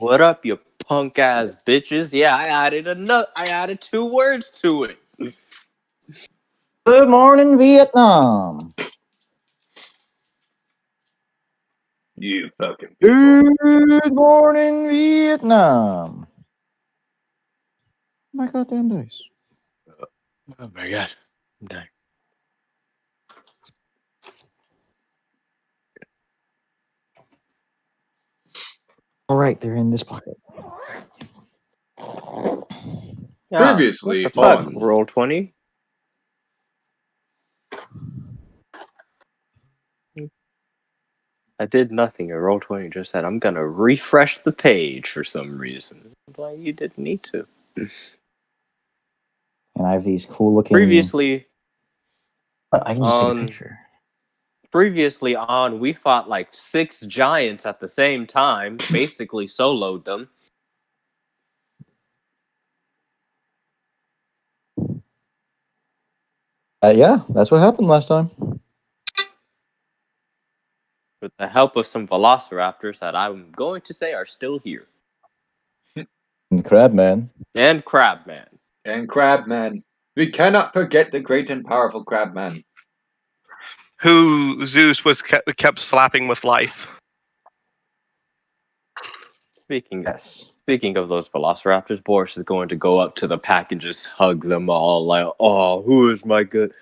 What up, you punk ass bitches? Yeah, I added 2 words to it. Good morning, Vietnam. You fucking people. Good morning, Vietnam. My goddamn dice. Oh my god. I'm dying. All right, they're in this pocket. Yeah, Previously what the fuck? on Roll 20? I did nothing. Roll 20 just said, I'm gonna refresh the page for some reason. Like, you didn't need to. And I have these cool looking. Previously I can just take a on picture. we fought like 6 giants at the same time, basically soloed them. Yeah, that's what happened last time. With the help of some velociraptors that I'm going to say are still here. And Crabman. And Crabman. and Crabman. We cannot forget the great and powerful Crabman. Who Zeus was kept slapping with life. Speaking Yes. of those velociraptors, Boris is going to go up to the pack and just hug them all like, oh, who's good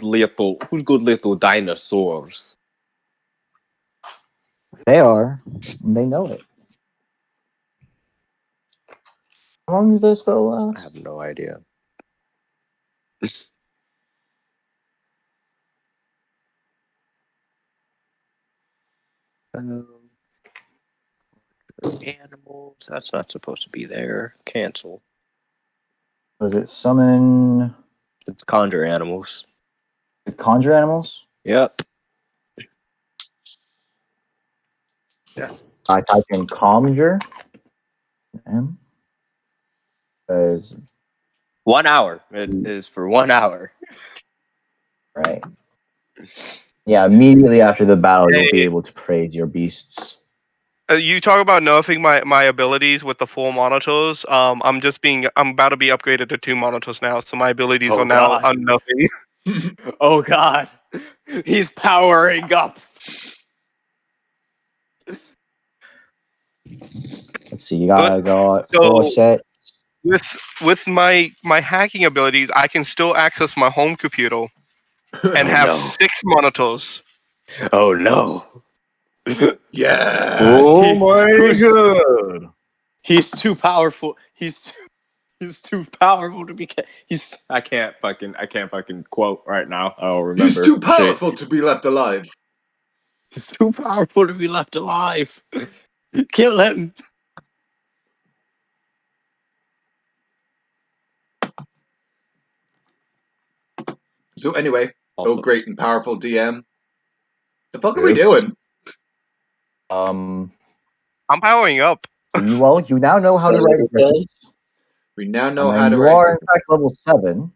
little dinosaurs? They are. And they know it. How long does this spell last? I have no idea. Animals. That's not supposed to be there. Cancel. Was it summon It's conjure animals. conjure animals? Yep. I type in conjure. M. Because 1 hour. It is for 1 hour. right. Yeah, immediately after the battle, you'll be able to praise your beasts. You talk about nerfing my abilities with the 4 monitors. I'm about to be upgraded to 2 monitors now, so my abilities are now unnerfing. Oh god. He's powering up. Let's see, you got So- 4 sets. With my hacking abilities, I can still access my home computer and Oh, have no. 6 monitors. Oh no. Yes. Oh my god! He's too powerful. He's too powerful to be. I can't fucking quote right now. I don't remember. He's too Shit. powerful to be left alive. He's too powerful to be left alive. Kill him. So anyway, Also, great and powerful DM. The fuck are we Yes. doing? I'm powering up. You now know how to ride a griffin. We now know And how then to you write. are in fact level 7.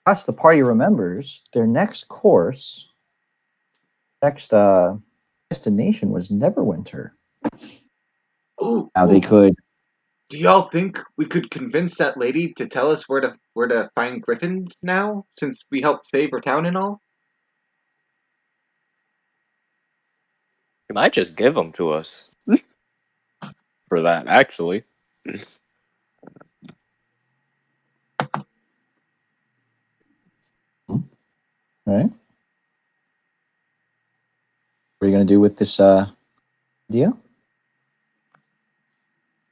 As the party remembers, their next destination was Neverwinter. Ooh, Now they could. Do y'all think we could convince that lady to tell us where to find griffins now, since we helped save her town and all? he might just give them to us for that. Actually, Right? What are you going to do with this idea?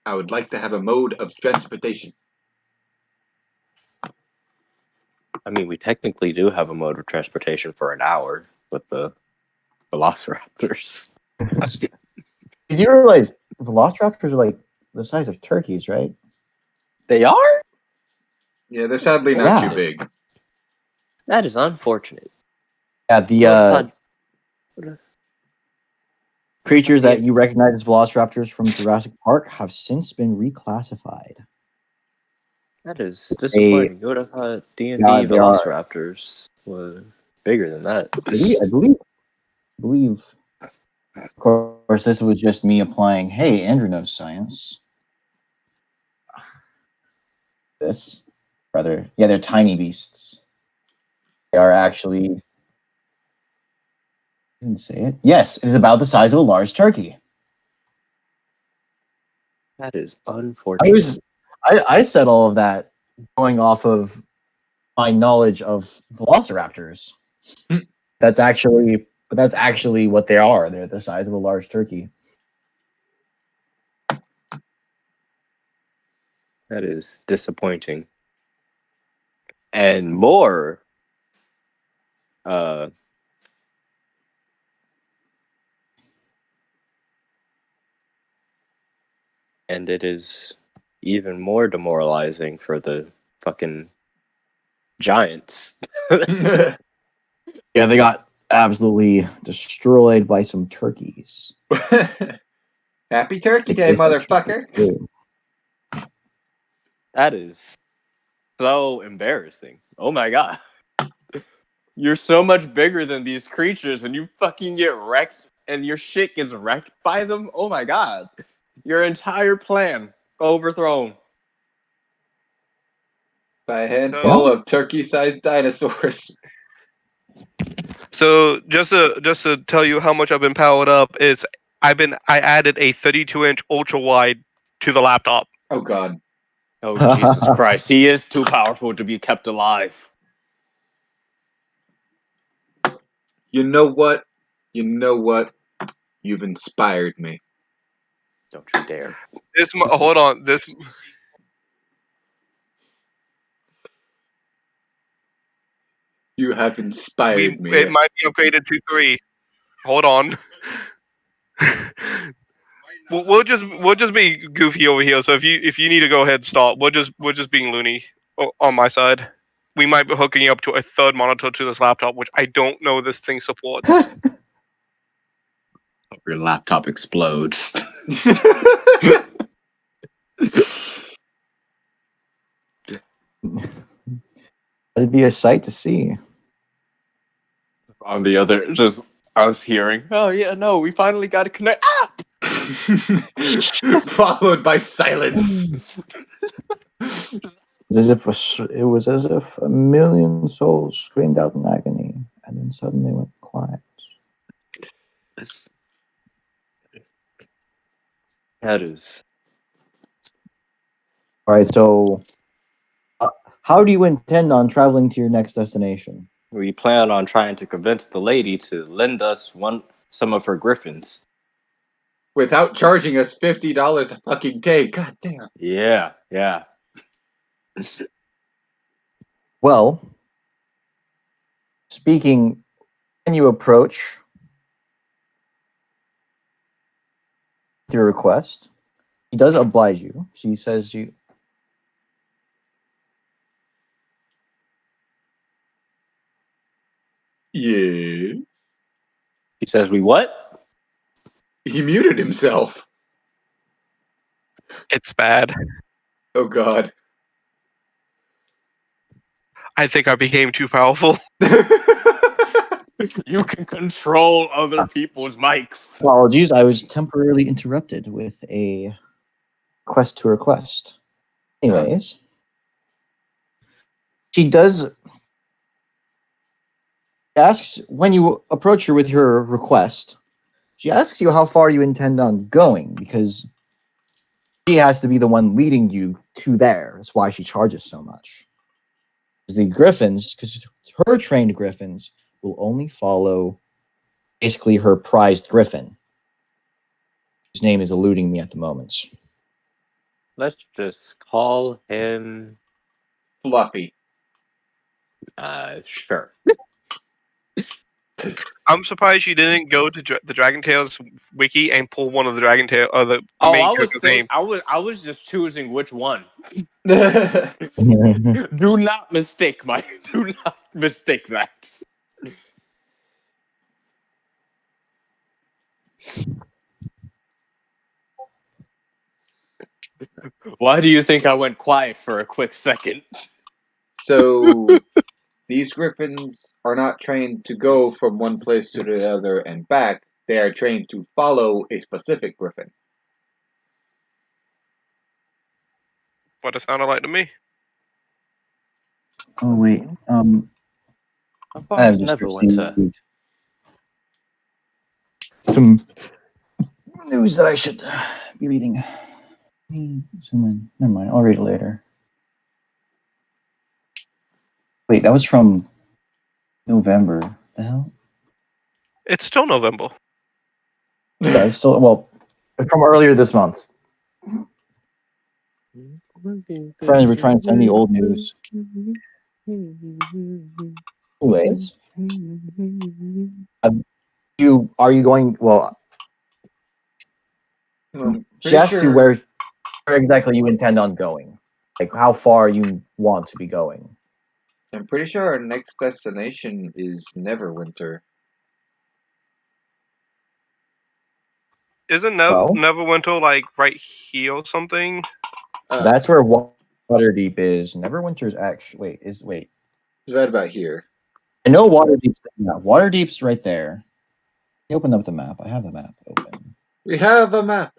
I would like to have a mode of transportation. I mean, we technically do have a mode of transportation for an hour with the velociraptors. Did you realize velociraptors are like the size of turkeys, right? They are? Yeah, they're sadly not Yeah. too big. That is unfortunate. Yeah, the creatures Yeah. that you recognize as velociraptors from Jurassic Park have since been reclassified. That is disappointing. You would have thought D&D they are. velociraptors was bigger than that. I believe, of course, course, this was just me applying, hey, Andrew knows science. This. Rather, yeah, they're tiny beasts. They are actually... I didn't say it. Yes, it is about the size of a large turkey. That is unfortunate. I said all of that going off of my knowledge of velociraptors. That's actually what they are. They're the size of a large turkey. That is disappointing. And more, and it is even more demoralizing for the fucking giants. Yeah, they got absolutely destroyed by some turkeys. Happy Turkey They Day, taste like motherfucker! turkey too. That is so embarrassing. Oh my god. You're so much bigger than these creatures and you fucking get wrecked and your shit gets wrecked by them? Oh my god. Your entire plan overthrown. By a handful of turkey-sized dinosaurs. So just to tell you how much I've been powered up is I added a 32-inch ultra wide to the laptop. Oh god. Oh Jesus Christ. He is too powerful to be kept alive. You know what? You've inspired me. Don't you dare. Hold on. This You have inspired me. it might be upgraded to 3. Hold on. we'll just be goofy over here. So if you need to go ahead and start, we're just being loony on my side. We might be hooking up to a third monitor to this laptop, which I don't know this thing supports. Your laptop explodes. It'd be a sight to see. On the other, I was hearing, oh yeah, no, we finally got to connect. Ah! Followed by silence. It was as if a million souls screamed out in agony, and then suddenly went quiet. That is. All right, so how do you intend on traveling to your next destination? We plan on trying to convince the lady to lend us some of her griffins. Without charging us $50 a fucking day. God damn. Yeah. Well, speaking, when you approach your request, she does oblige you. She says you... Yeah. He says, we what? He muted himself. It's bad. Oh god. I think I became too powerful. You can control other people's mics. Apologies, I was temporarily interrupted with a request to request. Anyways, she asks, when you approach her with your request, she asks you how far you intend on going, because she has to be the one leading you to there. That's why she charges so much. The griffins, because her trained griffins will only follow basically her prized griffin, whose name is eluding me at the moment. Let's just call him... Fluffy. Sure. I'm surprised you didn't go to the Dragon Tales wiki and pull one of the Dragon Tales or the main character's name. I was just choosing which one. Yeah. Do not mistake do not mistake that. Why do you think I went quiet for a quick second? So these griffins are not trained to go from one place to the other and back. they are trained to follow a specific griffin. What it sounded like to me. Oh wait. How I far have is just Neverwinter? received some news that I should be reading. Zoom in. Never mind. I'll read it later. Wait, that was from November. The hell? It's still November. Yeah, it's still it's from earlier this month. Friends were trying to send me old news. Anyways, are you going? Well, she asked you where exactly you intend on going, like how far you want to be going. I'm pretty sure our next destination is Neverwinter. Isn't Well, Neverwinter like right here or something? that's where Waterdeep is. Neverwinter's actually wait. It's right about here. I know Waterdeep's Waterdeep's right there. Let me open up the map. I have the map open. We have a map.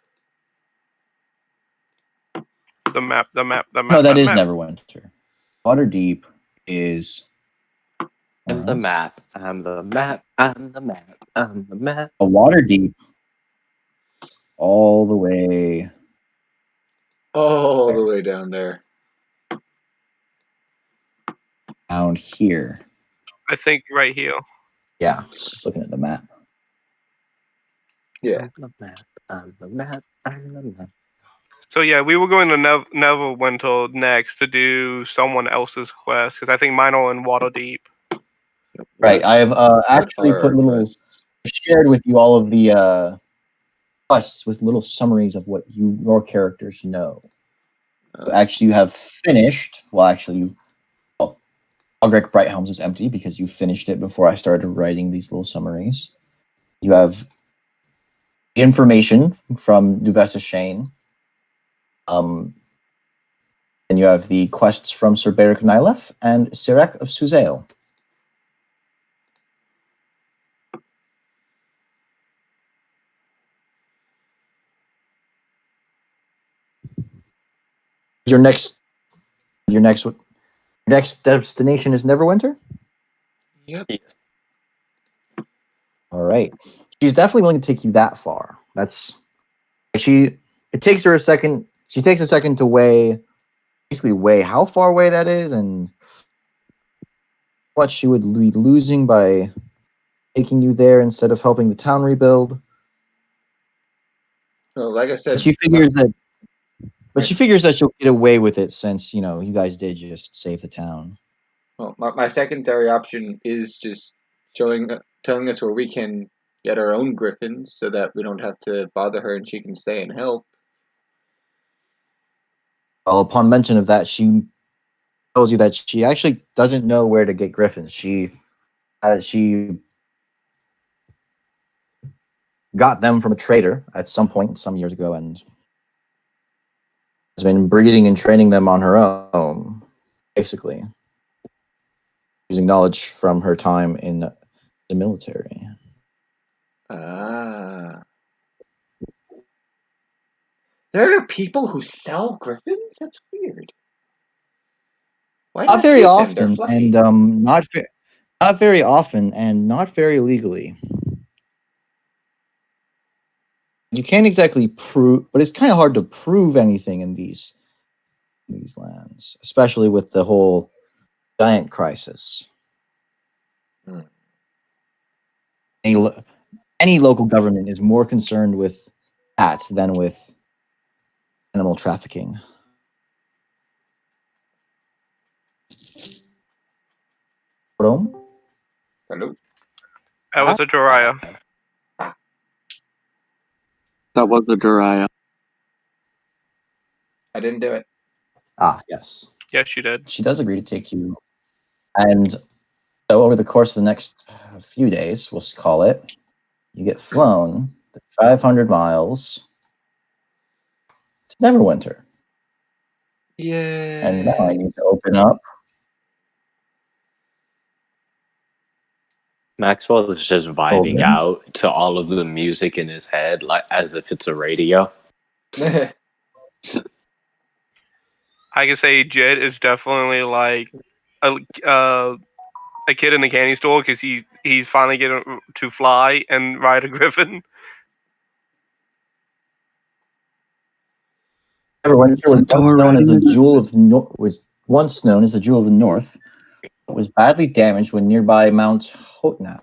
The map. No, that is Neverwinter. Waterdeep is. I'm the map. I'm the map. I'm the map. I'm the map. A Waterdeep all the way All the way down there. down here. I think right here. Yeah, just looking at the map. Yeah. I'm the map. I'm the map. I'm the map. So yeah, we were going to Neverwinter next to do someone else's quest because I think mine are in Waterdeep. Right. I have actually are put our little shared with you all of the quests with little summaries of what your characters know. Actually, you have finished. Well, actually, Algrek Brighthelms is empty because you finished it before I started writing these little summaries. You have information from Duvessa Shane. And you have the quests from Sir Beric Nylef and Sirek of Suzail. Your next destination is Neverwinter? Yep. Yes. All right. She's definitely willing to take you that far. It takes her a second. She takes a second to basically weigh how far away that is and what she would be losing by taking you there instead of helping the town rebuild. Well, like I said, But she figures that she'll get away with it since, you guys did just save the town. well, my secondary option is just telling us where we can get our own griffins so that we don't have to bother her and she can stay and help. Well, upon mention of that, she tells you that she actually doesn't know where to get griffins. She got them from a trader at some point some years ago and has been breeding and training them on her own, basically, using knowledge from her time in the military. Ah. There are people who sell griffins? That's weird. Why Not very keep them? They're often, fluffy. and not very often, and not very legally. You can't exactly prove, but it's kind of hard to prove anything in these lands, especially with the whole giant crisis. Hmm. Any local government is more concerned with that than with animal trafficking. Hello? Hello? That was a Jiraiya. That was a Jiraiya. I didn't do it. Ah, yes. Yes, you did. She does agree to take you. And so over the course of the next few days, we'll call it, you get flown 500 miles to Neverwinter. Yay. And now I need to open up Maxwell is just vibing Golden. out to all of the music in his head, like as if it's a radio. I can say Jed is definitely like a kid in a candy store because he's finally getting to fly and ride a griffin. Neverwinter was once Centaur known as riding the a Jewel of was once known as the Jewel of the North. It was badly damaged when nearby Mount Hoarde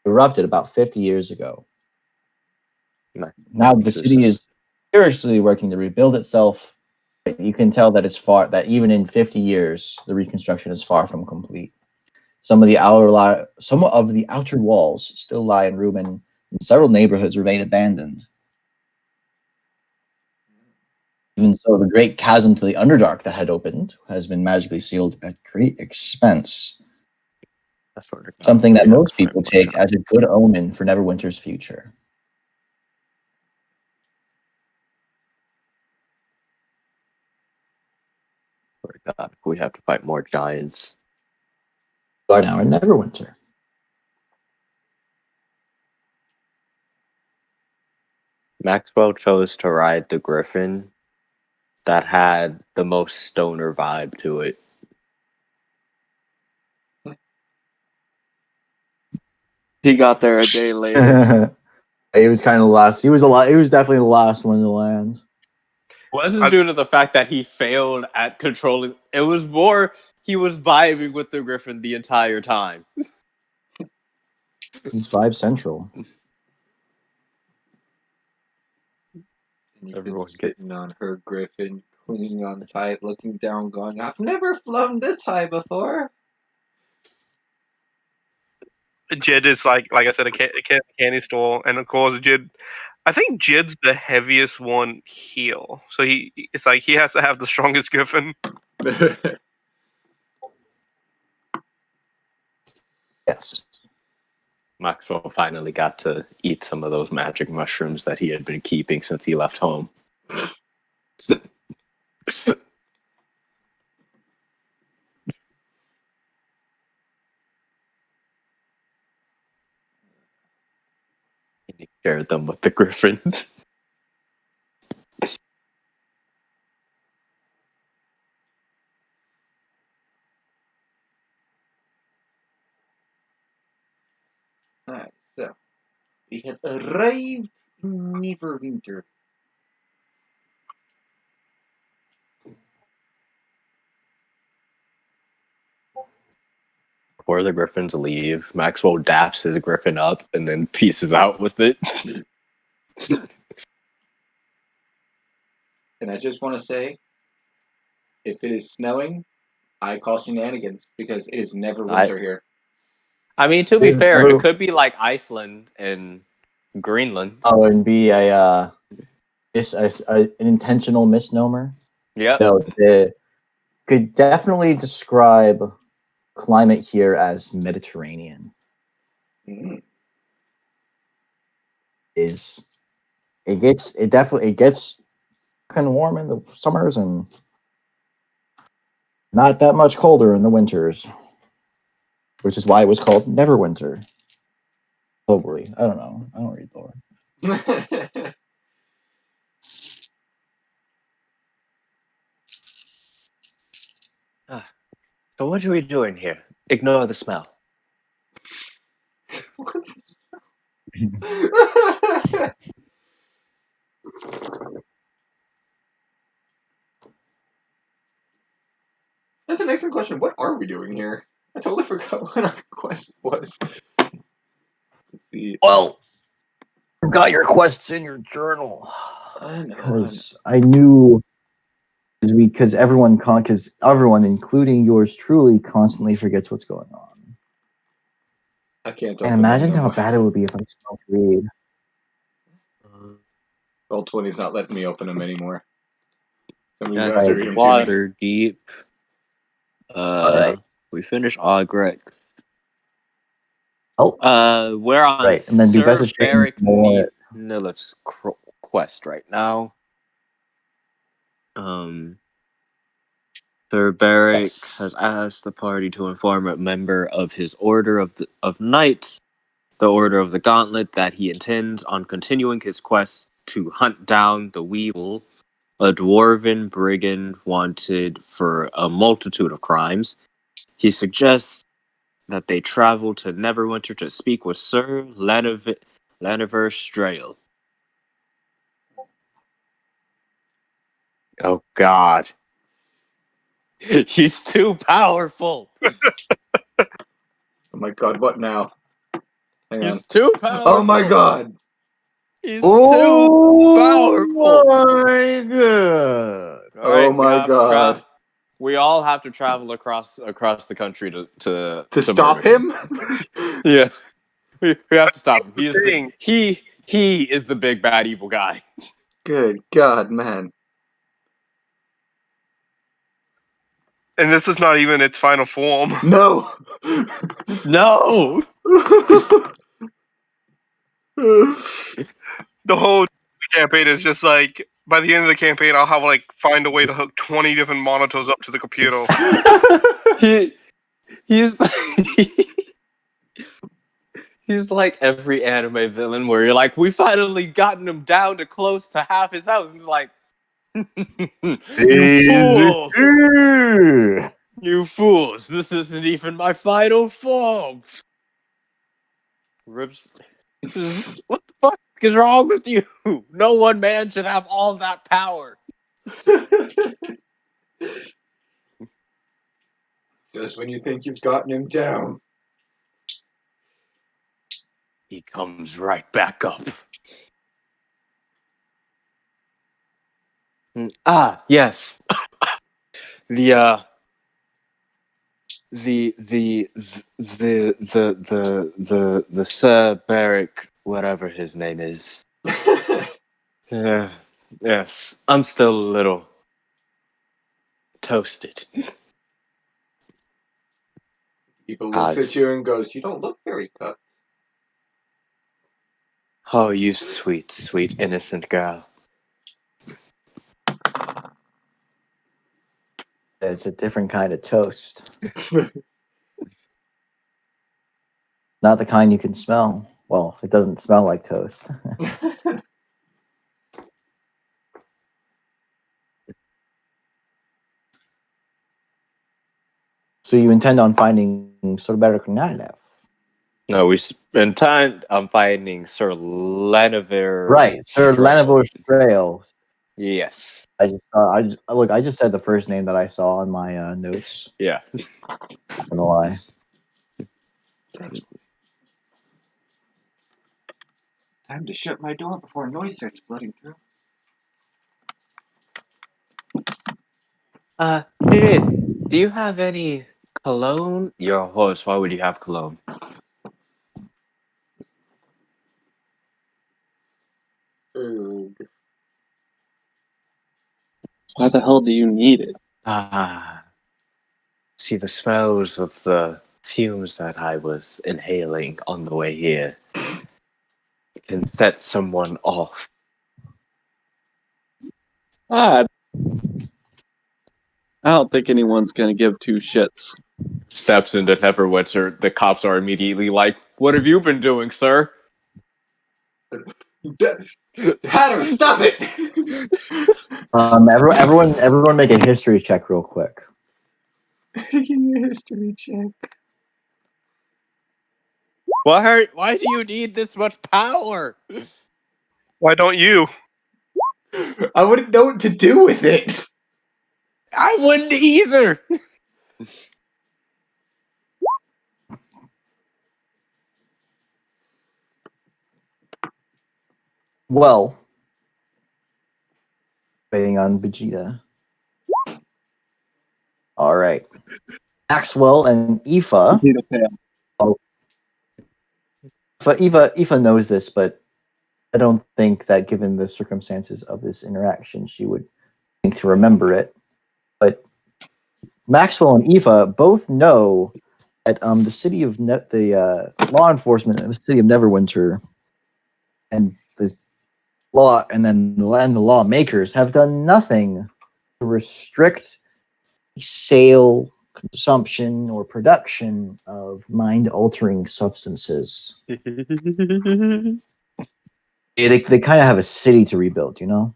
erupted about 50 years ago. Now the city is seriously working to rebuild itself. But you can tell that that even in 50 years, the reconstruction is far from complete. Some of the outer walls still lie in ruin, and several neighborhoods remain abandoned. Even so, the great chasm to the Underdark that had opened has been magically sealed at great expense. Something that most people take as a good omen for Neverwinter's future. God, we have to fight more giants. We are now in Neverwinter. Maxwell chose to ride the griffin that had the most stoner vibe to it. He got there a day later. He was kind of the last. He was definitely the last one to land. Wasn't due to the fact that he failed at controlling. It was more he was vibing with the griffin the entire time. He's Vibe Central. And you've been Everyone sitting on her griffin, clinging on tight, looking down, going, I've never flown this high before. Jed is like I said, a kid in a candy store, and of course Jed. I think Jed's the heaviest one here, so it's like he has to have the strongest griffin. Yes. Maxwell finally got to eat some of those magic mushrooms that he had been keeping since he left home. He shared them with the griffin. Alright, so we have arrived in Neverwinter. Before the griffins leave, Maxwell daps his griffin up and then pieces out with it. And I just want to say, if it is snowing, I call shenanigans because it is never winter here. I mean, to be fair, it could be like Iceland and Greenland. Oh, and be an intentional misnomer. Yeah. No, could definitely describe climate here as Mediterranean. Mm. It gets kind of warm in the summers and not that much colder in the winters, which is why it was called Neverwinter. Globally, I don't know. I don't read lore. So what are we doing here? Ignore the smell. That's an excellent question. What are we doing here? I totally forgot what our quest was. Let's see. Well, you've got your quests in your journal. I know. Because I knew, because everyone, including yours truly, constantly forgets what's going on. I can't. And imagine how bad it would be if I still read. Roll20's not letting me open them anymore. Somebody's Yeah, gonna have to read them to me. water deep. We finished Ogrex. Oh, we're on right. And then Sir because it's Beric more Nilith's quest right now. Sir Beric Yes. has asked the party to inform a member of his order of knights, the Order of the Gauntlet, that he intends on continuing his quest to hunt down the Weevil, a dwarven brigand wanted for a multitude of crimes. He suggests that they travel to Neverwinter to speak with Sir Laniver Strail. Oh God. He's too powerful. Oh my god, what now? Hang on. He's too powerful. Oh my god! He's Oh too powerful. my god! All Oh right, my god. we all have to travel across the country to Stop murder him? Yeah, we have to stop him. Thing. He is the big bad evil guy. Good god, man. And this is not even its final form. No! No. The whole campaign is just like, by the end of the campaign, I'll have like find a way to hook 20 different monitors up to the computer. He's he's like every anime villain where you're like, we finally gotten him down to close to half his house, and he's like, you fools. You fools, this isn't even my final form. Rips. What the fuck is wrong with you? No one man should have all that power. Just when you think you've gotten him down. He comes right back up. Yes. The Sir Beric, whatever his name is. Yes, I'm still a little toasted. People looks at you and goes, you don't look very tough. Oh, you sweet, sweet, innocent girl. It's a different kind of toast. Not the kind you can smell. Well, it doesn't smell like toast. So you intend on finding Sir Beric Nalev? No, we spend time on finding Sir Laniver. Right, Sir Laniver Strail. Yes. I just said the first name that I saw on my notes. Yeah. Not gonna lie. Time to shut my door before noise starts flooding through. Dude, do you have any cologne? You're a horse. Why would you have cologne? Why the hell do you need it? See, the smells of the fumes that I was inhaling on the way here can set someone off. I don't think anyone's gonna give two shits. Steps into Neverwinter. The cops are immediately like, "What have you been doing, sir?" Hatter, stop it! Everyone, make a history check real quick. Making a history check. Why do you need this much power? Why don't you? I wouldn't know what to do with it. I wouldn't either. Well, waiting on Vegeta. All right, Maxwell and Aoife. Aoife knows this, but I don't think that, given the circumstances of this interaction, she would think to remember it. But Maxwell and Aoife both know that the city of the law enforcement in the city of Neverwinter and the law and the lawmakers have done nothing to restrict sale, consumption, or production of mind-altering substances. Yeah, they kind of have a city to rebuild, you know?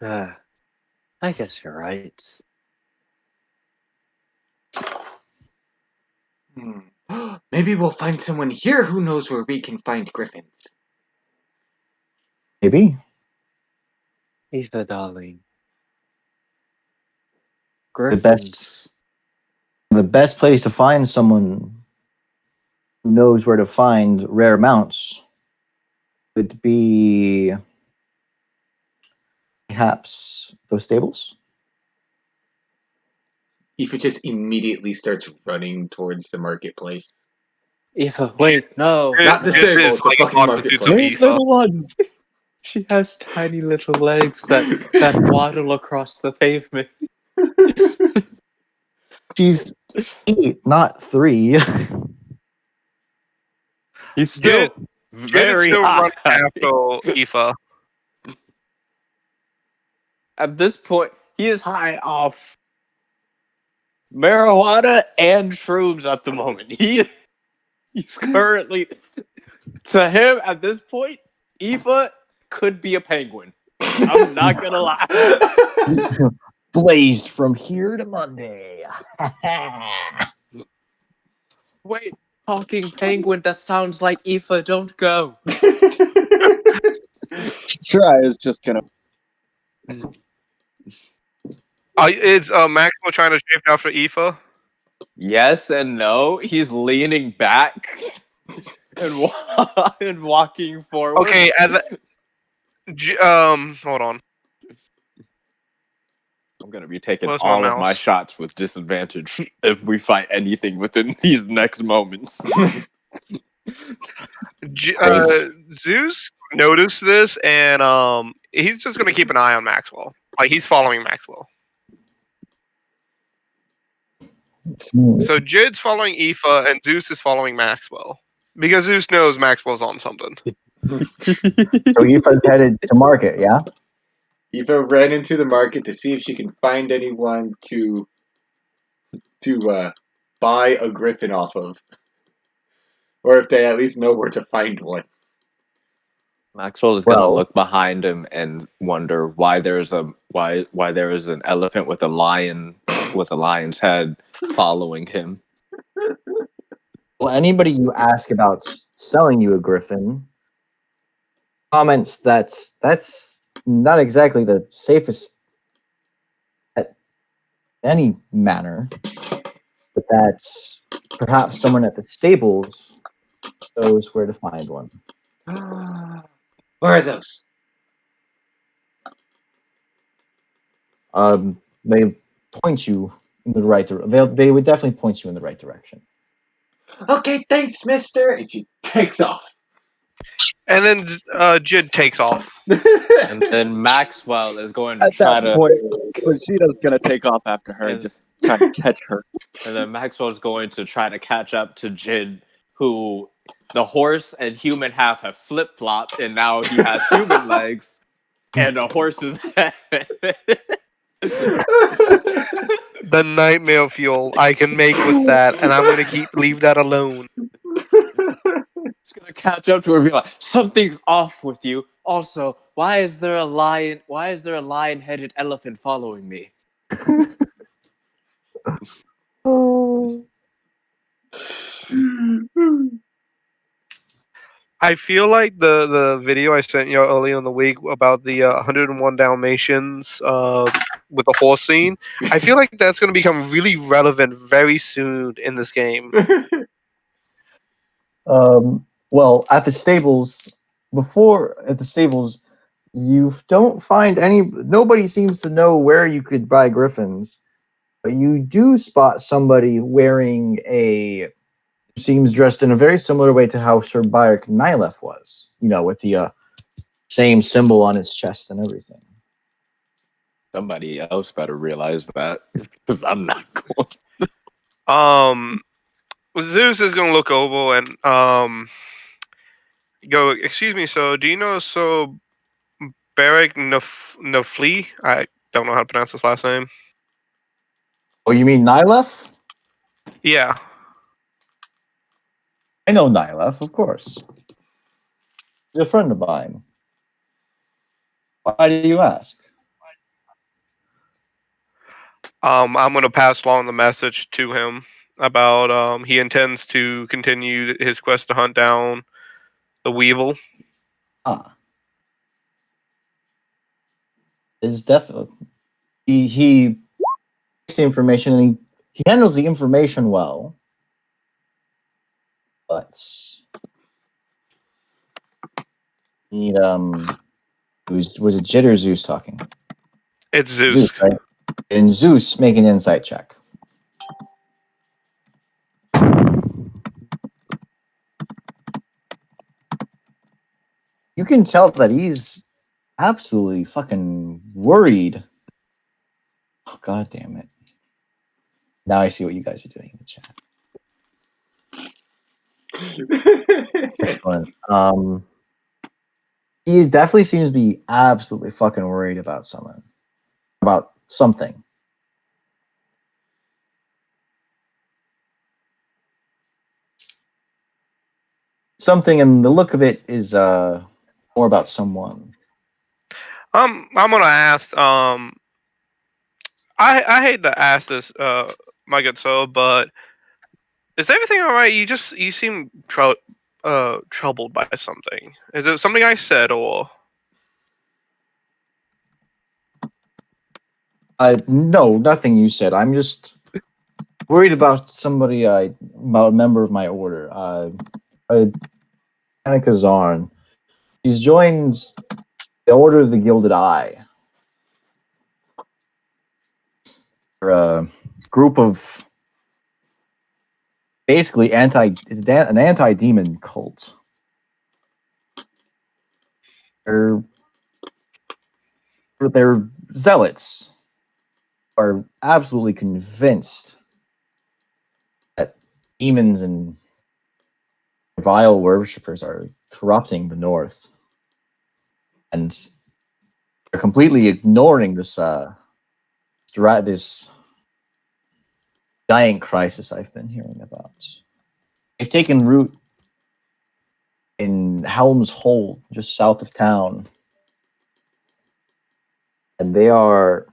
I guess you're right. Maybe we'll find someone here who knows where we can find griffins. Maybe. Eva, darling. The best place to find someone who knows where to find rare mounts would be perhaps those stables. Aoife just immediately starts running towards the marketplace. Eva, wait, no. Not the stables, the fucking marketplace. Little one. She has tiny little legs that waddle across the pavement. She's 8, not 3. He's still very still high. running after Aoife. At this point, he is high off marijuana and shrooms at the moment. He's currently, to him at this point, Aoife could be a penguin. I'm not gonna lie. Blazed from here to Monday. Wait, talking penguin, that sounds like Aoife, don't go. Sure, I was just gonna. Is Maxwell trying to shift after Aoife? Yes and no. He's leaning back and, and walking forward. Okay, hold on. I'm gonna be taking Where's my all of my mouse? shots with disadvantage if we fight anything within these next moments. Zeus noticed this, and he's just gonna keep an eye on Maxwell. Like he's following Maxwell. So Jid's following Aoife, and Zeus is following Maxwell because Zeus knows Maxwell's on something. So Aoife's headed to market, yeah? Aoife ran into the market to see if she can find anyone to buy a griffin off of, or if they at least know where to find one. Maxwell is gonna look behind him and wonder why there is an elephant with a lion's head following him. Well, anybody you ask about selling you a griffin comments that's not exactly the safest at any manner, but that's perhaps someone at the stables knows where to find one. Where are those? They point you in the right direction. They would definitely point you in the right direction. Okay, thanks, mister. And she takes off. And then Jid takes off. And then Maxwell is going to At try that to. point, Rosita's gonna take off after her and just try to catch her. And then Maxwell is going to try to catch up to Jid, who the horse and human half have flip flopped, and now he has human legs and a horse's head. The nightmare fuel I can make with that, and I'm gonna leave that alone. He's gonna catch up to her and be like, "Something's off with you. Also, why is there a lion? Why is there a lion-headed elephant following me?" I feel like the video I sent you earlier in the week about the 101 Dalmatians with the horse scene, I feel like that's going to become really relevant very soon in this game. Well, at the stables, you don't find nobody seems to know where you could buy griffins, but you do spot somebody wearing seems dressed in a very similar way to how Sir Bayek Nyleth was, with the same symbol on his chest and everything. Somebody else better realize that, because I'm not going. Zeus is going to look over and go, "Excuse me, so do you know Sir Barrick Nafli? don't know how to pronounce his last name. Oh, you mean Nylef? Yeah. I know Nylef, of course. He's a friend of mine. Why do you ask? I'm gonna pass along the message to him about he intends to continue his quest to hunt down the Weevil. Ah. Is definitely he takes the information and he handles the information well. But need was it Jit or Zeus talking? It's Zeus. Zeus, right? And Zeus, make an insight check. You can tell that he's absolutely fucking worried. Oh, God damn it. Now I see what you guys are doing in the chat. Excellent. He definitely seems to be absolutely fucking worried about something. Something, and the look of it is more about someone. I'm gonna ask. I hate to ask this, my good soul, but is everything all right? You seem troubled by something. Is it something I said or? No, nothing you said. I'm just worried about somebody. About a member of my order. Annika Zarn. She's joined the Order of the Gilded Eye. They're a group of basically an anti-demon cult. They're zealots. Are absolutely convinced that demons and vile worshippers are corrupting the North, and they're completely ignoring this this giant crisis I've been hearing about. They've taken root in Helm's Hold, just south of town, and they're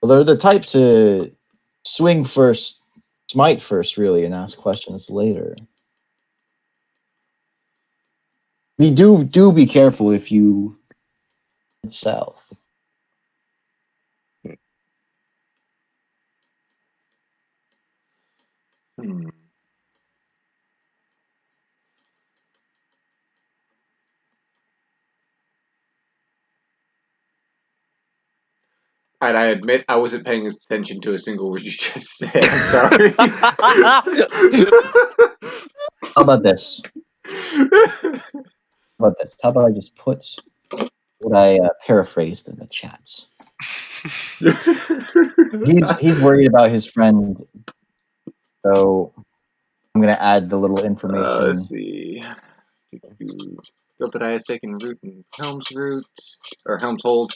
the type to swing first, smite first, really, and ask questions later. Be careful if you head south. Hmm. And I admit I wasn't paying attention to a single word you just said. I'm sorry. How about this? How about I just put what I paraphrased in the chats? He's worried about his friend, so I'm gonna add the little information. Let's see. Felt that I had taken root in Helm's Root or Helm's Hold.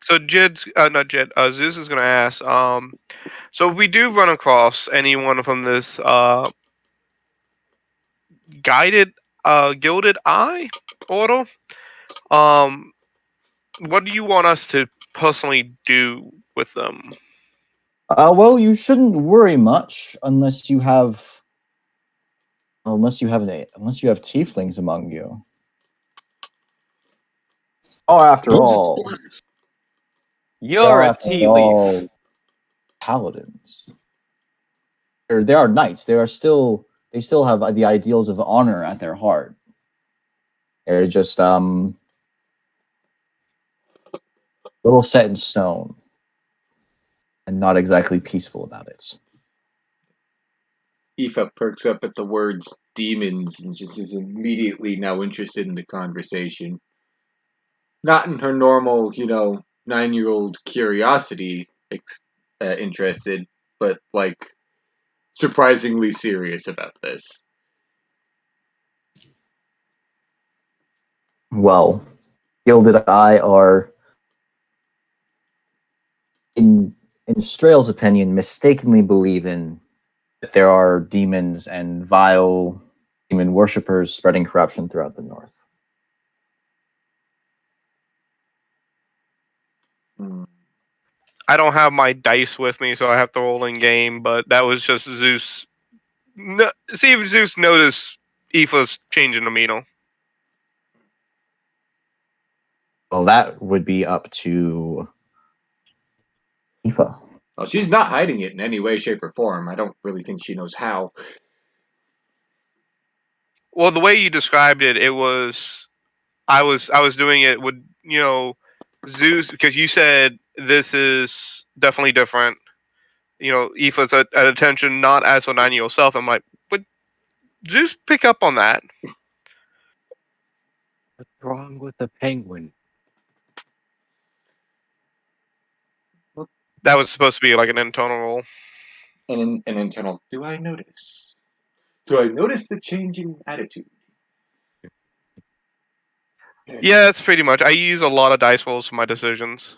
So Zeus is gonna ask. So if we do run across anyone from this guided gilded eye order, what do you want us to personally do with them? Well, you shouldn't worry much unless you have tieflings among you. Oh, after all, You're a tea leaf. Paladins. They are knights. They still have the ideals of honor at their heart. They're just little set in stone and not exactly peaceful about it. Aoife perks up at the words demons and just is immediately now interested in the conversation. Not in her normal, 9-year-old curiosity interested, but like surprisingly serious about this. Well, Gilded Eye are, in Strail's opinion, mistakenly believe in that there are demons and vile demon worshippers spreading corruption throughout the north. Hmm. I don't have my dice with me, so I have to roll in game. But that was just Zeus. No, see if Zeus noticed Aoife's changing the needle. Well, that would be up to Aoife. Well, she's not hiding it in any way, shape, or form. I don't really think she knows how. Well, the way you described it, it was I was doing it with Zeus, because you said this is definitely different. Aoife's at attention, not as on yourself. I'm like, but Zeus pick up on that. What's wrong with the penguin? That was supposed to be like an internal roll. And an internal, do I notice? Do I notice the change in attitude? Yeah, that's pretty much. I use a lot of dice rolls for my decisions.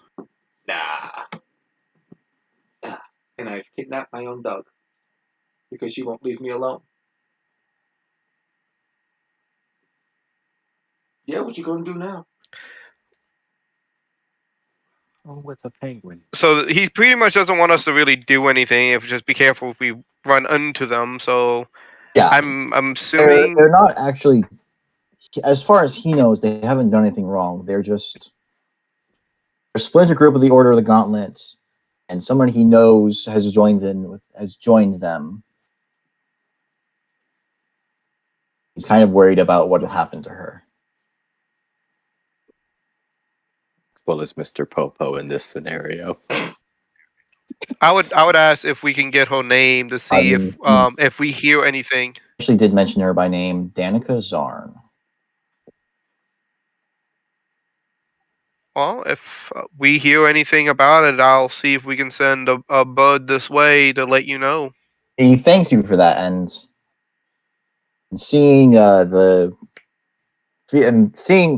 Nah. And I've kidnapped my own dog. Because she won't leave me alone. Yeah, what you gonna do now? What's wrong with the penguin? So he pretty much doesn't want us to really do anything. If just be careful if we run into them. So Yeah, I'm assuming. they're not actually, as far as he knows, they haven't done anything wrong. They're a splinter group of the Order of the Gauntlet, and someone he knows has joined them. He's kind of worried about what happened to her. Well, is Mr. Popo in this scenario? I would ask if we can get her name to see if we hear anything. Actually, did mention her by name, Danica Zarn. Well, if we hear anything about it, I'll see if we can send a bird this way to let you know. He thanks you for that, and seeing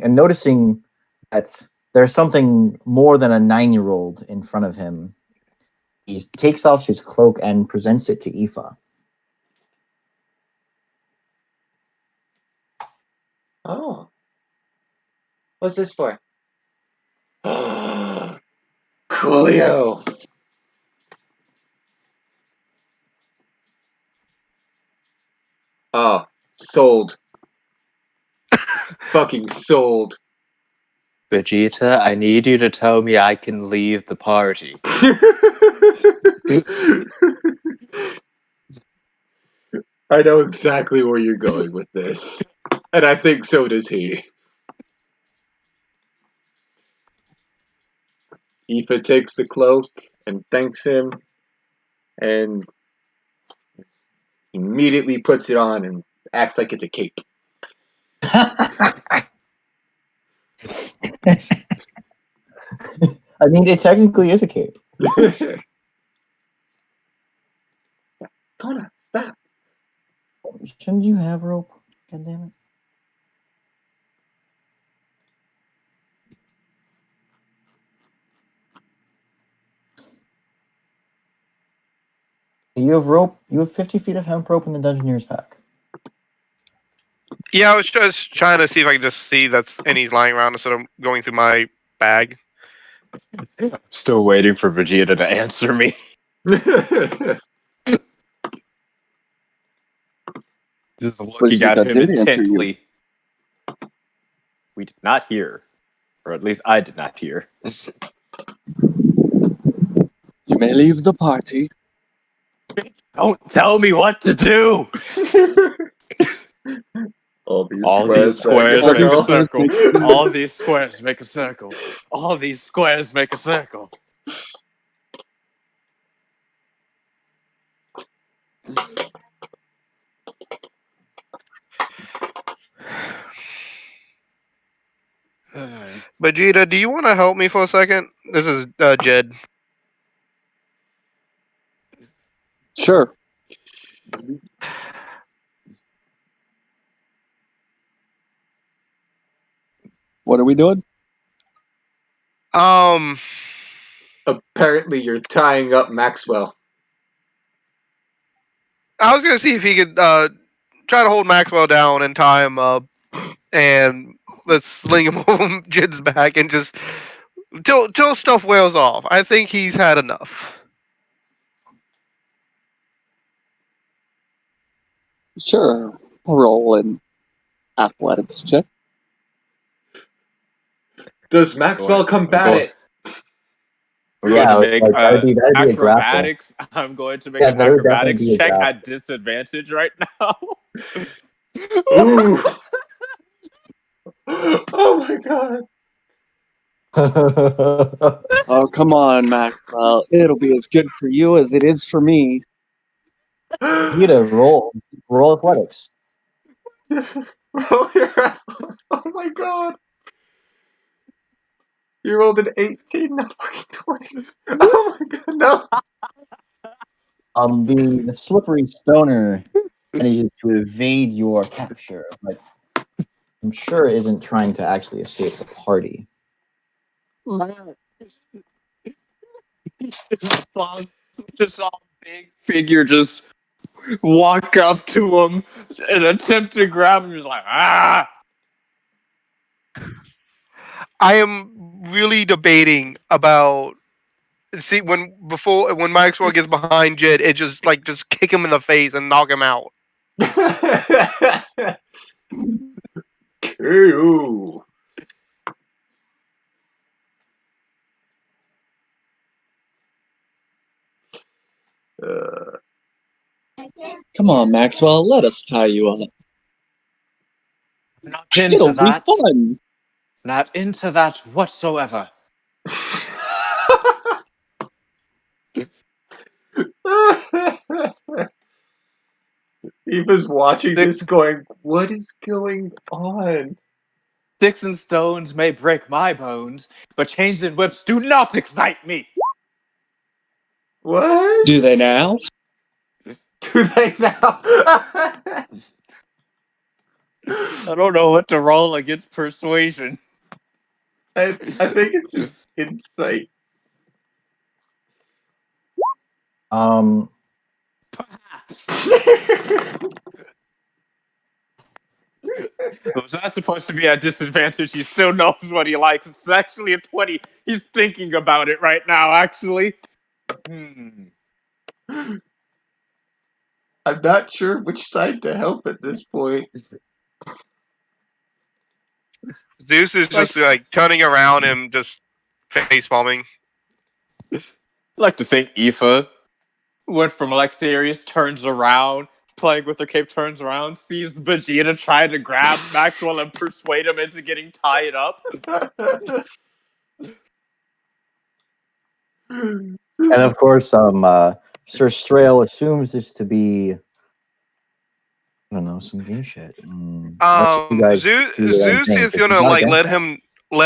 and noticing that there's something more than a 9-year-old in front of him, he takes off his cloak and presents it to Aoife. Oh. What's this for? Coolio. Oh, sold. Fucking sold. Vegeta, I need you to tell me I can leave the party. I know exactly where you're going with this. And I think so does he. Aoife takes the cloak and thanks him and immediately puts it on and acts like it's a cape. I mean, it technically is a cape. Connor, stop. Shouldn't you have rope? God damn it. You have rope. You have 50 feet of hemp rope in the Dungeoneer's pack. Yeah, I was just trying to see if I could just see that's any's lying around instead of going through my bag. Still waiting for Vegeta to answer me. Just looking at Vegeta him did answer intently. We did not hear. Or at least I did not hear. You may leave the party. Don't tell me what to do! All these All these squares make a circle. All these squares make a circle. All these squares make a circle. Vegeta, do you want to help me for a second? This is Jed. Sure. What are we doing? Apparently, you're tying up Maxwell. I was gonna see if he could try to hold Maxwell down and tie him up, and let's sling him over Jid's back and just till stuff wears off. I think he's had enough. Sure. Roll an athletics check. Does Maxwell combat it? We're going to make that'd be a grapple. acrobatics. I'm going to make Yeah, an that would definitely acrobatics be a check grapple. at disadvantage right now. Ooh! Oh my god! Oh, come on, Maxwell. It'll be as good for you as it is for me. You need to roll athletics. Roll your athletics. Oh my god! You rolled an 18, not fucking 20. Oh my god, no! The slippery stoner manages to evade your capture, but I'm sure isn't trying to actually escape the party. Just saw a big figure just walk up to him and attempt to grab him. He's like, ah! I am really debating about see when Maxwell gets behind Jid, it just kick him in the face and knock him out. KO. Come on, Maxwell. Let us tie you up. Not It'll into be that. fun. Not into that whatsoever. Eva's watching this going, what is going on? Sticks and stones may break my bones, but chains and whips do not excite me. What? Do they now? Do they now? I don't know what to roll against persuasion. I think it's just insight. Was that supposed to be a disadvantage? He still knows what he likes. It's actually a 20. He's thinking about it right now, actually. I'm not sure which side to help at this point. Zeus is just like turning around and just face palming. I'd like to think Aoife went from like serious, turns around, playing with her cape, turns around, sees Vegeta try to grab Maxwell and persuade him into getting tied up. And of course, Sir Strail assumes this to be, I don't know, some gay shit. Zeus is gonna like let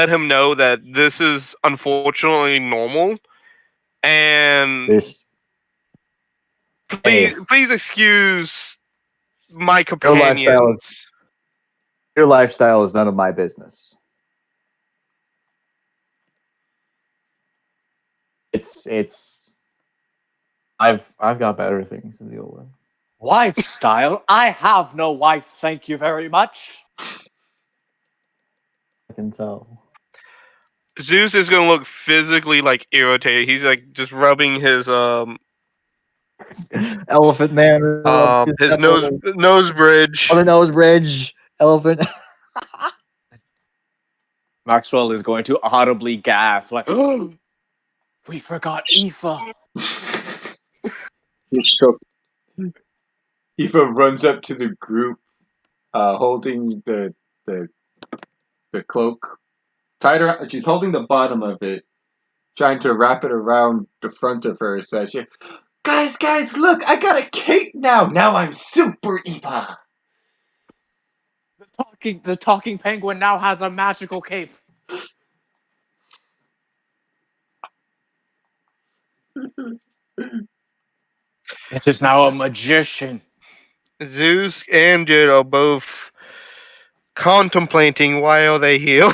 him know that this is unfortunately normal, and please excuse my companions. Your lifestyle is none of my business. I've got better things to deal with. Lifestyle? I have no wife, thank you very much. I can tell. Zeus is gonna look physically like irritated. He's like just rubbing his Elephant man. His nose bridge. Oh, the nose bridge. Elephant. Maxwell is going to audibly gaffe, like, oh, we forgot Aoife. Aoife runs up to the group, holding the cloak. Tied around, she's holding the bottom of it, trying to wrap it around the front of her. Says, guys, look, I got a cape now. Now I'm super Aoife. The talking penguin now has a magical cape. It is now a magician. Zeus and Jid are both contemplating while they heal.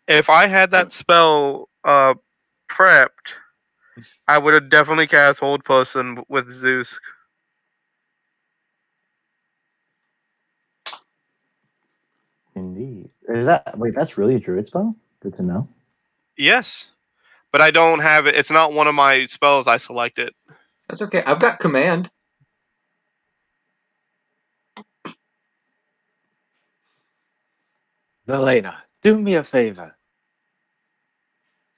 If I had that spell prepped, I would have definitely cast Hold Person with Zeus. Indeed. Is that wait? That's really a druid spell. Good to know. Yes, but I don't have it. It's not one of my spells I selected. That's okay. I've got command. Elena, do me a favor.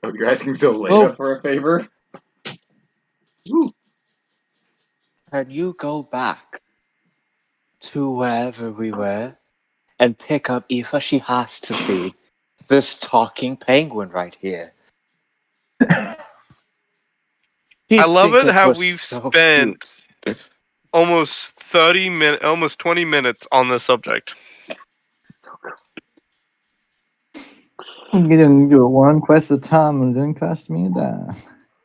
Oh, you're asking Zelena Oh. for a favor? Ooh. Can you go back to wherever we were and pick up Aoife? She has to see this talking penguin right here. I She'd love think it it how was we've so spent cute. almost 30 minutes, almost 20 minutes on this subject. I'm getting do it one quest at a time and it didn't cost me a dime.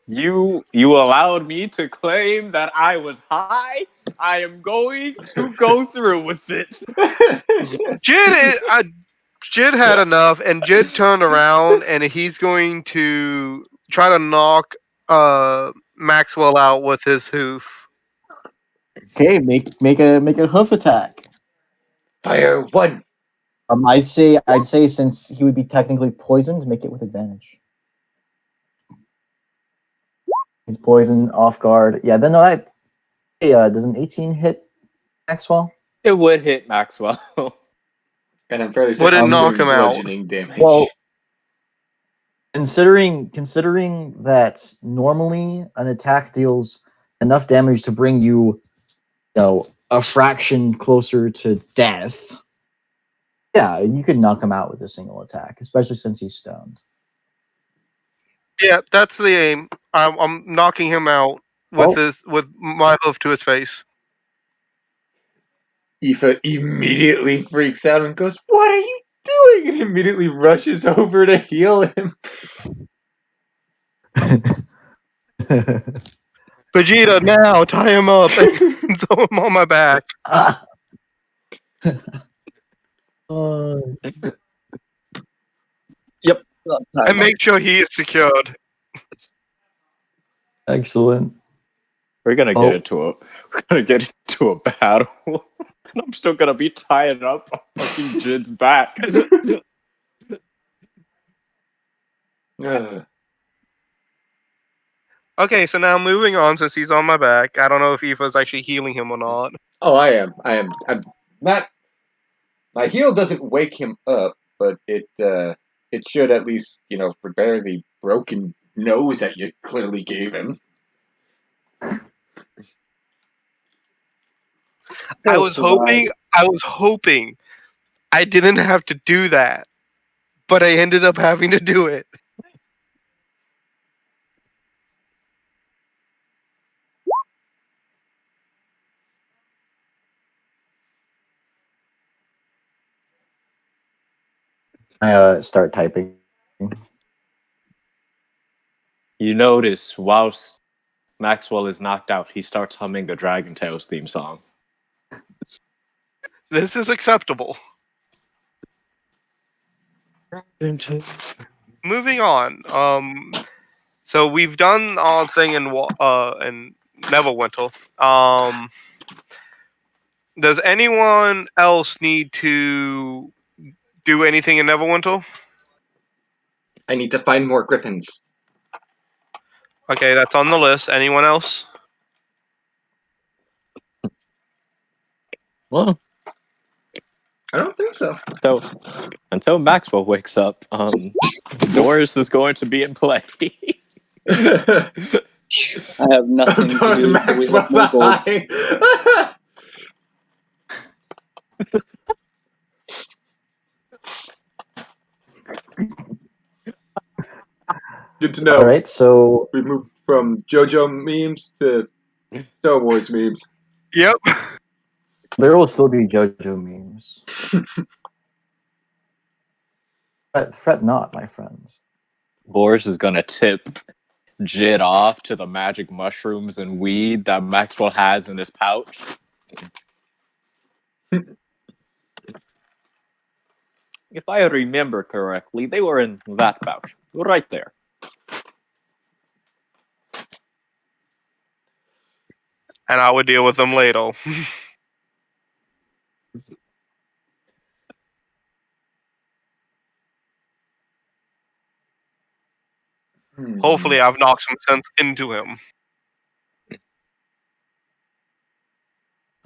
You allowed me to claim that I was high. I am going to go through with it. Jid had enough, and Jid turned around, and he's going to try to knock Maxwell out with his hoof. Okay, make a hoof attack. Fire 1. I'd say since he would be technically poisoned, make it with advantage. He's poisoned, off guard. Yeah, then no, does an 18 hit Maxwell? It would hit Maxwell. And I'm fairly Would certain it I'm knock doing him out? bludgeoning damage. Well, considering that normally an attack deals enough damage to bring you a fraction closer to death. Yeah, you could knock him out with a single attack, especially since he's stoned. Yeah, that's the aim. I'm knocking him out with my hoof to his face. Aoife immediately freaks out and goes, "What are you doing?" And immediately rushes over to heal him. Vegeta, now tie him up and throw him on my back. Yep. And make sure he is secured. Excellent. We're gonna get into a battle. And I'm still gonna be tied up on fucking Jid's back. Okay, so now moving on, since he's on my back, I don't know if Aoife's actually healing him or not. Oh, I am. I'm not. My heal doesn't wake him up, but it should at least repair the broken nose that you clearly gave him. I was hoping I didn't have to do that, but I ended up having to do it. I start typing. You notice, whilst Maxwell is knocked out, he starts humming the Dragon Tales theme song. This is acceptable. Moving on. So we've done our thing in Neverwinter. Does anyone else need to do anything in Neverwinter? I need to find more griffins. Okay, that's on the list. Anyone else? Well, I don't think so. so until Maxwell wakes up, Doris is going to be in play. I have nothing to do. We have no gold. Good to know. All right, so We moved from JoJo memes to Star Wars memes. Yep. there will still be JoJo memes. Fret not, my friends. Boris is gonna tip jit off to the magic mushrooms and weed that Maxwell has in his pouch. If I remember correctly, they were in that pouch. Right there. And I would deal with them later. Hopefully, I've knocked some sense into him.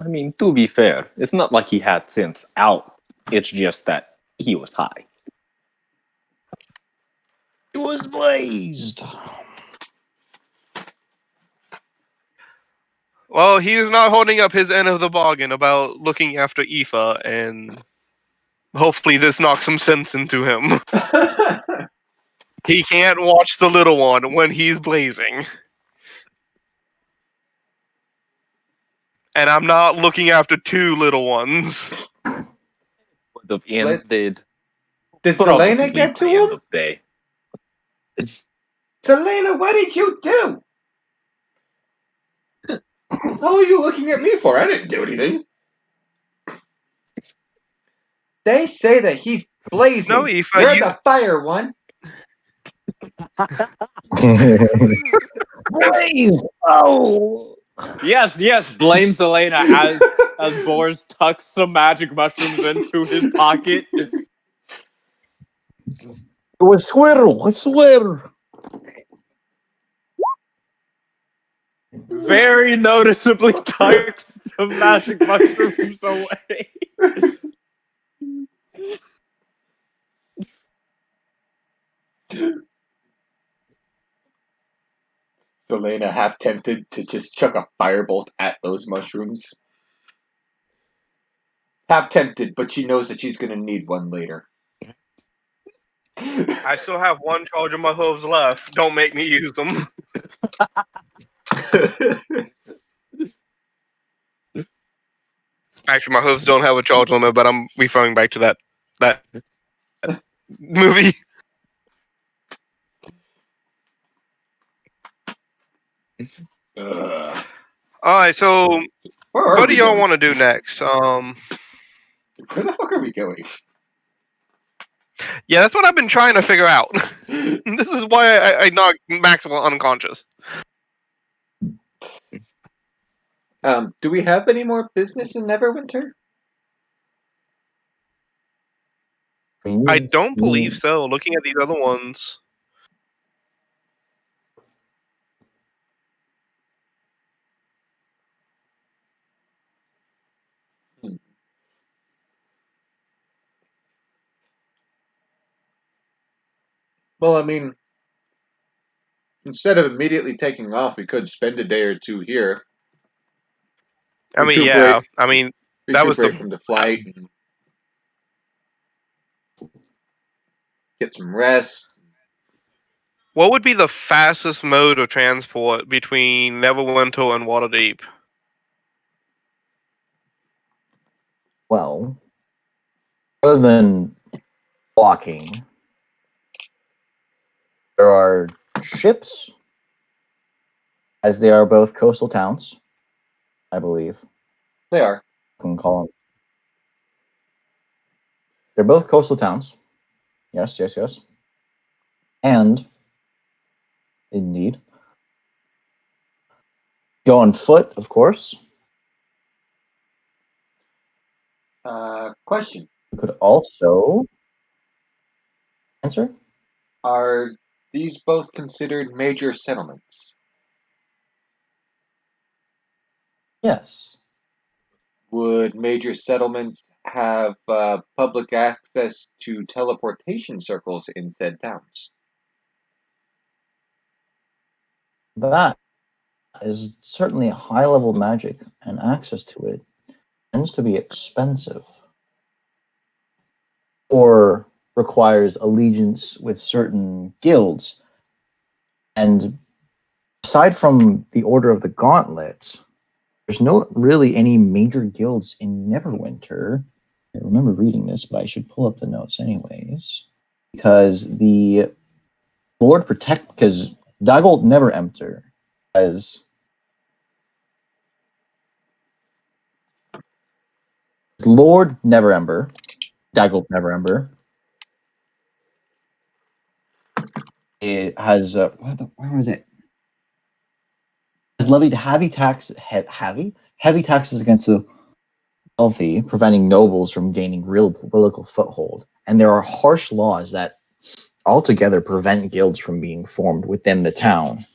I mean, to be fair, it's not like he had sense out. It's just that he was high. It was blazed. Well, he is not holding up his end of the bargain about looking after Aoife, and hopefully this knocks some sense into him. He can't watch the little one when he's blazing. And I'm not looking after two little ones. Would have ended Did probably Selena get to by end him? of day. Selena, what did you do? What are you looking at me for? I didn't do anything. They say that he's blazing. No, Aoife, You're you... the fire one. Blaze! Oh! Yes, blame Selena as Boris tucks some magic mushrooms into his pocket. It was Squirrel, I swear. Very noticeably tucks the magic mushrooms away. Selena half tempted to just chuck a firebolt at those mushrooms. Half tempted, but she knows that she's going to need one later. I still have one charge of my hooves left. Don't make me use them. Actually, my hooves don't have a charge limit, but I'm referring back to that movie. Alright, so what do y'all want to do next? Where the fuck are we going? Yeah, that's what I've been trying to figure out. This is why I knocked Maxwell unconscious. Do we have any more business in Neverwinter? I don't believe so, looking at these other ones. Well, I mean, instead of immediately taking off, we could spend a day or two here. I mean, yeah. I mean, that was the... from the flight and get some rest. What would be the fastest mode of transport between Neverwinter and Waterdeep? Well, other than walking, there are ships, as they are both coastal towns, I believe. They are. I can call them. They're both coastal towns. Yes. And, indeed, go on foot, of course. Question. You could also answer. Are these both considered major settlements? Yes. Would major settlements have public access to teleportation circles in said towns? That is certainly a high-level magic, and access to it tends to be expensive or requires allegiance with certain guilds. And aside from the Order of the Gauntlet, there's no really any major guilds in Neverwinter. I remember reading this, but I should pull up the notes anyways. Because the Lord Protect, because Daggold never enter, as Lord Neverember, Daggold Neverember, it has where was it? Has levied heavy taxes against the wealthy, preventing nobles from gaining real political foothold. And there are harsh laws that altogether prevent guilds from being formed within the town.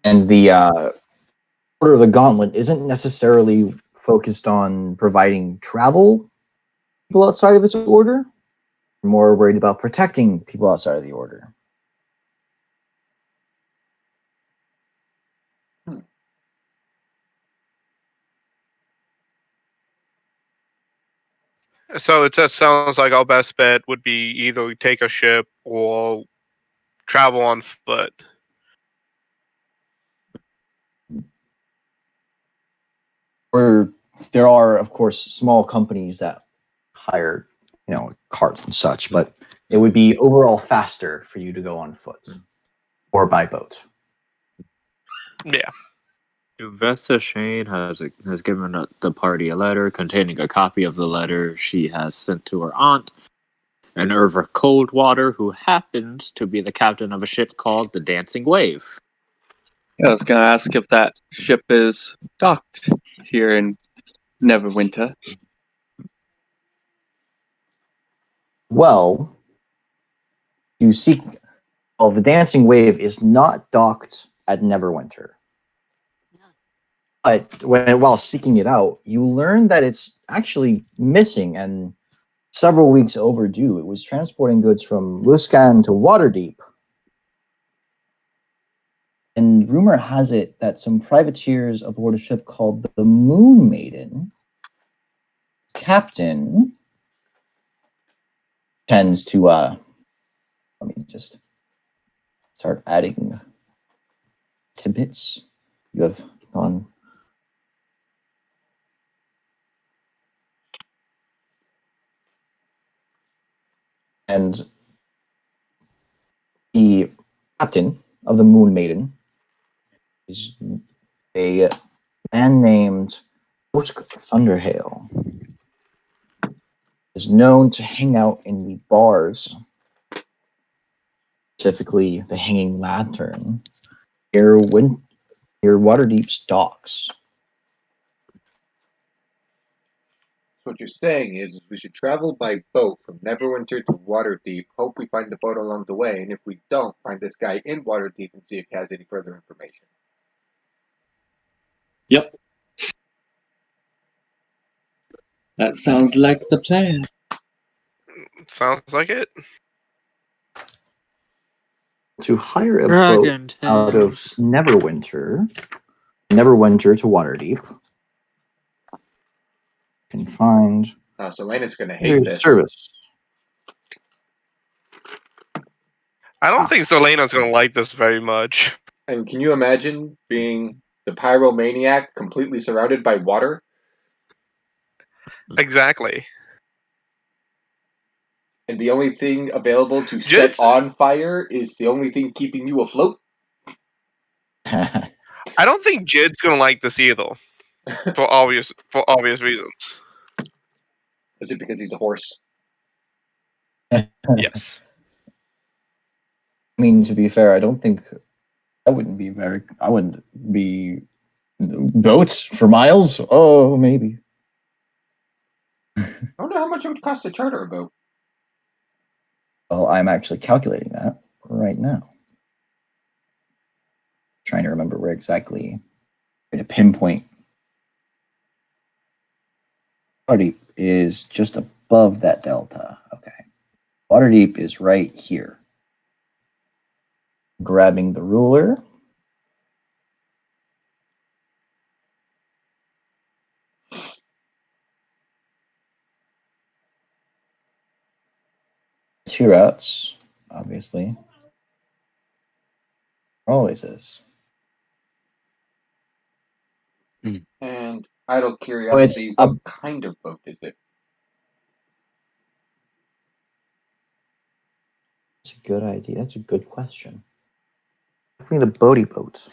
And the Order of the Gauntlet isn't necessarily focused on providing travel people outside of its order. More worried about protecting people outside of the order. So it just sounds like our best bet would be either take a ship or travel on foot. Or there are, of course, small companies that hire, carts and such, but it would be overall faster for you to go on foot or by boat. Yeah. Vesta Shane has given the party a letter containing a copy of the letter she has sent to her aunt, and Irva Coldwater, who happens to be the captain of a ship called the Dancing Wave. I was gonna ask if that ship is docked here in Neverwinter. Well, you seek. Well, the Dancing Wave is not docked at Neverwinter. But while seeking it out, you learn that it's actually missing and several weeks overdue. It was transporting goods from Luskan to Waterdeep. And rumor has it that some privateers aboard a ship called the Moon Maiden, captain, tends to let me just start adding tidbits. You have gone. And the captain of the Moon Maiden is a man named Osk Thunderhail. Is known to hang out in the bars, specifically the Hanging Lantern, near Waterdeep's docks. What you're saying is we should travel by boat from Neverwinter to Waterdeep, hope we find the boat along the way, and if we don't, find this guy in Waterdeep and see if he has any further information. Yep. That sounds like the plan. Sounds like it. To hire a Dragon boat out of Tales. Neverwinter to Waterdeep, you can find Selena's gonna hate this. service. I don't think Selena's gonna like this very much. And can you imagine being the pyromaniac completely surrounded by water? Exactly. And the only thing available to set on fire is the only thing keeping you afloat? I don't think Jid's gonna like this either. For obvious reasons. Is it because he's a horse? Yes. I mean, to be fair, I wouldn't be boats for miles. Oh, maybe. I wonder how much it would cost to charter a boat. Well, I'm actually calculating that right now. Trying to remember where exactly to pinpoint. Waterdeep is just above that delta. Okay. Waterdeep is right here. Grabbing the ruler. Two routes, obviously. Always is. And idle curiosity, what kind of boat is it? That's a good idea. That's a good question. Definitely the boaty boat.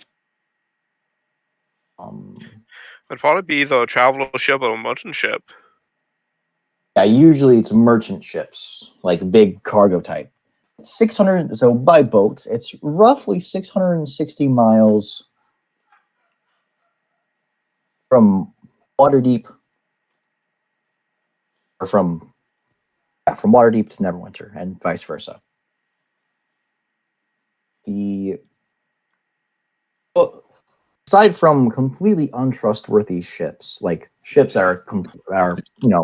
It'd probably be either a traveler ship or a merchant ship. Yeah, usually it's merchant ships, like big cargo type. 600. So by boat, it's roughly 660 miles from Waterdeep, or from Waterdeep to Neverwinter, and vice versa. Aside from completely untrustworthy ships, like ships that are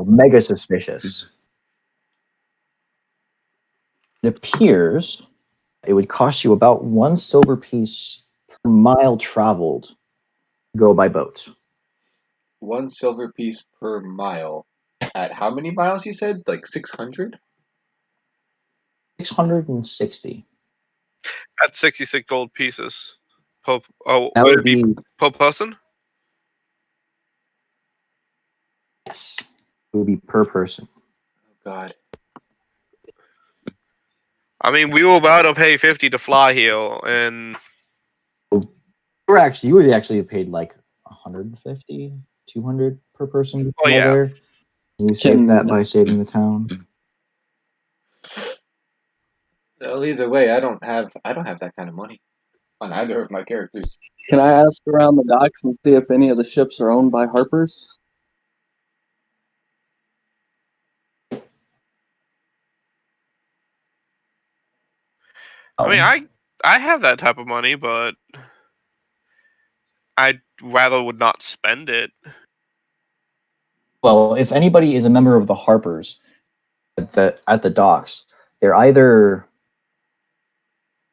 mega suspicious, it appears it would cost you about 1 silver piece per mile traveled to go by boat. 1 silver piece per mile. At how many miles you said? Like 600? 660. At 66 gold pieces. Per, oh, That would would it be be, per person? yes, it would be per person. Oh, God. I mean, we were about to pay 50 to fly here, and You would actually have paid like 150, 200 per person to Oh, fly yeah. there. You saved that by saving the town. Well, either way, I don't have that kind of money on either of my characters. Can I ask around the docks and see if any of the ships are owned by Harpers? I mean, I have that type of money, but I'd rather would not spend it. Well, if anybody is a member of the Harpers at the docks, they're either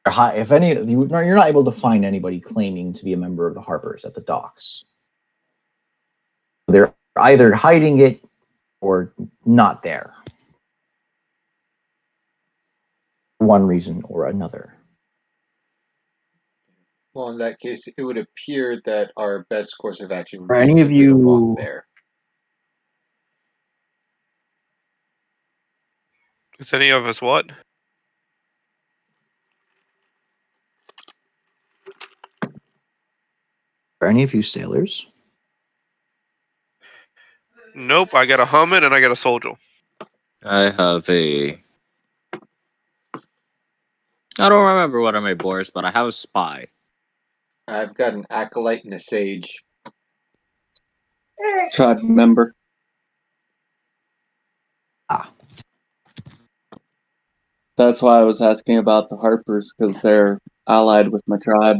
if any you're not able to find anybody claiming to be a member of the Harpers at the docks. They're either hiding it or not there. For one reason or another. Well, in that case, it would appear that our best course of action would For be any of simply to walk you, there. Is any of us what? for any of you sailors, Nope, I got a Hummet and I got a Soldier. I have a. I don't remember what are my boars, but I have a spy. I've got an acolyte and a sage. Tribe member. That's why I was asking about the Harpers, because they're allied with my tribe.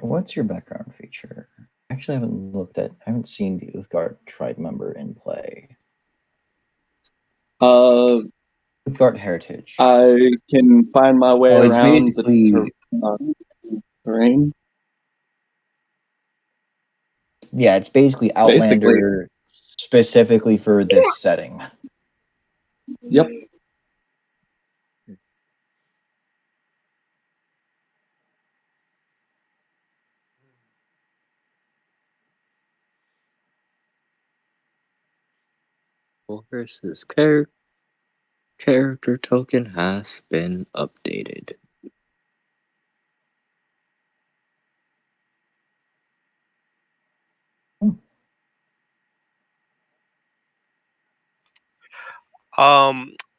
what's your background feature? Actually, I haven't seen the Uthgard tribe member in play. Uthgard heritage. I can find my way it's around basically the terrain. it's basically Outlander specifically for this setting. Yep. Versus character token has been updated.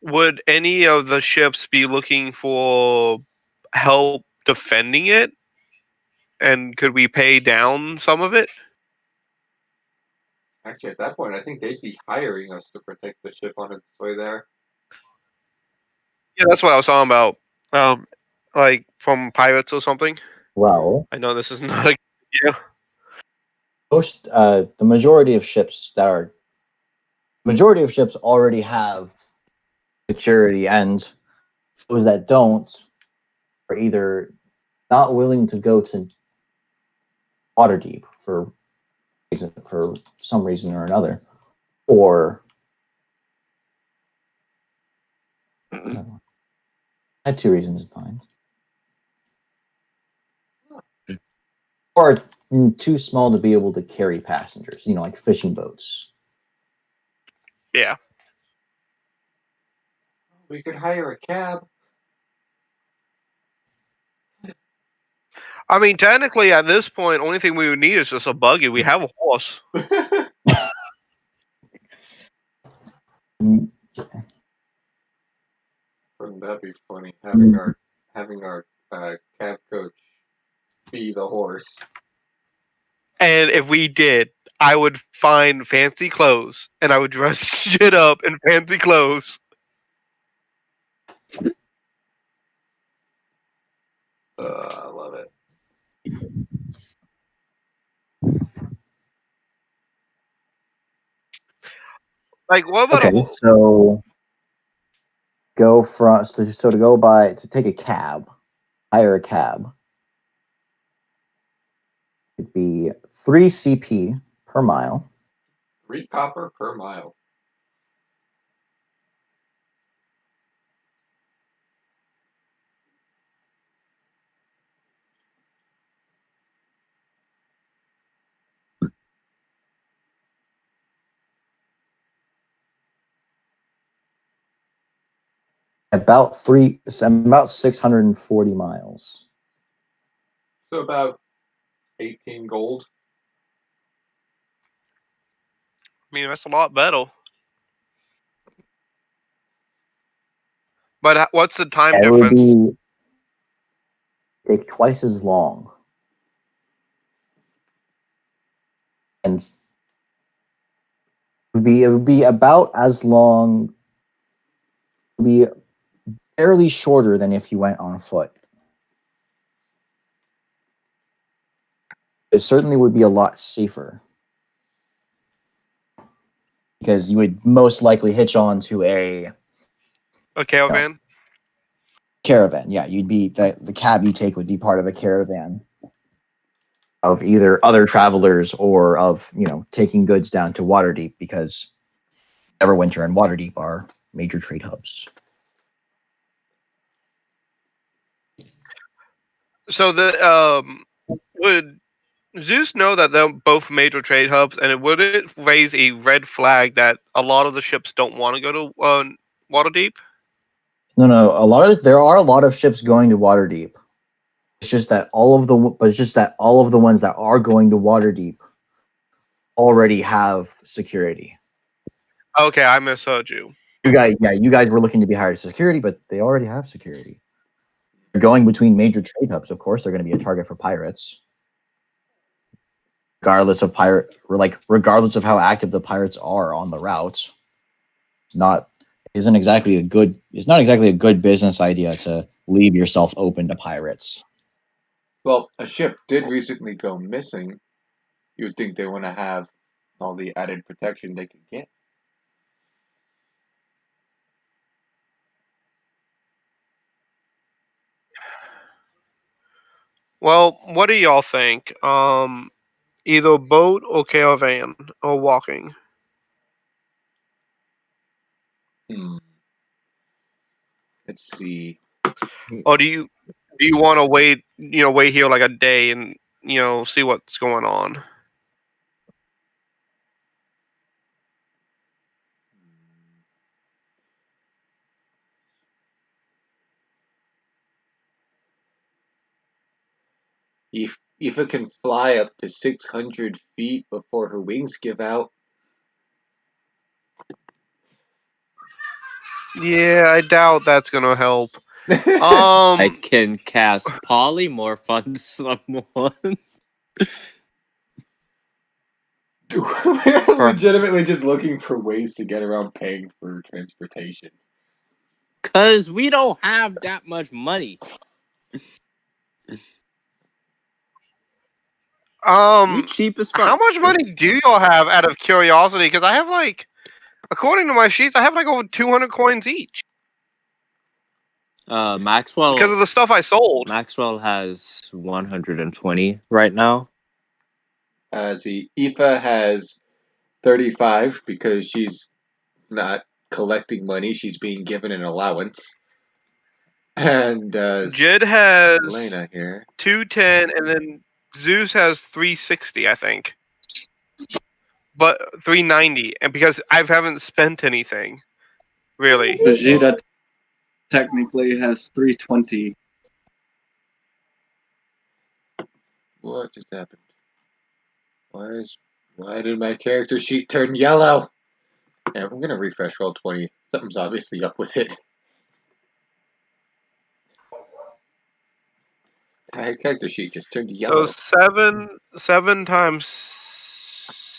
Would any of the ships be looking for help defending it? And could we pay down some of it? Actually, at that point, I think they'd be hiring us to protect the ship on its way there. Yeah, that's what I was talking about. Like from pirates or something. Well, I know this is not a good idea. the majority of ships already have security, and those that don't are either not willing to go to Waterdeep for some reason or another, or I had two reasons in mind, or too small to be able to carry passengers. Like fishing boats. Yeah. We could hire a cab. I mean, technically, at this point, only thing we would need is just a buggy. We have a horse. Mm, Wouldn't that be funny? Having our cab coach be the horse. And if we did, I would find fancy clothes, and I would dress shit up in fancy clothes. I love it. Like, what about Okay, so to take a cab, hire a cab. It'd be 3 CP per mile. 3 copper per mile. About 640 miles. So about 18 gold. I mean, that's a lot better. But what's the time It would difference? take twice as long. And it would be about as long, it would be barely shorter than if you went on foot. It certainly would be a lot safer. Because you would most likely hitch on to a caravan? Caravan. Yeah, the cab you take would be part of a caravan of either other travelers or of, taking goods down to Waterdeep, because Everwinter and Waterdeep are major trade hubs. So would Zeus know that they're both major trade hubs, and would it raise a red flag that a lot of the ships don't want to go to Waterdeep? No, there are a lot of ships going to Waterdeep. It's just that all of the ones that are going to Waterdeep already have security. Okay, I misheard you. You guys were looking to be hired as security, but they already have security. They're going between major trade hubs. Of course, they're going to be a target for pirates, regardless of how active the pirates are on the route. It's not exactly a good business idea to leave yourself open to pirates. Well, a ship did recently go missing. You would think they want to have all the added protection they could get. Well, what do y'all think? Either boat or caravan or walking? Let's see. Or do you want to wait here like a day and see what's going on? If it can fly up to 600 feet before her wings give out. Yeah, I doubt that's gonna help. I can cast polymorph on someone. We're legitimately just looking for ways to get around paying for transportation. Cause we don't have that much money. We cheap as fuck. How much money do y'all have out of curiosity? Because I have according to my sheets, I have over 200 coins each. Maxwell. Because of the stuff I sold. Maxwell has 120 right now. Aoife has 35 because she's not collecting money; she's being given an allowance. And Jid has Elena here 210, and then Zeus has 360, I think, but 390, and because I haven't spent anything really. Vegeta technically has 320. What just happened? Why did my character sheet turn yellow? Yeah, I'm gonna refresh Roll20. Something's obviously up with it. My character sheet just turned yellow. So seven times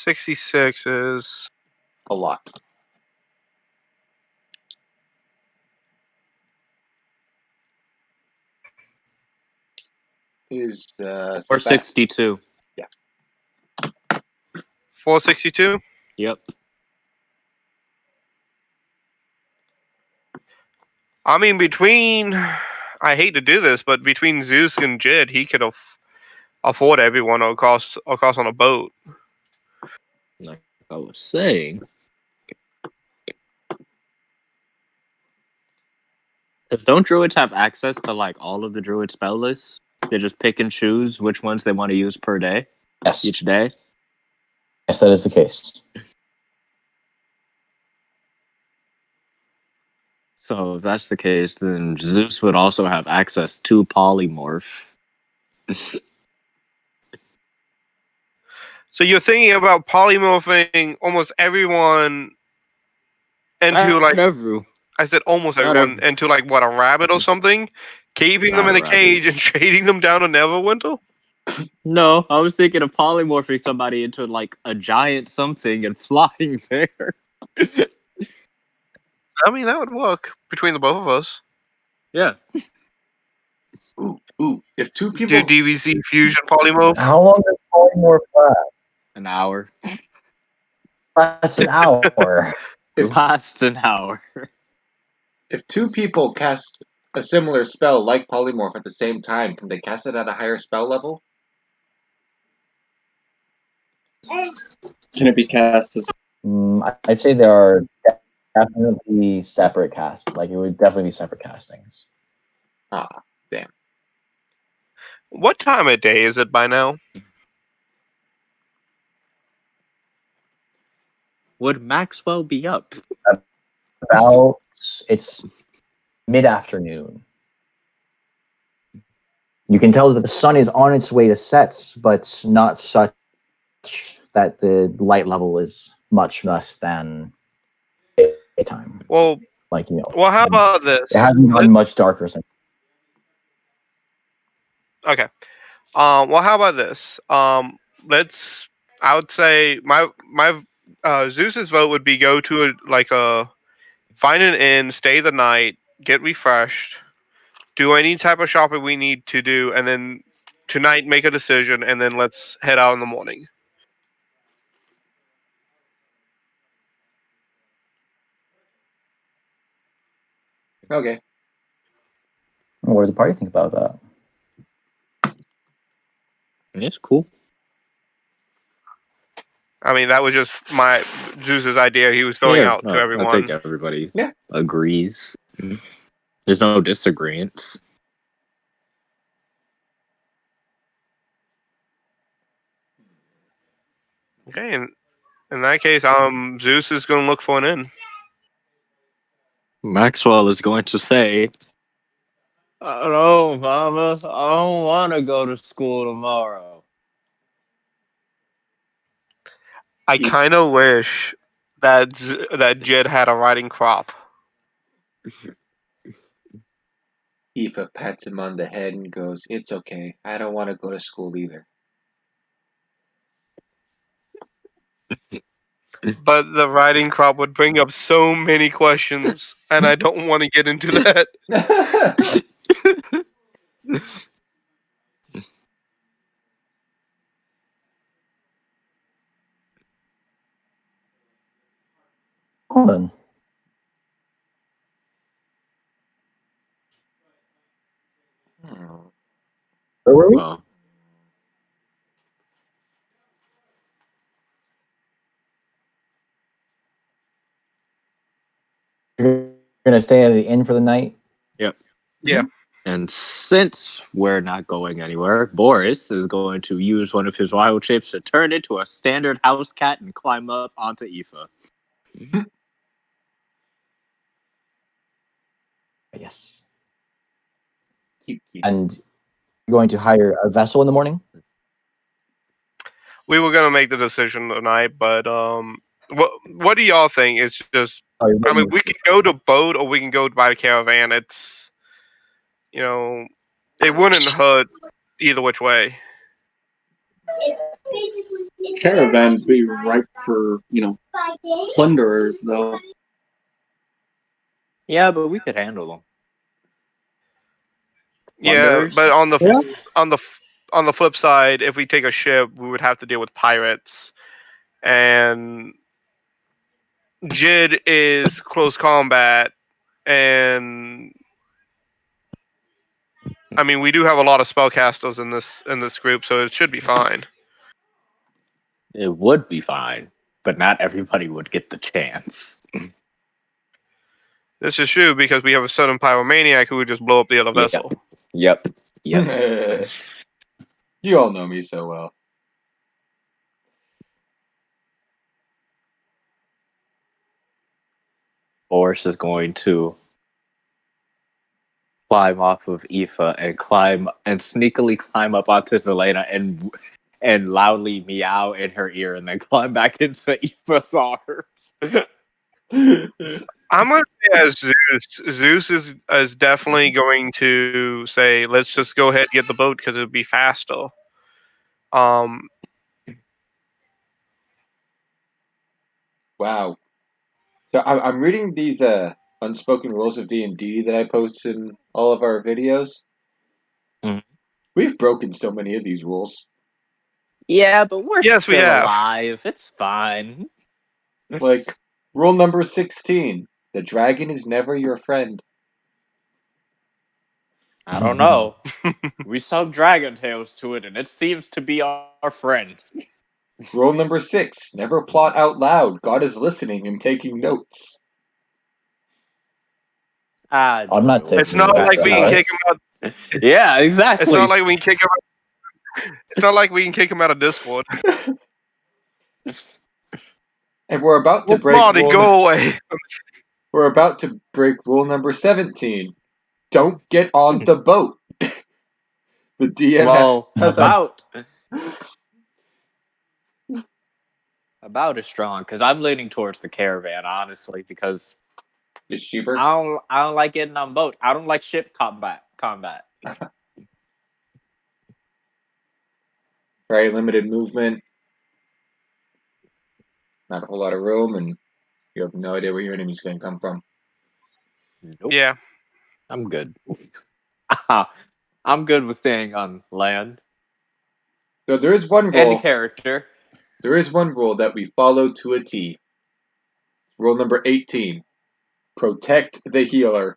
66 is A lot. Is Or say back. 62. 462. Yep. I mean, between, I hate to do this, but between Zeus and Jid, he could afford everyone across on a boat. Like I was saying. Because don't druids have access to like all of the druid spell lists? They just pick and choose which ones they want to use per day, Yes. each day. Yes, that is the case. So if that's the case, then Zeus would also have access to polymorph. So you're thinking about polymorphing almost everyone into Not like, every, I said almost not everyone every, into like what, a rabbit or something, keeping them not in a a rabbit. cage and trading them down to Neverwinter. No, I was thinking of polymorphing somebody into like a giant something and flying there. I mean, that would work between the both of us. Yeah. Ooh. If two Do people DVC fusion polymorph. How long does polymorph last? An hour. Last an hour. Last an hour. if two people cast a similar spell like polymorph at the same time, can they cast it at a higher spell level? Can it be cast as I'd say there are definitely separate casts. Like, it would definitely be separate castings. Ah, damn. What time of day is it by now? Would Maxwell be up? About it's mid-afternoon. You can tell that the sun is on its way to set, but not such that the light level is much less than daytime. Well, Like, how about this? it hasn't gotten much darker since. Okay. Well, how about this? Let's. I would say my Zeus's vote would be go to find an inn, stay the night, get refreshed, do any type of shopping we need to do, and then tonight make a decision, and then let's head out in the morning. Okay. What does the party think about that? It's cool. I mean, that was just my Zeus's idea. He was throwing out to everyone. I think everybody Yeah. agrees. There's no disagreements. Okay, and in that case, Zeus is going to look for an inn. Maxwell is going to say, "I don't know, Mama. I don't want to go to school tomorrow." I kind of wish that Jed had a riding crop. Aoife pats him on the head and goes, "It's okay. I don't want to go to school either." But the riding crop would bring up so many questions, and I don't want to get into that. Hold on. Where were we? Well, You're gonna stay at the inn for the night? yep. Yeah. And since we're not going anywhere, Boris is going to use one of his wild shapes to turn into a standard house cat and climb up onto Aoife. Yes. Keep. And you're going to hire a vessel in the morning? We were gonna make the decision tonight, but what do y'all think? It's just, Oh, you're I mean, making- we can go to boat or we can go by caravan. It's, it wouldn't hurt either which way. Caravan would be ripe for, plunderers, though. Yeah, but we could handle them. Yeah, but Plunderers? on the flip side, if we take a ship, we would have to deal with pirates, and Jid is close combat, and I mean we do have a lot of spellcasters in this group, so it should be fine. It would be fine, but not everybody would get the chance. This is true because we have a certain pyromaniac who would just blow up the other vessel. Yep. You all know me so well. Boris is going to climb off of Aoife and sneakily climb up onto Zelena and loudly meow in her ear and then climb back into Aoife's arms. I'm gonna say as Zeus. Zeus is definitely going to say, "Let's just go ahead and get the boat because it'd be faster." Um, Wow. So I'm reading these unspoken rules of D&D that I post in all of our videos. Mhm. We've broken so many of these rules. Yeah, but we're Yes, we still have. alive. It's fine. Like rule number 16: the dragon is never your friend. I don't know. We sung Dragon Tales to it, and it seems to be our friend. Rule number 6: never plot out loud. God is listening and taking notes. I'm not taking it's not like we can kick him out. Yeah, exactly. It's not like we can kick him. It's not like we can kick him out of Discord. And we're about to break Marty, rule. go away. We're about to break rule number 17. Don't get on the boat. The DM Well, has about is strong because I'm leaning towards the caravan, honestly, because It's cheaper. I don't like getting on boat. I don't like ship combat. Very limited movement. Not a whole lot of room, and you have no idea where your enemy's going to come from. Nope. Yeah. I'm good. I'm good with staying on land. So there is one And the rule. character. There is one rule that we follow to a T. Rule number 18: protect the healer.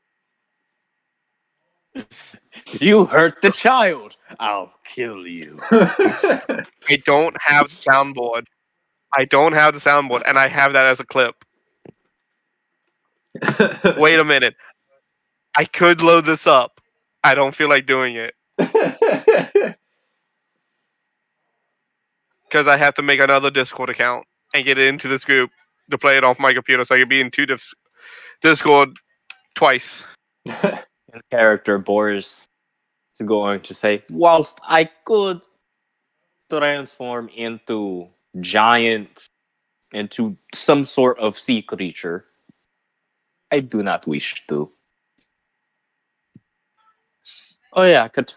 You hurt the child. I'll kill you. I don't have the soundboard. And I have that as a clip. Wait a minute. I could load this up. I don't feel like doing it because I have to make another Discord account and get it into this group to play it off my computer, so I can be in two Discord twice. And character Boris is going to say, whilst I could transform into some sort of sea creature, I do not wish to. Oh yeah, I could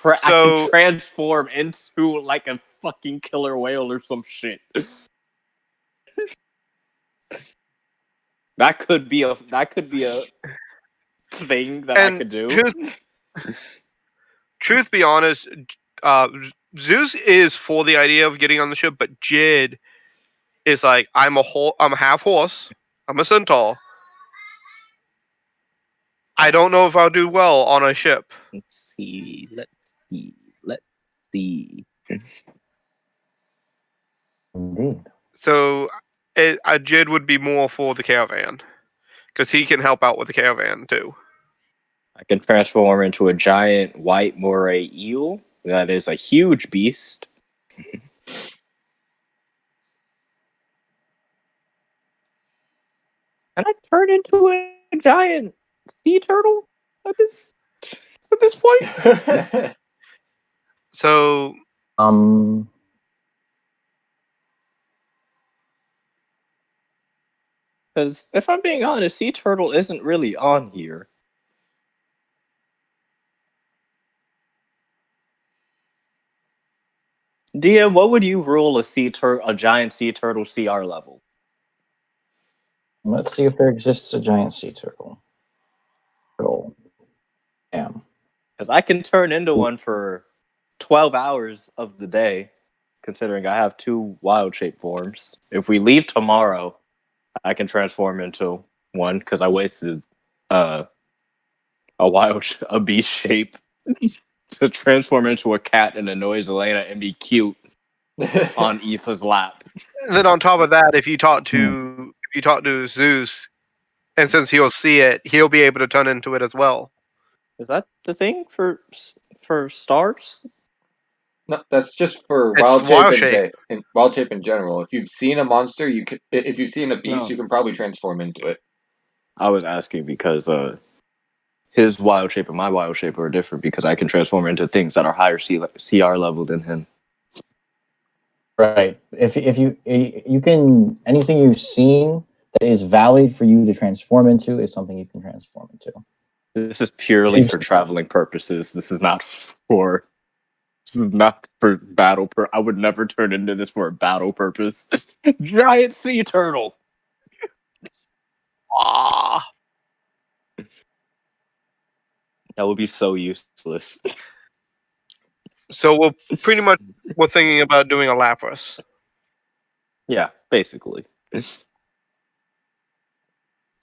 transform into like a fucking killer whale or some shit. That could be a thing that I could do. Truth be honest, Zeus is for the idea of getting on the ship, but Jid is like, I'm a half horse, I'm a centaur. I don't know if I'll do well on a ship. Let's see. Indeed. So Jid would be more for the caravan because he can help out with the caravan too. I can transform into a giant white moray eel. That is a huge beast. And I turn into a giant sea turtle at this point. So Because if I'm being honest, sea turtle isn't really on here. DM, what would you rule a giant sea turtle CR level? let's see if there exists a giant sea turtle. Damn. Because I can turn into one for 12 hours of the day, considering I have 2 wild shape forms. If we leave tomorrow, I can transform into one because I wasted a beast shape to transform into a cat and annoy Elena and be cute on Aoife's lap. then on top of that, if you talk to Zeus, and since he'll see it, he'll be able to turn into it as well. Is that the thing for stars? No, that's just for It's wild wild shape shape. and wild shape in general. If you've seen a monster, you could. If you've seen a beast, No. you can probably transform into it. I was asking because his wild shape and my wild shape are different because I can transform into things that are higher CR level than him. Right. If you can, anything you've seen that is valid for you to transform into is something you can transform into. This is purely for traveling purposes. This is not for battle. I would never turn into this for a battle purpose. Giant sea turtle. Ah. That would be so useless. So we're thinking about doing a Lapras. Yeah, basically.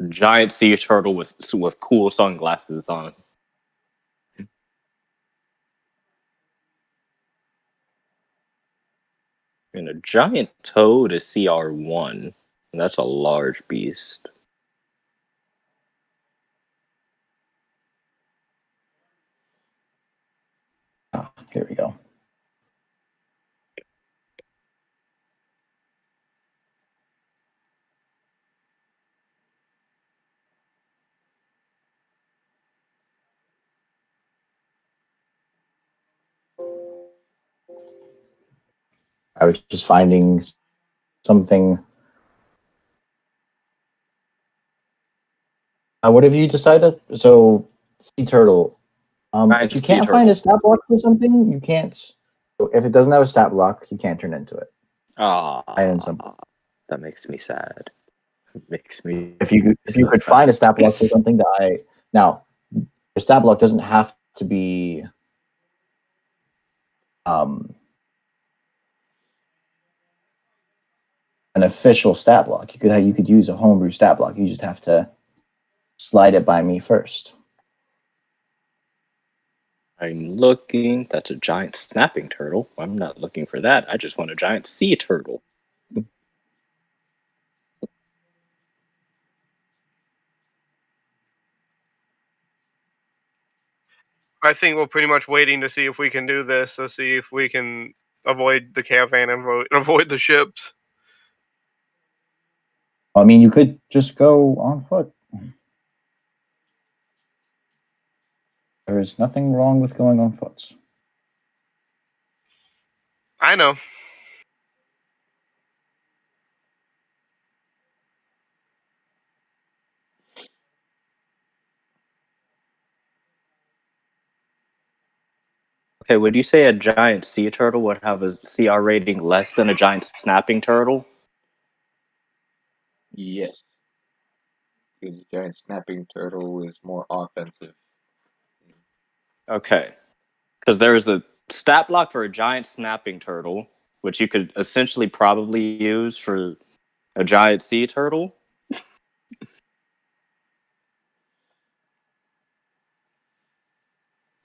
Giant sea turtle with cool sunglasses on. And a giant toad is CR1. That's a large beast. Here we go. I was just finding something. What have you decided? So, sea turtle. If you can't find a stat block for something, you can't. If it doesn't have a stat block, you can't turn into it. That makes me sad. It makes me. If you could find a stat block for something now, the stat block doesn't have to be an official stat block. You could use a homebrew stat block. You just have to slide it by me first. I'm looking. That's a giant snapping turtle. I'm not looking for that. I just want a giant sea turtle. I think we're pretty much waiting to see if we can do this, to see if we can avoid the caravan and avoid the ships. I mean, you could just go on foot. There is nothing wrong with going on foot. I know. Okay, would you say a giant sea turtle would have a CR rating less than a giant snapping turtle? Yes, because the giant snapping turtle is more offensive. Okay. Because there is a stat block for a giant snapping turtle, which you could essentially probably use for a giant sea turtle.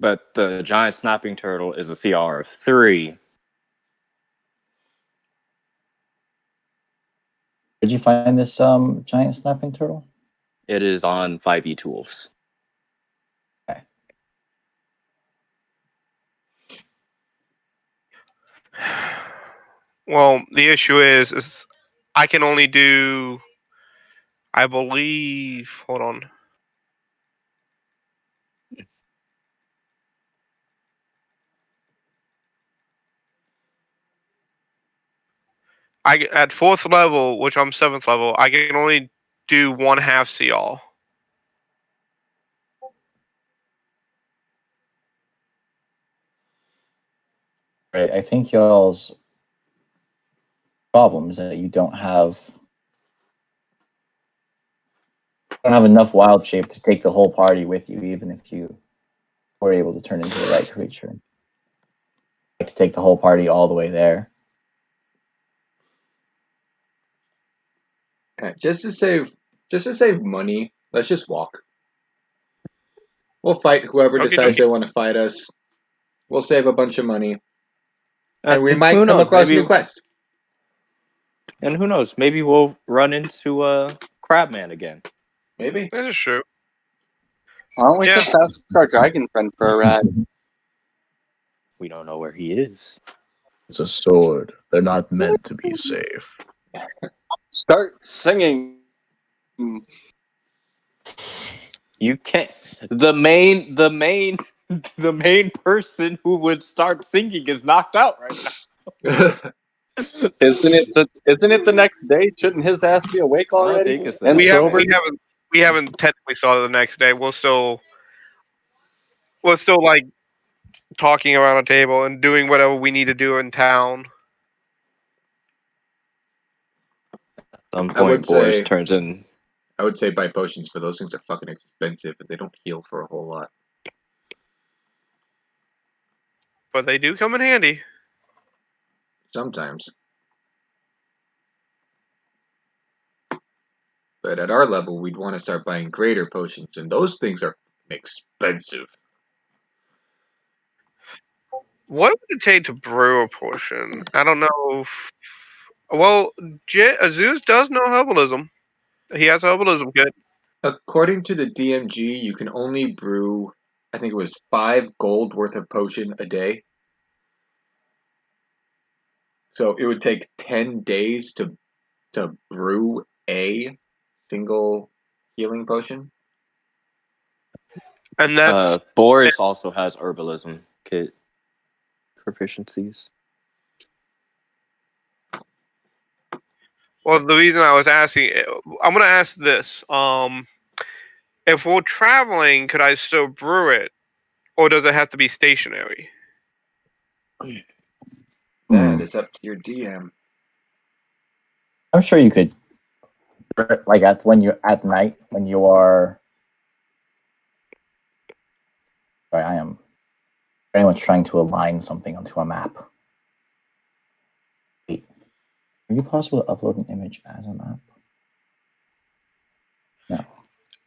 But the giant snapping turtle is a CR of 3. Did you find this giant snapping turtle? It is on 5e tools. Okay. Well, the issue is I can only do, I believe. Hold on. At 4th level, which I'm 7th level, I can only do 1/2 see all. Right. I think y'all's problem is that you don't have enough wild shape to take the whole party with you, even if you were able to turn into the right creature. To take the whole party all the way there. Just to save money, let's just walk. We'll fight whoever Okay, decides dokie. they want to fight us. We'll save a bunch of money, and we who might come knows? across a Maybe, new quest. and who knows? Maybe we'll run into Crabman again. Maybe. This is true. Why don't we Yeah. just ask our dragon friend for a ride? We don't know where he is. It's a sword. They're not meant to be safe. Start singing. You can't. The main the main person who would start singing is knocked out right now. Isn't it the next day? Shouldn't his ass be awake I already think it's and that. sober? We haven't technically started the next day. We're still like talking around a table and doing whatever we need to do in town. At some I would point, Boris say- turns in. I would say buy potions, but those things are fucking expensive, and they don't heal for a whole lot. But they do come in handy. Sometimes. But at our level, we'd want to start buying greater potions, and those things are expensive. What would it take to brew a potion? I don't know. Well, Zeus does know herbalism. He has a herbalism kit. According to the DMG, you can only brew, I think it was 5 gold worth of potion a day. So it would take 10 days to brew a single healing potion. And that's Boris also has herbalism kit proficiencies. well. The reason I was asking, I'm gonna ask this. If we're traveling, could I still brew it, or does it have to be stationary? That is up to your DM. I'm sure you could, like at night when you are. Sorry, I am. Anyone's trying to align something onto a map. Wait, are you possible to upload an image as a map? No.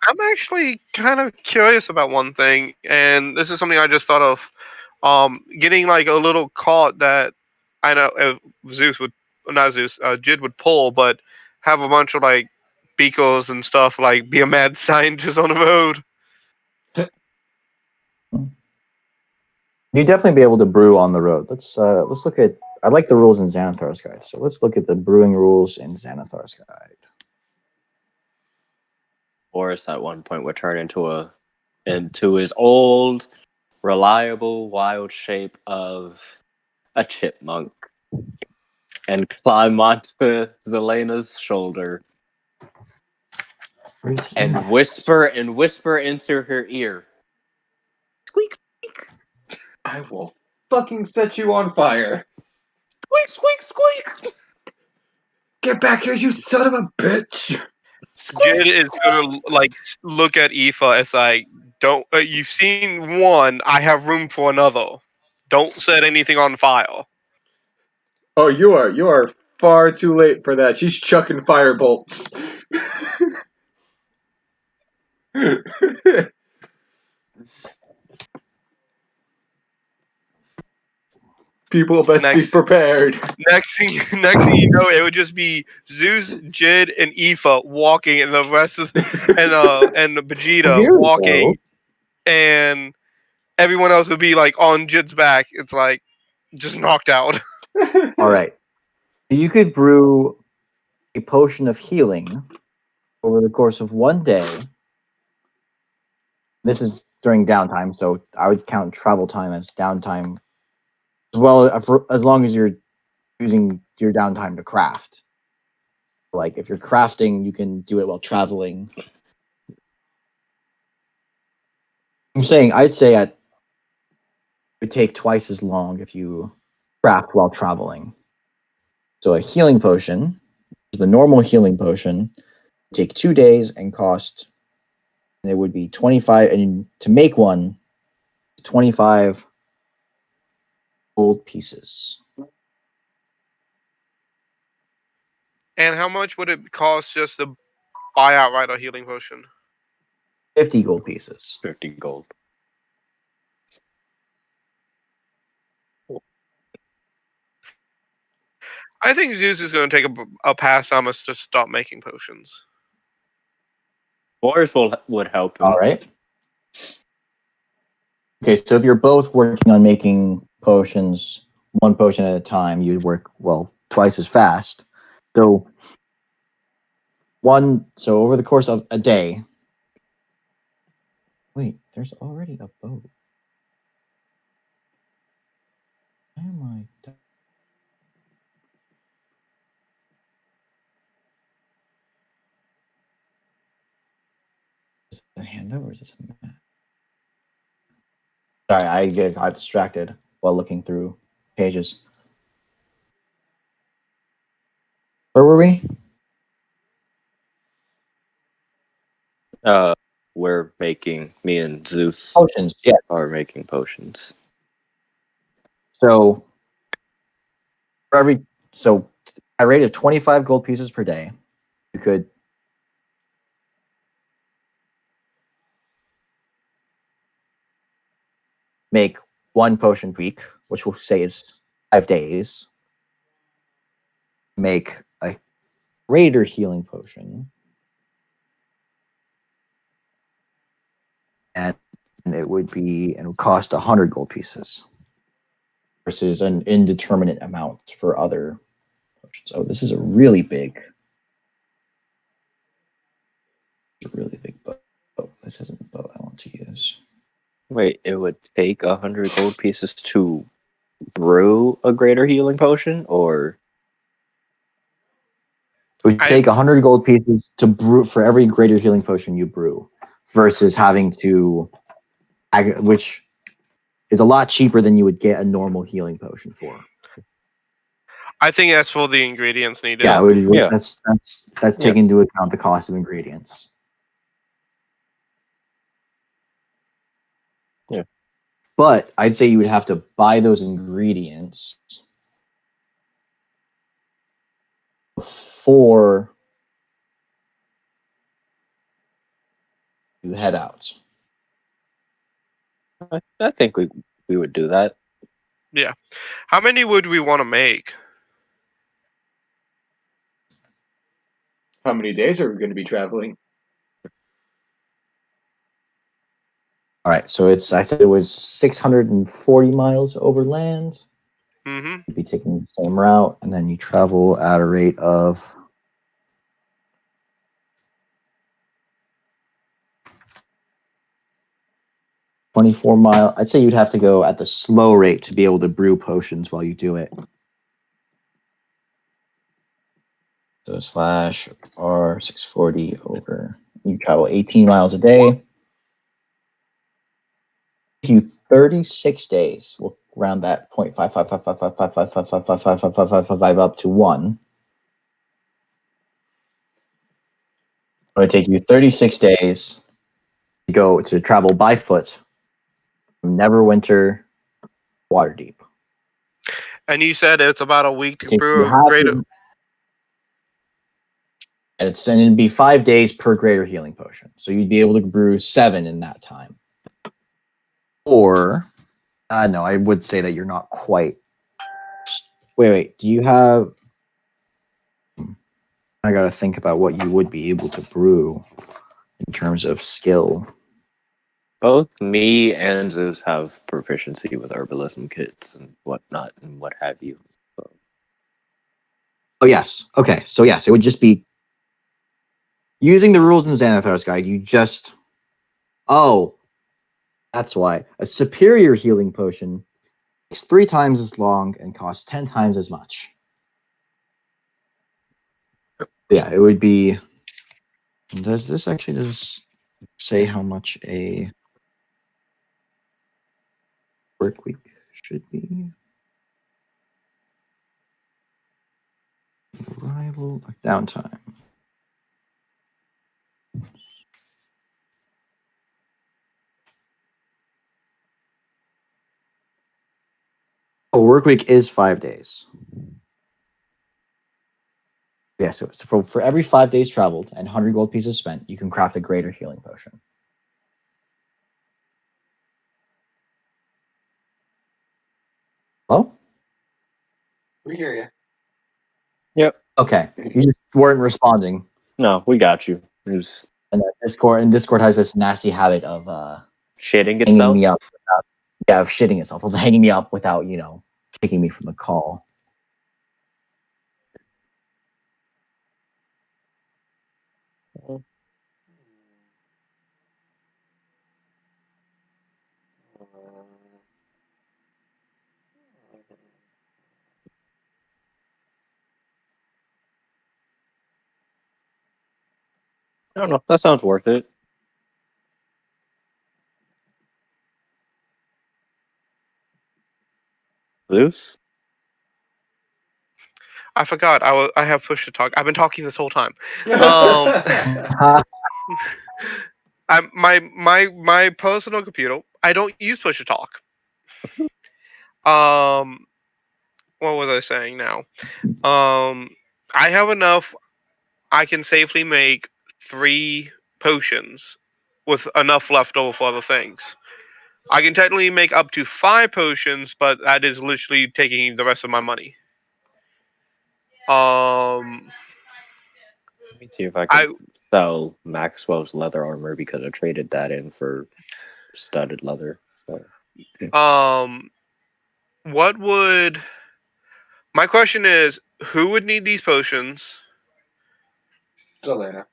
I'm actually kind of curious about one thing, and this is something I just thought of. Getting like a little cart that I know Jid would pull, but have a bunch of like beacons and stuff, like be a mad scientist on the road. You'd definitely be able to brew on the road. Let's look at. I like the rules in Xanathar's Guide, so let's look at the brewing rules in Xanathar's Guide. Boris at one point would turn into his old, reliable, wild shape of a chipmunk and climb onto Zelena's shoulder and whisper into her ear. Squeak, squeak, I will fucking set you on fire. squeak, squeak, squeak. Get back here, you son of a bitch! Jid is gonna like look at Aoife as like, don't. You've seen one. I have room for another. Don't set anything on fire. Oh, you are far too late for that. She's chucking fire bolts. People best be prepared. Next thing you know, it would just be Zeus, Jid, and Aoife walking, and the rest of and Vegeta Here we walking, and everyone else would be like on Jid's back. It's like just knocked out. All right. You could brew a potion of healing over the course of one day. This is during downtime, so I would count travel time as downtime, as well as long as you're using your downtime to craft. Like if you're crafting, you can do it while traveling. I'm saying I'd say it would take twice as long if you craft while traveling. So a healing potion, the normal healing potion, would take 2 days and cost. And it would be 25, and to make one, 25 gold pieces. And how much would it cost just to buy outright a healing potion? 50 gold pieces. 50 gold. I think Zeus is going to take a pass on us to stop making potions. Boris would help him. All right. Okay, so if you're both working on making potions, one potion at a time, you'd work, well, twice as fast. So over the course of a day. Wait, there's already a boat. Why am I? Is this a handout or is this a map? Sorry, I got distracted while looking through pages. Where were we? Me and Zeus Potions, yes. are making potions. So I rated 25 gold pieces per day. You could make one potion per week, which we'll say is 5 days. Make a greater healing potion. And it would cost 100 gold pieces versus an indeterminate amount for other potions. Oh, this is a really big boat. Oh, this isn't the boat I want to use. Wait, it would take 100 gold pieces to brew a greater healing potion, or It would take 100 gold pieces to brew for every greater healing potion you brew, versus having to, which is a lot cheaper than you would get a normal healing potion for. I think that's for the ingredients needed. Yeah, that's taking into account the cost of ingredients. Yeah. But I'd say you would have to buy those ingredients before you head out. I think we would do that. Yeah. How many would we want to make? How many days are we going to be traveling? All right, so I said it was 640 miles over land. Mm-hmm. You'd be taking the same route, and then you travel at a rate of 24 miles. I'd say you'd have to go at the slow rate to be able to brew potions while you do it. So slash R640 over. You travel 18 miles a day. You 36 days. We'll round that 0.5555555555555 up to 1. It's going to take you 36 days to travel by foot from Neverwinter, Waterdeep. And you said it's about a week to brew a greater. And it'd be 5 days per greater healing potion. So you'd be able to brew 7 in that time. Or, no, I would say that you're not quite. Wait. Do you have? I gotta think about what you would be able to brew in terms of skill. Both me and Zeus have proficiency with herbalism kits and whatnot and what have you. So. Oh, yes. Okay, so yes, it would just be using the rules in Xanathar's Guide. You just... Oh, that's why. A superior healing potion takes 3 times as long and costs 10 times as much. Yeah, it would be... Does this actually just say how much a work week should be? Arrival downtime. A work week is 5 days. Yeah, so for every 5 days traveled and 100 gold pieces spent, you can craft a greater healing potion. Hello? We hear you. Yep. Okay, you just weren't responding. No, we got you. It was And Discord has this nasty habit of shitting hanging itself. me up of shitting itself, of hanging me up without, kicking me from the call. I don't know. That sounds worth it. Loose? I forgot. I have push to talk. I've been talking this whole time. My personal computer. I don't use push to talk. What was I saying now? I have enough. I can safely make 3 potions with enough left over for other things. I can technically make up to 5 potions, but that is literally taking the rest of my money. Let me see if I I can sell Maxwell's leather armor because I traded that in for studded leather. So. what would my question is? Who would need these potions? Zelena.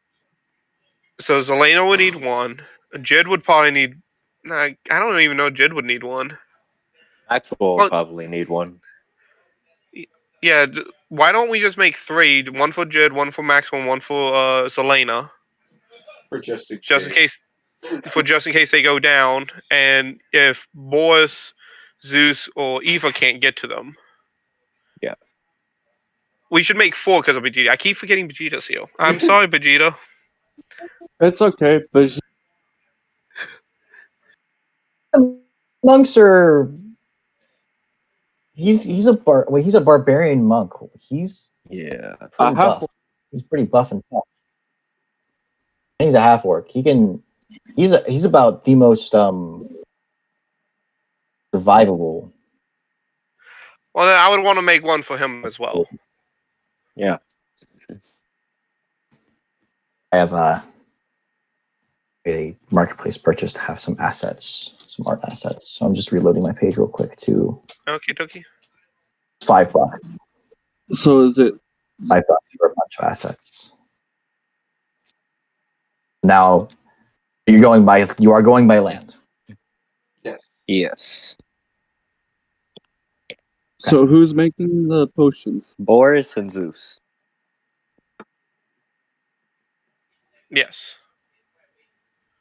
So Zelena would need 1. Jid would probably need. I don't even know. Jid would need 1. Maxwell will Well, probably need 1. yeah. Why don't we just make 3? 1 for Jid, 1 for Maxwell, 1 for Zelena, For just in just in case. case. Just in case they go down, and if Boris, Zeus, or Eva can't get to them. Yeah. We should make 4 because of Vegeta. I keep forgetting Vegeta's here. I'm sorry, Vegeta. It's okay, but Monks are... He's a barbarian monk. He's Yeah. pretty half- buff. He's pretty buff and tough. And he's a half orc. He's about the most survivable. Well, then I would want to make 1 for him as well. Yeah. I have a marketplace purchase to have some assets, some art assets. So I'm just reloading my page real quick to Okie dokie. $5. So is it $5 for a bunch of assets. Now you are going by land. Yes. Yes. so? Who's making the potions? Boris and Zeus. Yes.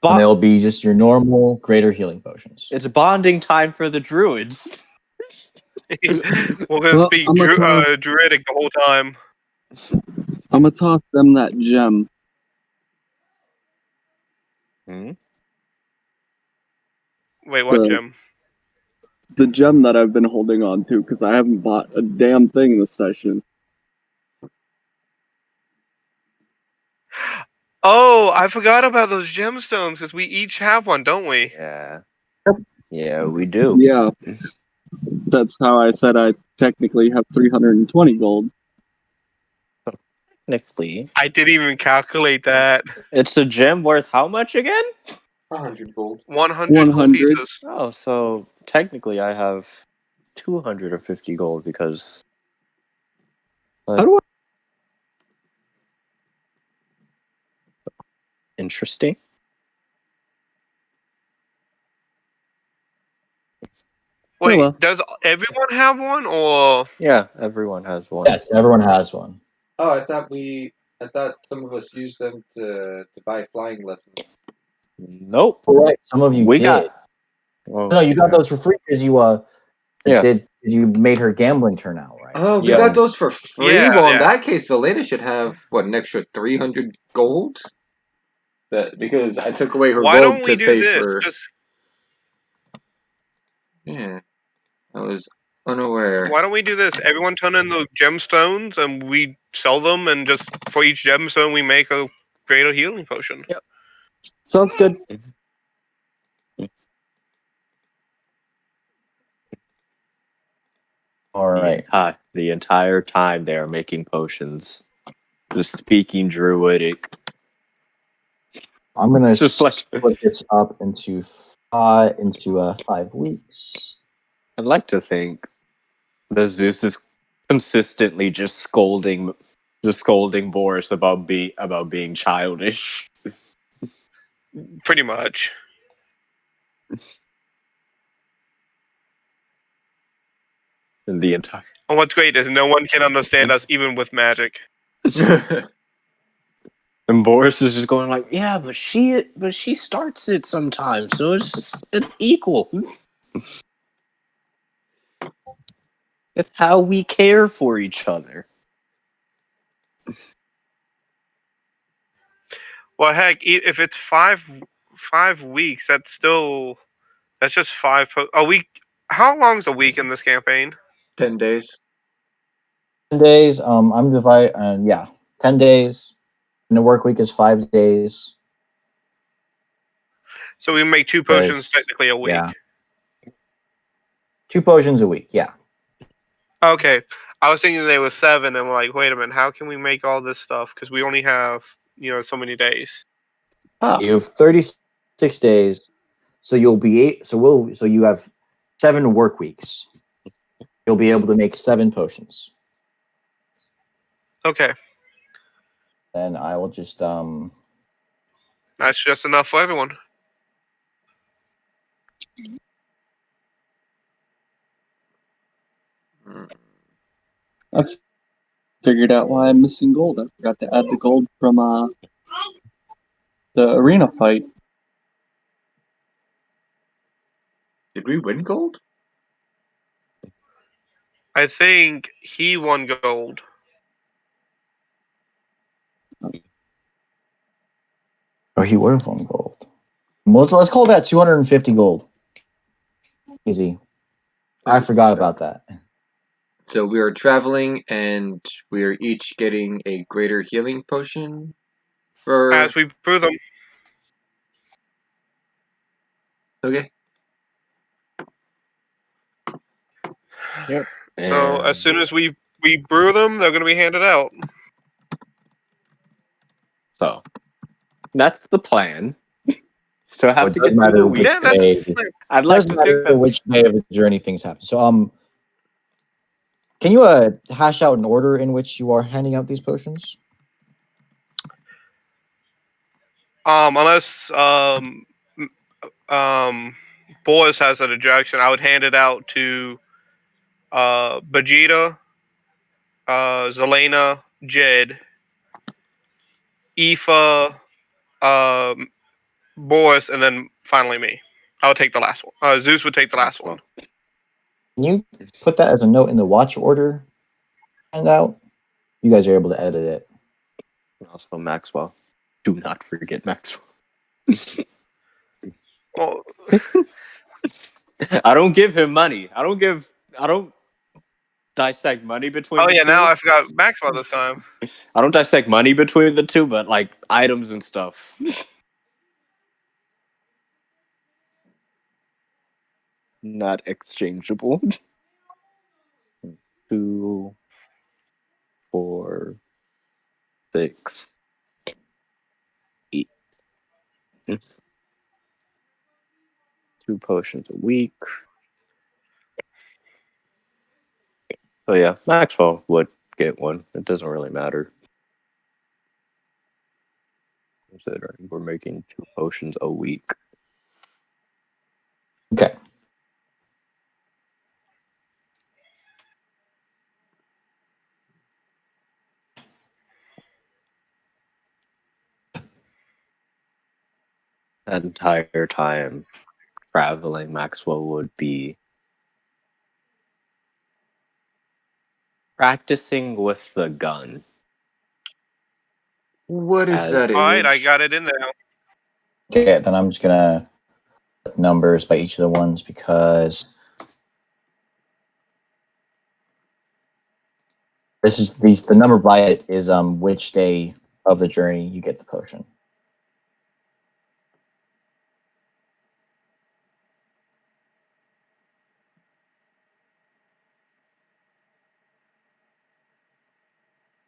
And they'll be just your normal greater healing potions. It's bonding time for the druids. We're gonna Well, speak I'm gonna druidic the whole time. I'm gonna toss them that gem. Hmm? Wait, what, The- Jim? The gem that I've been holding on to because I haven't bought a damn thing this session. Oh, I forgot about those gemstones because we each have one, don't we? Yeah. Yeah, we do. Yeah, that's how I said I technically have 320 gold. Technically. I didn't even calculate that. It's a gem worth how much again? 100 gold. 100 gold 100. pieces. Oh, so technically I have 250 gold because... How do Interesting. Wait, well. does everyone have one, or Yeah, everyone has one. Yes, everyone has one. Oh, I thought some of us used them to buy flying lessons. Nope. Correct. Some of you We did. got. Oh, No, you got those for free because you Yeah. did because you made her gambling turn out, right? Oh, we Yeah. got those for free. Yeah, Well, in yeah. that case, Elena should have what, an extra 300 gold. That because I took away her why gold don't we to do pay this? for. Just Yeah, I was unaware. why don't we do this? Everyone turn in the gemstones, and we sell them, and just for each gemstone, we make a greater healing potion. Sounds good. All right. The entire time they are making potions, just speaking druidic. I'm gonna Just like- split this up into 5 weeks. I'd like to think that Zeus is consistently just scolding Boris about being childish. Pretty much. In the entire. And what's great is no one can understand us, even with magic. And Boris is just going like, yeah, but she starts it sometimes, so it's equal. It's how we care for each other. Well, heck, if it's 5 weeks, that's just a week. How long's a week in this campaign? 10 days. 10 days. I'm divided. Yeah, 10 days. And the work week is 5 days. So we make 2 potions technically a week. Yeah. 2 potions a week. Yeah. Okay, I was thinking there was 7, and we're like, wait a minute, how can we make all this stuff? Because we only have so many days. You have 36 days, so you'll be so you have 7 work weeks. You'll be able to make 7 potions. Okay, Then I will just that's just enough for everyone. I've figured out why I'm missing gold. I forgot to add the gold from the arena fight. Did we win gold? I think he won gold. or he would have won gold. Let's call that 250 gold. Easy. I forgot about that. So we are traveling, and we are each getting a greater healing potion. For As we brew them. okay. Yep. So as soon as we brew them, they're going to be handed out. So that's the plan. Still have It to doesn't get through matter the which week. Yeah, that's day. I'd It like doesn't to think matter that which day of the journey things happen. So can you hash out an order in which you are handing out these potions? Unless Boris has an objection, I would hand it out to Vegeta, Zelena, Jed, Aoife, Boris, and then finally me. I would take the last one. Zeus would take the last one. Can you put that as a note in the watch order handout? You guys are able to edit it. also Maxwell. Do not forget Maxwell. Well, I don't give him money. I don't dissect money between oh the yeah, two. now I forgot Maxwell this time. I don't dissect money between the two, but like items and stuff. Not exchangeable. 2, 4, 6, 8. 2 potions a week. So yeah, Maxwell would get one. It doesn't really matter. considering we're making 2 potions a week. Okay. That entire time traveling, Maxwell would be practicing with the gun. What is that All right, I image? got it in there. Okay, then I'm just gonna put numbers by each of the ones because this is the number by it is which day of the journey you get the potion.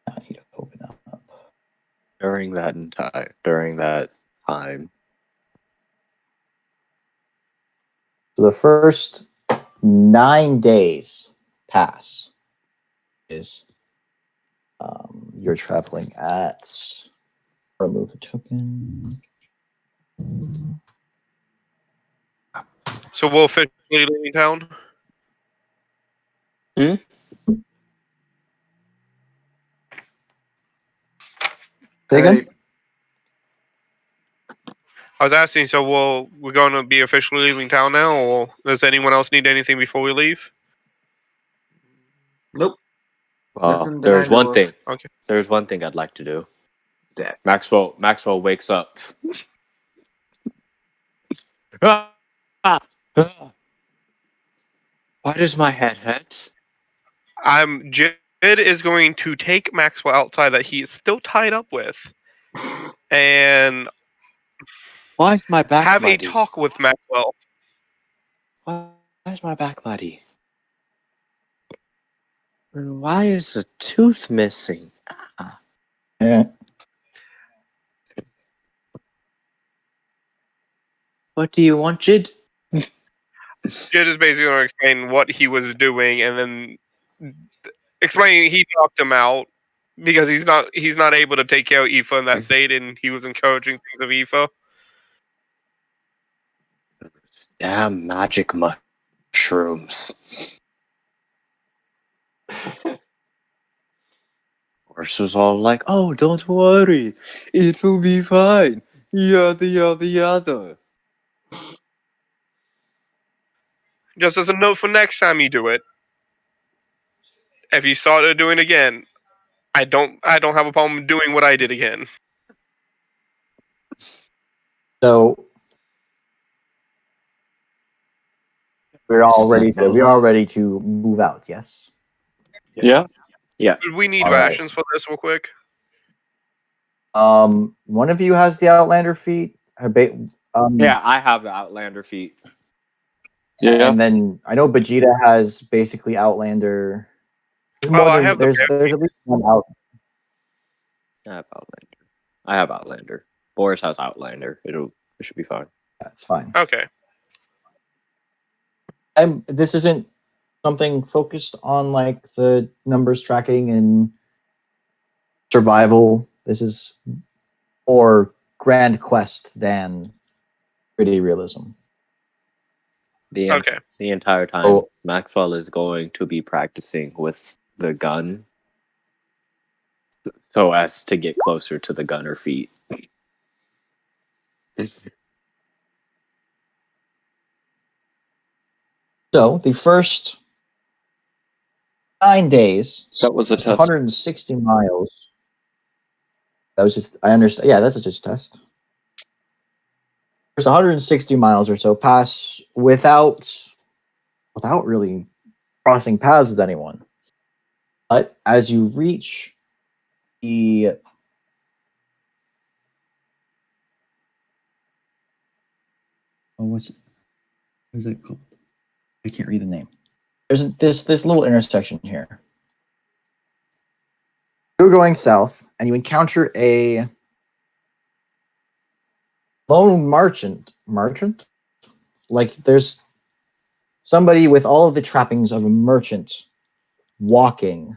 I need to open up. During that time. So the first 9 days pass is you're traveling at remove the token. So we'll officially leaving town. Say again? I was asking, so we're going to be officially leaving town now, or does anyone else need anything before we leave? Nope. Well, Nothing that I know of. Okay. There's one thing I'd like to do. That. Maxwell wakes up. Ah! Ah! Why does my head hurt? Jid is going to take Maxwell outside that he is still tied up with, and Why is my back have a muddy? talk with Maxwell. Why is my back muddy? And why is a tooth missing? Yeah. What do you want, Jid? Jid is basically going to explain what he was doing, and then explaining he knocked him out because he's not able to take care of Aoife in that state, and he was encouraging things of Aoife. Damn magic mushrooms. Horse was all like, "Oh, don't worry, it'll be fine." Yada yada yada. Just as a note for next time you do it, if you started doing it again, I don't have a problem doing what I did again. So we're all ready to move out, yes? Yeah. Do we need All right. rations for this real quick? One of you has the Outlander feat. Yeah, I have the Outlander feat. Yeah. And then I know Vegeta has basically Outlander. There's more I than have the there's at least one out. I have Outlander. Boris has Outlander. It should be fine. That's fine. Okay. This isn't something focused on like the numbers tracking and survival. This is more grand quest than gritty realism. The entire time, Maxwell is going to be practicing with the gun so as to get closer to the gunner feet. So the first 9 days, That was a it's test. 160 miles. That was just, I understand. Yeah, that's just a test. There's 160 miles or so pass without really crossing paths with anyone. But as you reach the what is it called? I can't read the name. There's this little intersection here. You're going south, and you encounter a lone merchant. Merchant? Like there's somebody with all of the trappings of a merchant walking.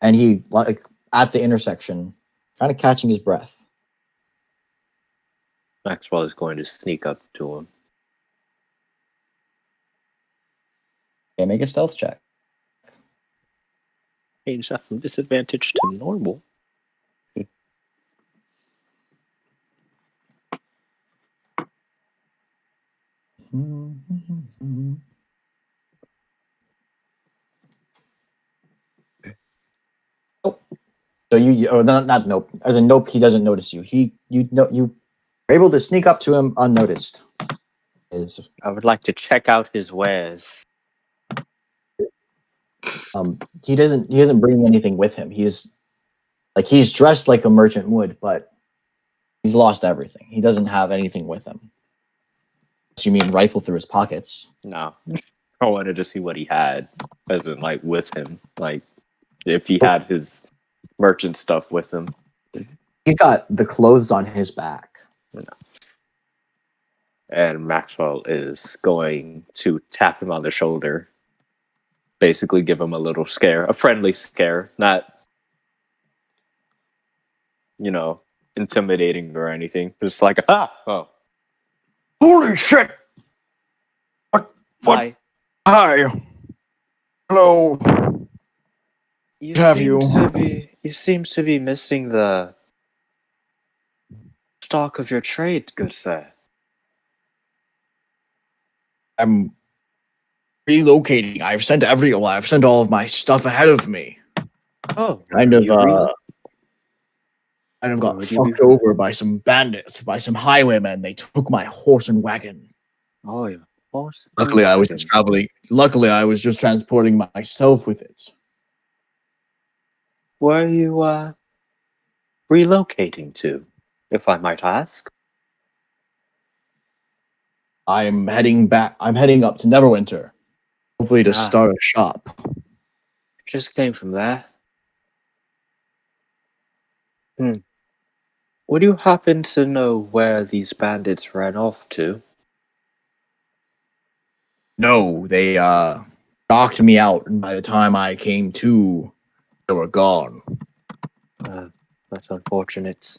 And he, like, at the intersection, kind of catching his breath. Maxwell is going to sneak up to him. Okay, make a stealth check. Change that from disadvantage to normal. So not nope. As a nope, he doesn't notice you. You are able to sneak up to him unnoticed. I would like to check out his wares. He doesn't bring anything with him. He's dressed like a merchant would, but he's lost everything. He doesn't have anything with him. You mean rifle through his pockets? No. I wanted to see what he had, as in, like, with him. Like, if he had his merchant stuff with him. He's got the clothes on his back. No. And Maxwell is going to tap him on the shoulder. Basically give him a little scare. A friendly scare. Not, intimidating or anything. Just like, oh. Holy shit! What? Hi. Hi. Hello. You seem to be missing the stock of your trade, good sir. I'm relocating. I've sent all of my stuff ahead of me. Oh, Kind of got would you fucked over by some bandits, by some highwaymen. They took my horse and wagon. Oh, your horse. Luckily, I was just transporting myself with it. Where are you relocating to, if I might ask? I'm heading back. I'm heading up to Neverwinter, hopefully to start a shop. Just came from there. Would you happen to know where these bandits ran off to? No, they knocked me out, and by the time I came to, they were gone. That's unfortunate.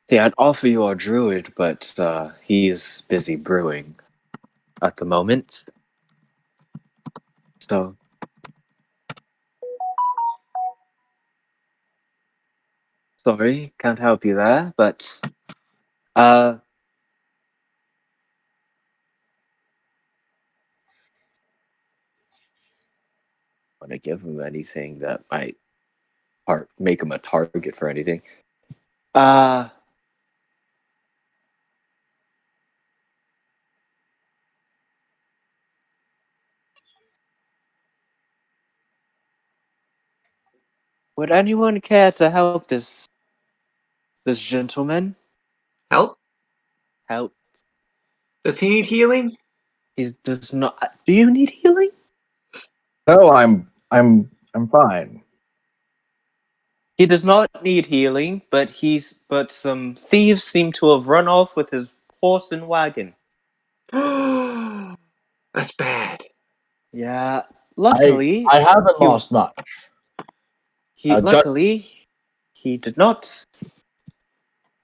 See, I'd offer you our druid, but he is busy brewing at the moment. So... Sorry, can't help you there, but... want to give him anything that might make him a target for anything. Would anyone care to help this gentleman? Help? Help. Does he need healing? He does not. Do you need healing? No, I'm fine. He does not need healing, but some thieves seem to have run off with his horse and wagon. That's bad. Yeah. Luckily, I haven't lost much. Luckily, he did not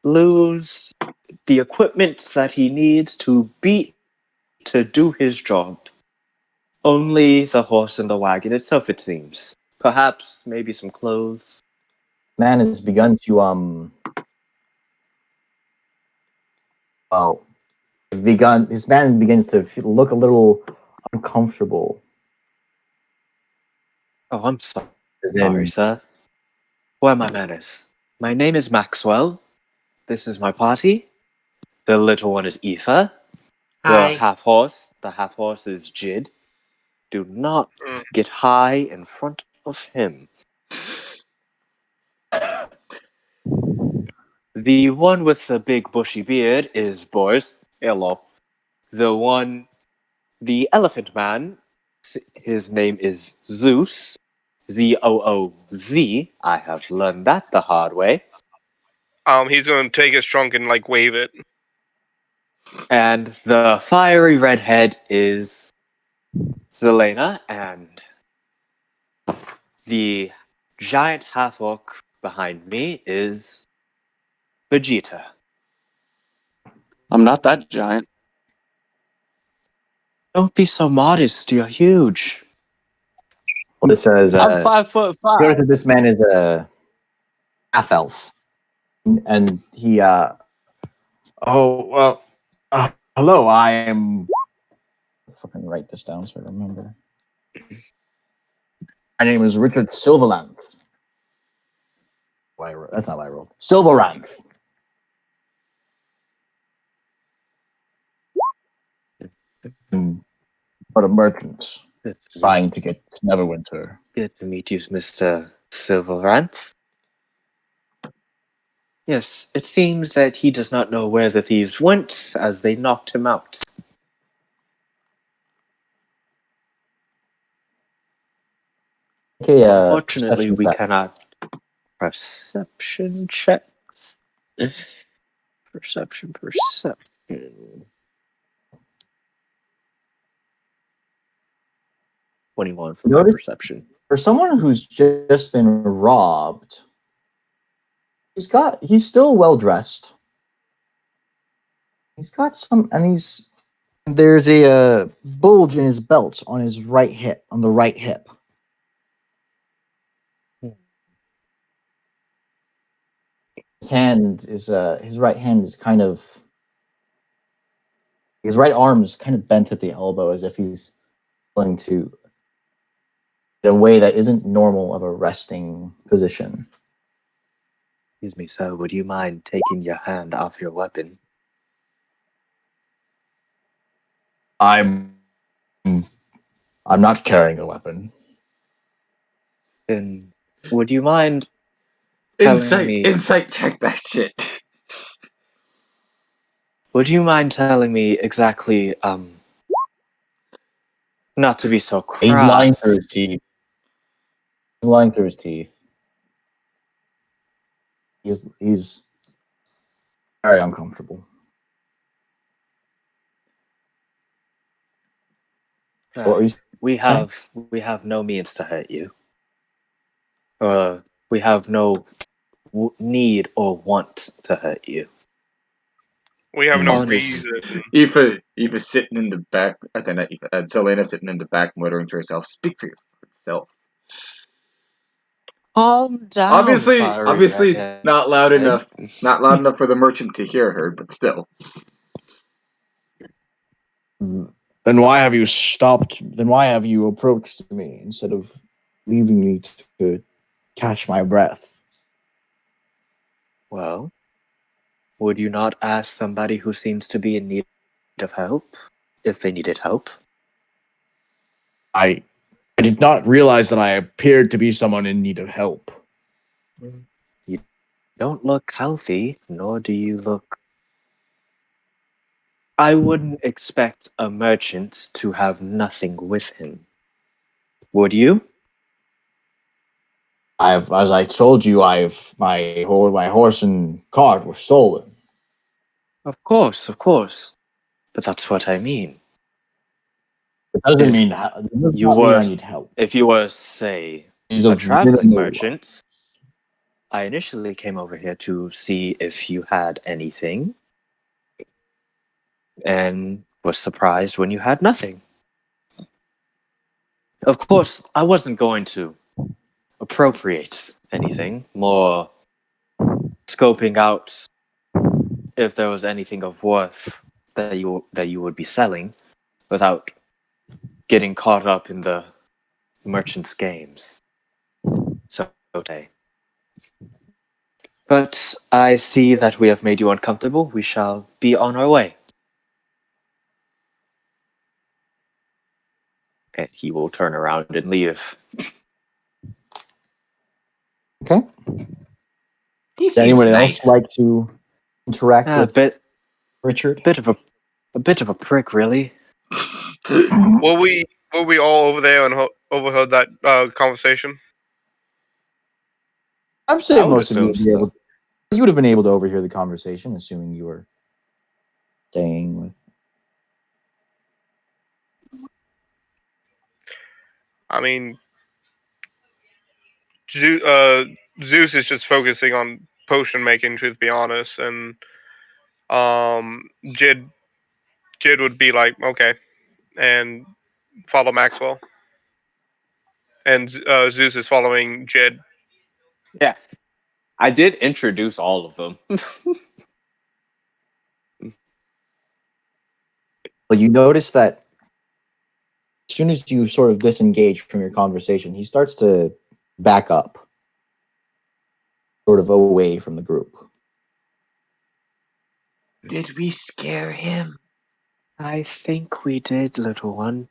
lose the equipment that he needs to do his job. Only the horse and the wagon itself, it seems. Perhaps, maybe some clothes. Man has begun to his man begins to look a little uncomfortable. Oh, I'm sorry, sir. Where are my manners? My name is Maxwell. This is my party. The little one is Aoife. Hi. The half horse is Jid. Do not get high in front of him. The one with the big bushy beard is Boris. Hello. The elephant man, his name is Zeus. Zooz. I have learned that the hard way. He's going to take his trunk and wave it. And the fiery redhead is Zelena, and the giant half orc behind me is Vegeta. I'm not that giant. Don't be so modest. You're huge. Well, it says, I'm 5'5". notice that this man is a half elf, and he, hello, I am. Fucking write this down so I remember. My name is Richard Silverland. That's not what I wrote. Silverland. For the merchants trying to get to Neverwinter. Good to meet you, Mr. Silverant. Yes, it seems that he does not know where the thieves went, as they knocked him out. Okay, Unfortunately, perception we check. cannot. Perception checks. Perception. 21 for my Notice- perception. For someone who's just been robbed, he's still well dressed. He's got some, and there's a bulge in his belt on his right hip, on the right hip. His right hand is kind of, his right arm is kind of bent at the elbow as if he's going to, in a way that isn't normal of a resting position. Excuse me, sir. Would you mind taking your hand off your weapon? I'm not carrying a weapon. And would you mind telling me? Insight check that shit. Would you mind telling me exactly? Not to be so He's lying crass. through his teeth. He's lying through his teeth. He's very uncomfortable. What were you We have no means to hurt you. We have no need or want to hurt you. We have no Honest. reason. Eva sitting in the back, as in Zelena sitting in the back, muttering to herself, "Speak for yourself." Calm down. Obviously, not loud Right? enough. Not loud enough for the merchant to hear her, but still. Then why have you stopped? Then why have you approached me instead of leaving me to catch my breath? Well, would you not ask somebody who seems to be in need of help if they needed help? I did not realize that I appeared to be someone in need of help. You don't look healthy, nor do you look. I wouldn't expect a merchant to have nothing with him. Would you? As I told you, my horse and cart were stolen. Of course. But that's what I mean. It doesn't If mean it does you not mean were, I need help. if you were, say, He's a of traveling minimal- merchant, I initially came over here to see if you had anything, and was surprised when you had nothing. Of course, I wasn't going to appropriate anything, more scoping out if there was anything of worth that you would be selling without getting caught up in the merchant's games. So, okay. But I see that we have made you uncomfortable. We shall be on our way. And he will turn around and leave. Okay. He Does seems anyone nice. else like to interact A with bit Richard? a bit of a prick, really. Were we all over there and overheard that conversation? I'm I saying would most of you assume would be able. so. You would have been able to overhear the conversation, assuming you were staying with. I mean, Zeus is just focusing on potion making, to be honest, and Jid would be like, okay, and follow Maxwell, and Zeus is following Jid. Yeah. I did introduce all of them. Well, you notice that as soon as you sort of disengage from your conversation, he starts to back up, sort of away from the group. Did we scare him? I think we did, little one.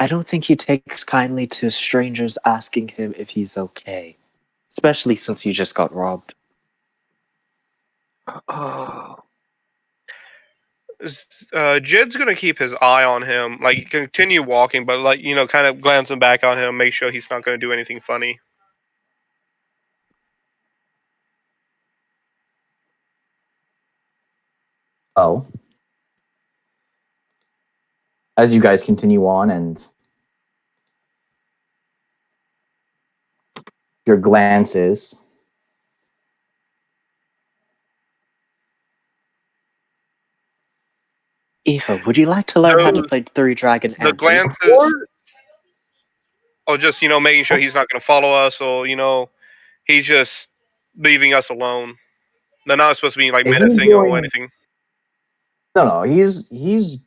I don't think he takes kindly to strangers asking him if he's okay. Especially since you just got robbed. Oh. Jid's gonna keep his eye on him, like continue walking, but like kind of glancing back on him, make sure he's not gonna do anything funny. Oh. As you guys continue on and your glances Eva, would you like to learn how to Those- play Three Dragon The Ante? glances, or just making sure he's not gonna follow us, or he's just leaving us alone. They're not supposed to be like He's menacing or going- anything. No, he's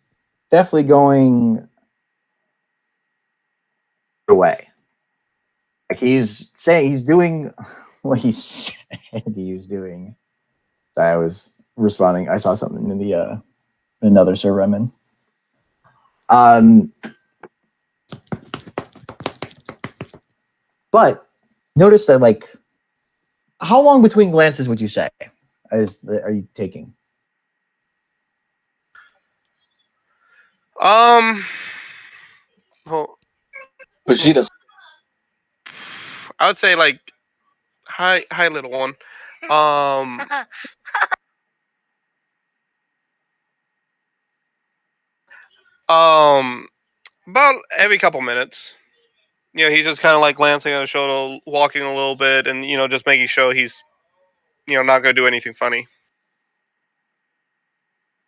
definitely going away. Like he's saying he's doing what he said he was doing. Sorry, I was responding. I saw something in the another server I'm in. But notice that, like, how long between glances would you say are you taking? Well, Vegeta's I would say like, hi, little one. About every couple minutes. He's just kind of like glancing at his shoulder, walking a little bit, and just making sure he's not gonna do anything funny.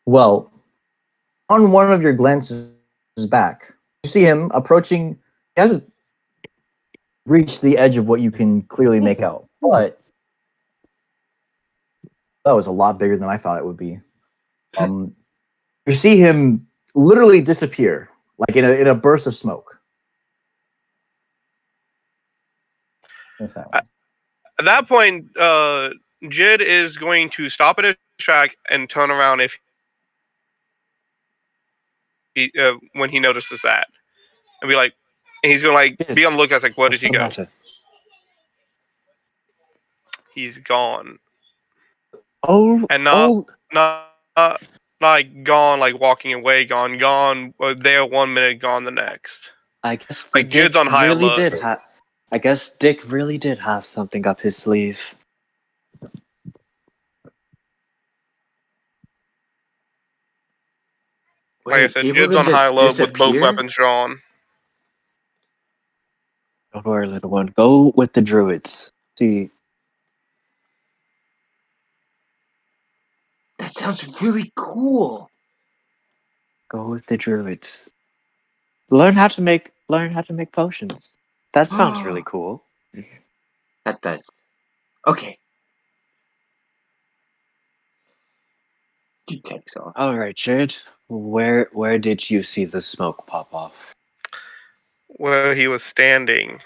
Well, on one of your glances back, you see him approaching. He hasn't reached the edge of what you can clearly make out, but that was a lot bigger than I thought it would be. You see him literally disappear, like in a burst of smoke. What's that one? At that point, Jid is going to stop at his track and turn around if he when he notices that, and be like, and he's gonna be on the lookout. Like, where did What's he the go? matter? He's gone, Oh, and not like gone, like walking away. Gone. There 1 minute, gone the next. I guess Like Dick Jid's on high really alert. did have. I guess Dick really did have something up his sleeve. Like I Wait, said, people Jid's can on high just alert with both disappear? weapons drawn. Don't worry, little one. Go with the druids. See, That sounds really cool. go with the druids. Learn how to make potions. That sounds really cool. That does. Okay. He takes off. All right, Jared. Where did you see the smoke pop off? Where he was standing.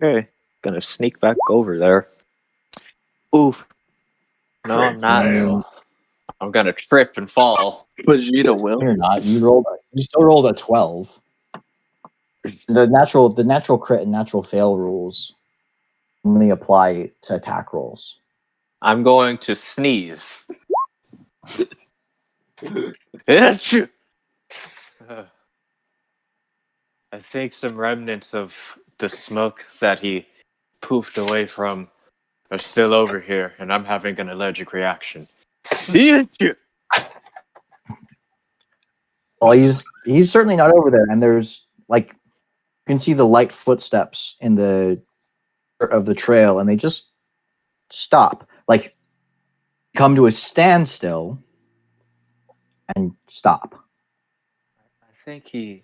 Okay, gonna sneak back over there. Oof. No, Crit I'm not. fail. I'm gonna trip and fall. Vegeta will. You're not. You still rolled a 12. The natural crit and natural fail rules only apply to attack rolls. I'm going to sneeze. Achoo! I think some remnants of the smoke that he poofed away from are still over here, and I'm having an allergic reaction. Achoo! Well, he's certainly not over there, and there's like You can see the light footsteps in the dirt of the trail, and they just stop, like come to a standstill and stop. I think he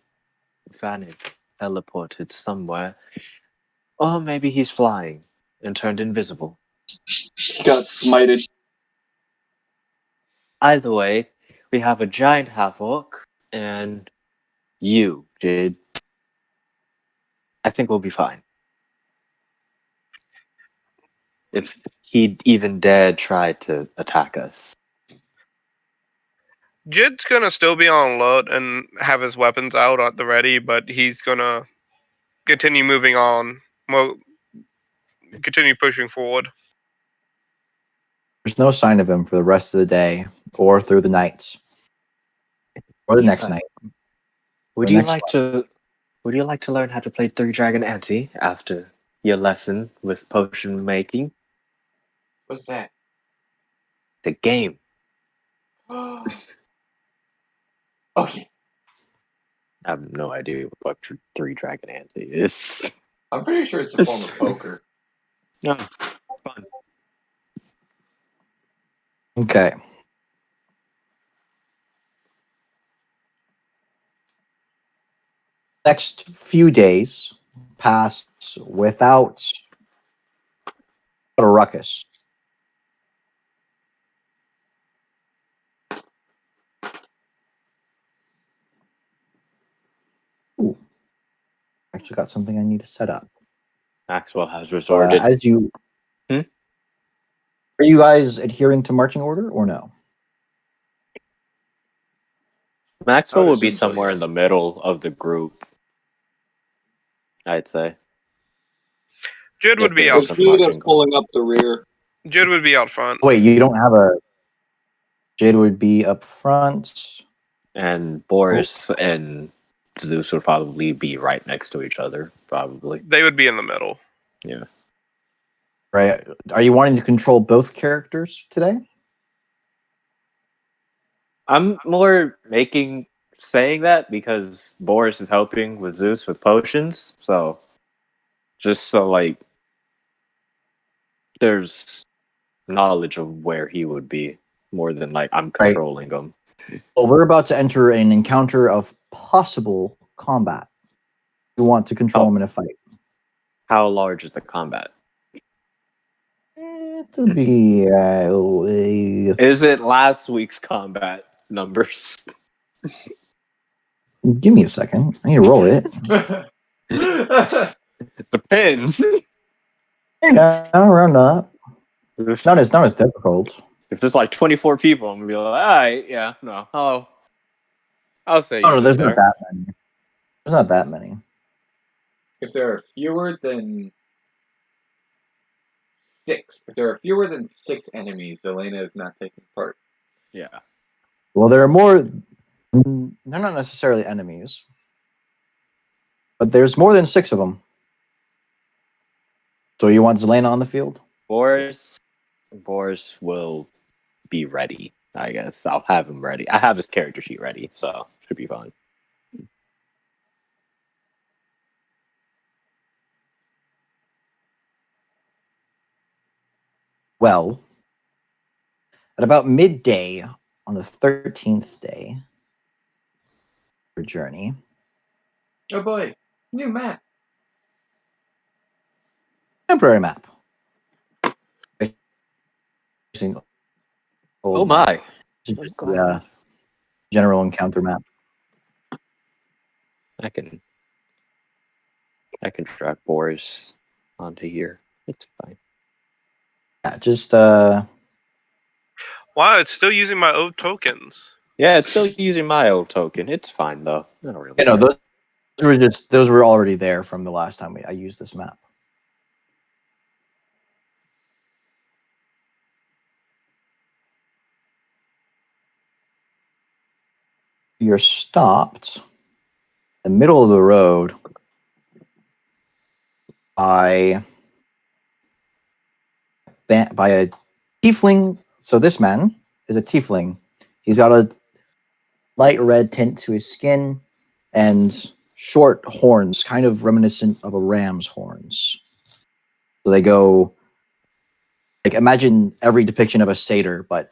vanished, teleported somewhere. Or maybe he's flying and turned invisible. Got smited. Either way, we have a giant half-orc, and you, Jade. I think we'll be fine. If he'd even dared try to attack us. Jid's gonna still be on alert and have his weapons out at the ready, but he's gonna continue moving on. Well, continue pushing forward. There's no sign of him for the rest of the day or through the nights or the next Eva, night. Would The you next like to? Would you like to learn how to play Three Dragon Ante after your lesson with potion making? What's that? The game. Okay. I have no idea what Three Dragon Ante is. I'm pretty sure it's a form of poker. No, fun. Okay. Next few days pass without a ruckus. Ooh. Actually got something I need to set up. Maxwell has resorted. As you Hmm? Are you guys adhering to marching order or no? Maxwell I would would be assume so, somewhere yes. in the middle of the group. I'd say. Jid would If be there out. was a Jade is marching pulling up the rear. Jid would be out front. Wait, you don't have a Jade would be up front. and Boris and Zeus would probably be right next to each other. Probably. They would be in the middle. Right. Are you wanting to control both characters today? I'm more saying that because Boris is helping with Zeus with potions, so just so like there's knowledge of where he would be more than like I'm controlling him. Well, we're about to enter an encounter of possible combat. You want to control him in a fight. How large is the combat? To be Is it last week's combat numbers? give me a second. I need to roll it. It depends. Yeah, around that. It's not as difficult. If there's like 24 people, I'm gonna be like, all right, yeah, no, I'll say. Oh no, usually there's not that many. There's not that many. If there are fewer than 6, if there are fewer than 6 enemies, Elena is not taking part. Yeah. Well, there are more. They're not necessarily enemies, but there's more than 6 of them. So you want Zelena on the field? Boris will be ready. I guess I'll have him ready. I have his character sheet ready, so should be fine. Well, at about midday on the 13th day of your journey. Oh boy, new map. Temporary map. Oh my! Yeah, general encounter map. I can drag Boris onto here. It's fine. Yeah, just Wow, it's still using my old tokens. Yeah, it's still using my old token. It's fine though. I don't really. you know, those were already there from the last time I used this map. You're stopped in the middle of the road by a tiefling. So this man is a tiefling. He's got a light red tint to his skin and short horns, kind of reminiscent of a ram's horns. So they go like imagine every depiction of a satyr, but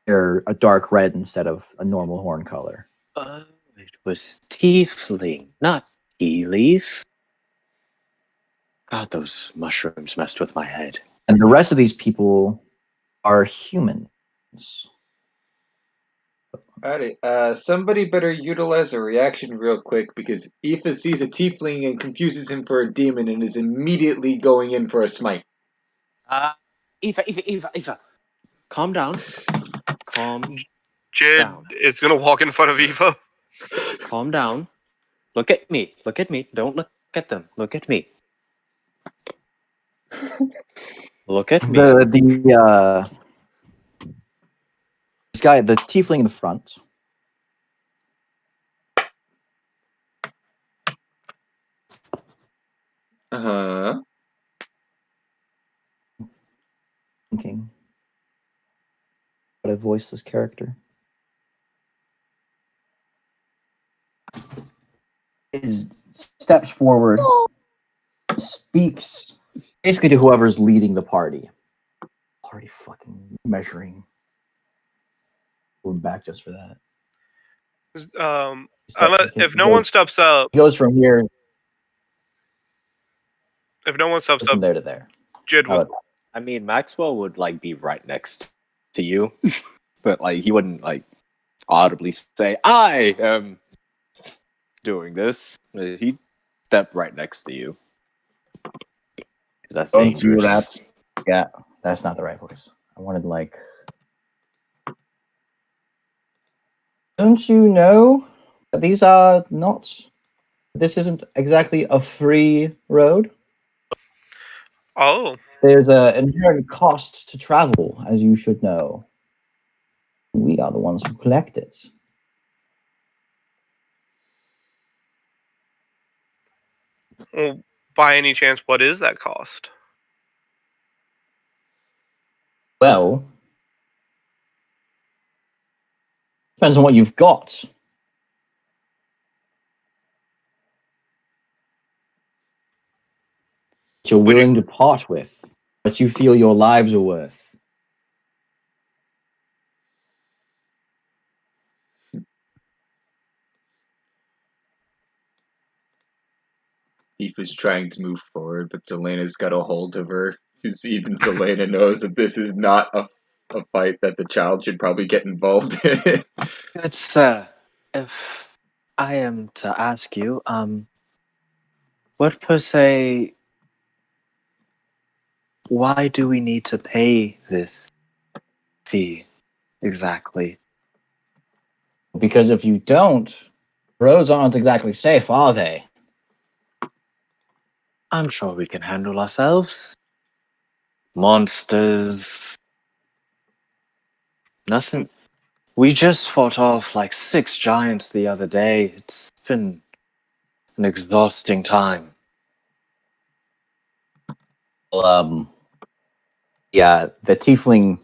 they're a dark red instead of a normal horn color. Oh, it was tiefling, not tea leaf. God, those mushrooms messed with my head. And the rest of these people are humans. Alrighty, somebody better utilize a reaction real quick because Aoife sees a tiefling and confuses him for a demon and is immediately going in for a smite. Eva. Calm down. Calm Jid down. is gonna walk in front of Eva. Calm down. Look at me. Look at me. Don't look at them. Look at me. Look at me. This guy, the tiefling in the front, Uh-huh. thinking, but I voiced this character. Is steps forward, speaks basically to whoever's leading the party. Already fucking measuring. Going back just for that. If no one steps up, He goes from here. if no one steps From up, there to there. Jid was. I mean, Maxwell would like be right next to you, but like he wouldn't like audibly say, "I am doing this." He'd step right next to you because that's Don't dangerous. do that. Yeah, that's not the right voice. I wanted like. Don't you know that these are not? This isn't exactly a free road. Oh, There's an inherent cost to travel, as you should know. We are the ones who collect it. well, by any chance, what is that cost? Well, depends on what you've got. What you're willing to part with, what you feel your lives are worth. Aoife's trying to move forward, but Selena's got a hold of her. Even Selena knows that this is not a fight that the child should probably get involved in. It's if I am to ask you, what per se, why do we need to pay this fee exactly? Because if you don't, roads aren't exactly safe, are they? I'm sure we can handle ourselves. Monsters. Nothing. We just fought off like 6 giants the other day. It's been an exhausting time. Well, yeah, the tiefling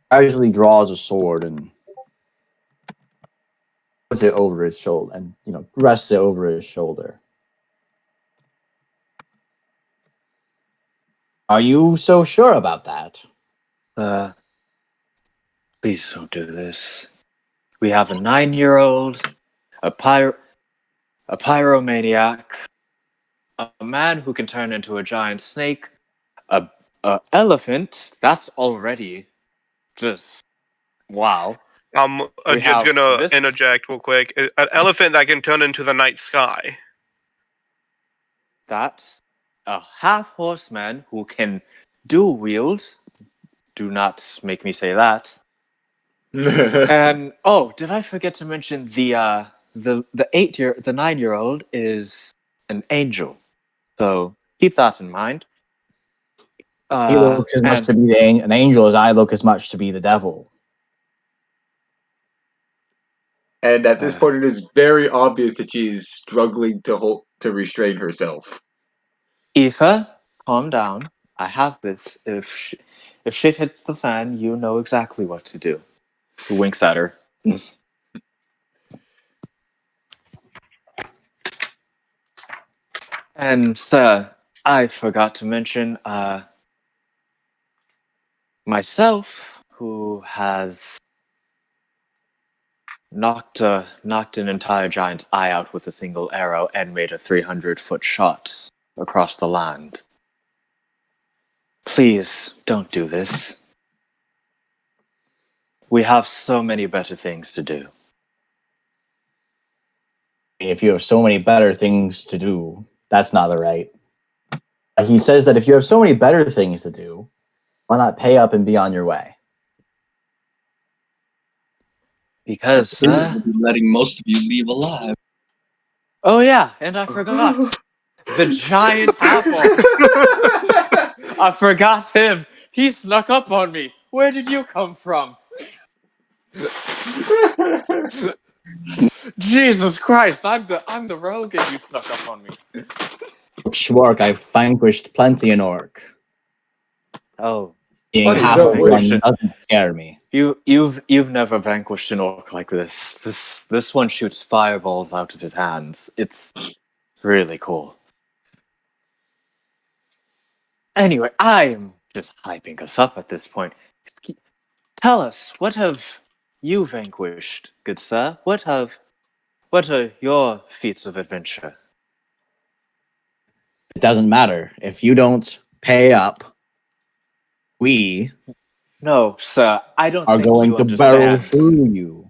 casually draws a sword and puts it over his shoulder, and rests it over his shoulder. Are you so sure about that? Please don't do this. We have a 9-year-old, a pyromaniac, a man who can turn into a giant snake, a elephant. That's already just wow. Jid's gonna interject real quick. An elephant that can turn into the night sky. That's a half horseman who can dual wield. Do not make me say that. And did I forget to mention the 9-year-old is an angel. So keep that in mind. He looks as much to be an angel as I look as much to be the devil. And at this point, it is very obvious that she is struggling to restrain herself. Aoife, calm down. I have this. If shit hits the fan, you know exactly what to do. He winks at her. And, sir, I forgot to mention, myself, who has knocked an entire giant's eye out with a single arrow and made a 300-foot shot across the land. Please don't do this. We have so many better things to do. If you have so many better things to do, that's not the right. He says that if you have so many better things to do, why not pay up and be on your way? Because, sir... We'll be letting most of you leave alive. Oh yeah, and I forgot. The giant apple. I forgot him. He snuck up on me. Where did you come from? Jesus Christ, I'm the rogue and you snuck up on me. Schwark, I've vanquished plenty an orc. Oh, Being Funny, half so of what- one doesn't scare me. you've never vanquished an orc like this. This one shoots fireballs out of his hands. It's really cool. Anyway, I'm just hyping us up at this point. Tell us, what have you vanquished, good sir? What are your feats of adventure? It doesn't matter. If you don't pay up, we No, sir, I don't are think going you to barrel understand. through you.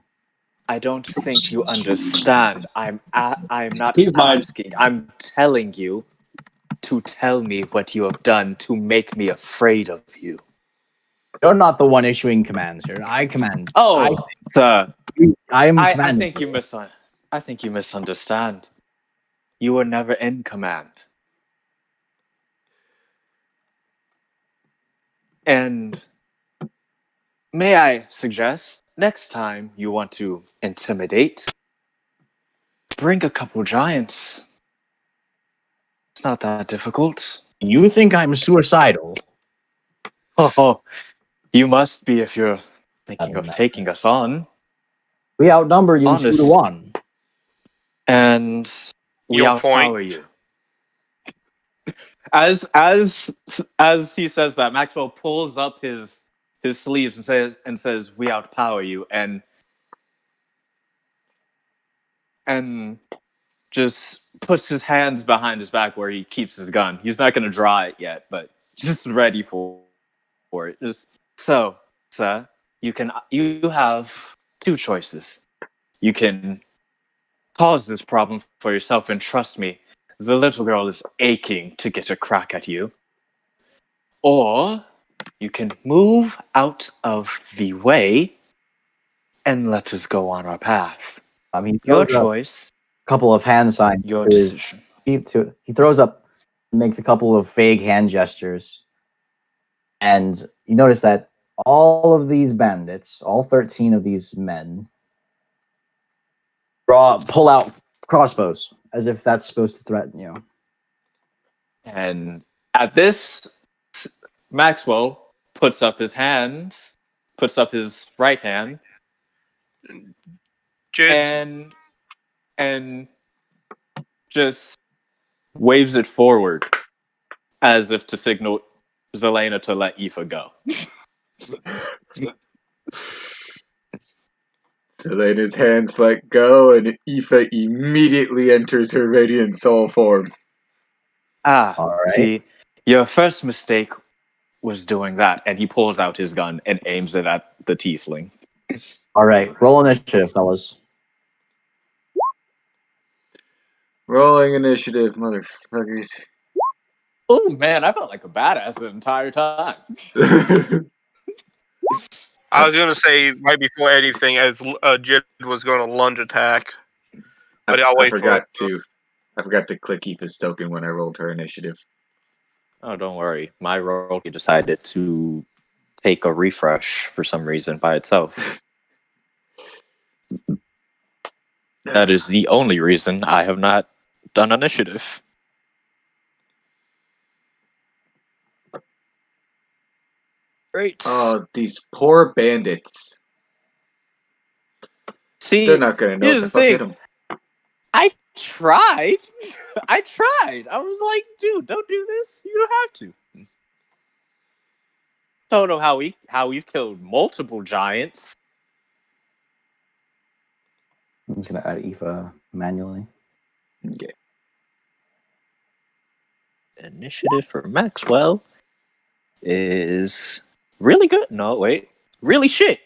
I don't think you understand. I'm not He's mine. asking. I'm telling you to tell me what you have done to make me afraid of you. You're not the one issuing commands here. I command. Oh, sir, I'm I commanding. think you misunderstand. You were never in command. And may I suggest, next time you want to intimidate, bring a couple giants. It's not that difficult. You think I'm suicidal? Oh, you must be if you're thinking don't of know. taking us on. We outnumber you Honest. 2-1. And we Your outpower point. you. As he says that, Maxwell pulls up his sleeves and says, "We outpower you," and just puts his hands behind his back where he keeps his gun. He's not going to draw it yet, but just ready for it. Just so, sir, you have two choices. You can cause this problem for yourself, and trust me, the little girl is aching to get a crack at you. Or you can move out of the way and let us go on our path. He Your throws up choice, a couple of hand signs. your to his decision. He throws up, makes a couple of vague hand gestures, and you notice that all of these bandits, all 13 of these men, pull out crossbows as if that's supposed to threaten you. And at this, Maxwell puts up his right hand, Jids, and just waves it forward as if to signal Zelena to let Aoife go. Selena's hands let go, and Aoife immediately enters her radiant soul form. Ah, All right. see, your first mistake was doing that, and he pulls out his gun and aims it at the tiefling. All right. Roll initiative, fellas. Rolling initiative, motherfuckers. Oh man, I felt like a badass the entire time. I was gonna say right before anything, as Jid was going to lunge attack, but I'll I wait forgot to click Aoife's token when I rolled her initiative. Oh, don't worry. My roll decided to take a refresh for some reason by itself. That is the only reason I have not done initiative. Great. Oh, these poor bandits. See, They're not gonna know what here's the the fuck thing. hit them. I tried. I tried. I was like, dude, don't do this. You don't have to. Don't know how we've killed multiple giants. I'm just gonna add Aoife manually. Okay. Initiative for Maxwell is really good. No, wait, really shit.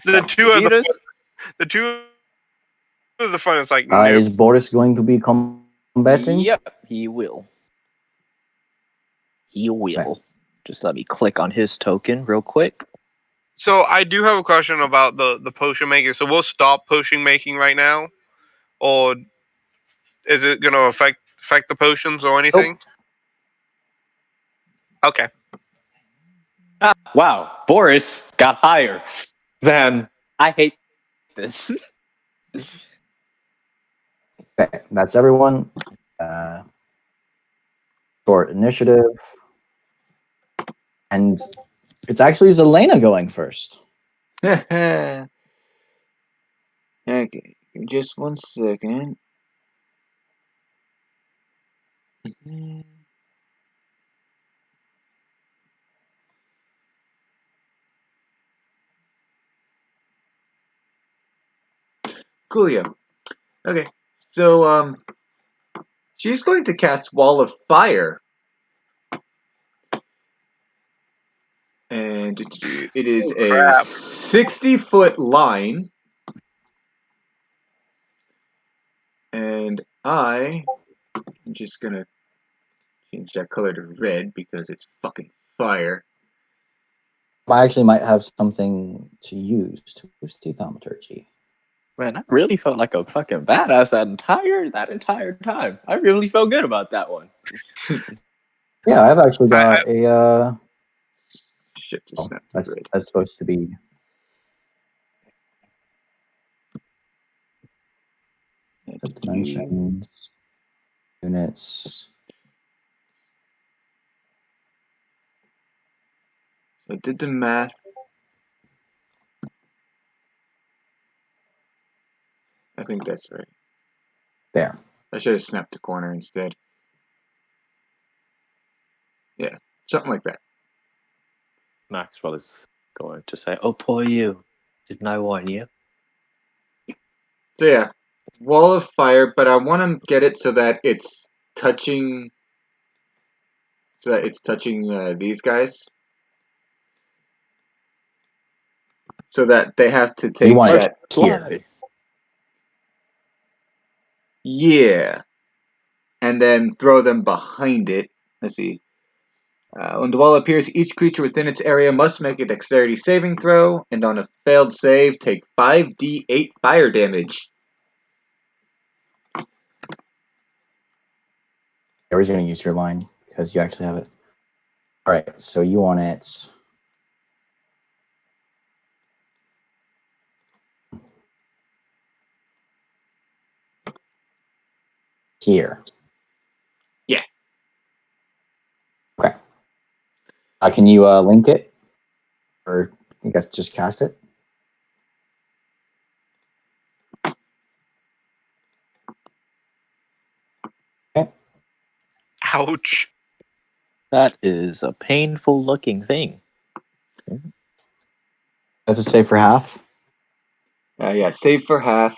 The two of Vegeta's? the two of the fun is like Is Boris going to be combating? Yep, he will. He will. Okay. Just let me click on his token real quick. So I do have a question about the potion making. So we'll stop potion making right now, or is it going to affect the potions or anything? Okay. Ah, wow, Boris got higher than I hate this. Okay, that's everyone. For initiative. And it's actually Zelena going first. Okay, just 1 second. Coolio. Okay, so she's going to cast Wall of Fire. And it is Oh, a crap. 60-foot line. And I'm just gonna change that color to red because it's fucking fire. I actually might have something to use to boost thaumaturgy. Man, I really felt like a fucking badass that entire time. I really felt good about that one. Yeah, I've actually got a. Shit, just snapped to That's red. supposed to be dimensions, units. So I did the math. I think that's right. There. I should have snapped a corner instead. Yeah, something like that. Maxwell is going to say, "Oh, poor you. Didn't I warn you?" So yeah, Wall of Fire, but I want to get it so that it's touching. So that it's touching these guys. So that they have to take You want that. it here. Slide. Yeah. And then throw them behind it. Let's see. When the wall appears, each creature within its area must make a dexterity saving throw, and on a failed save, take 5d8 fire damage. I was going to use your line because you actually have it. All right, so you want it here. Yeah. Okay. Can you link it? Or I guess just cast it? Okay. Ouch. That is a painful looking thing. Does it say for half? Yeah, save for half.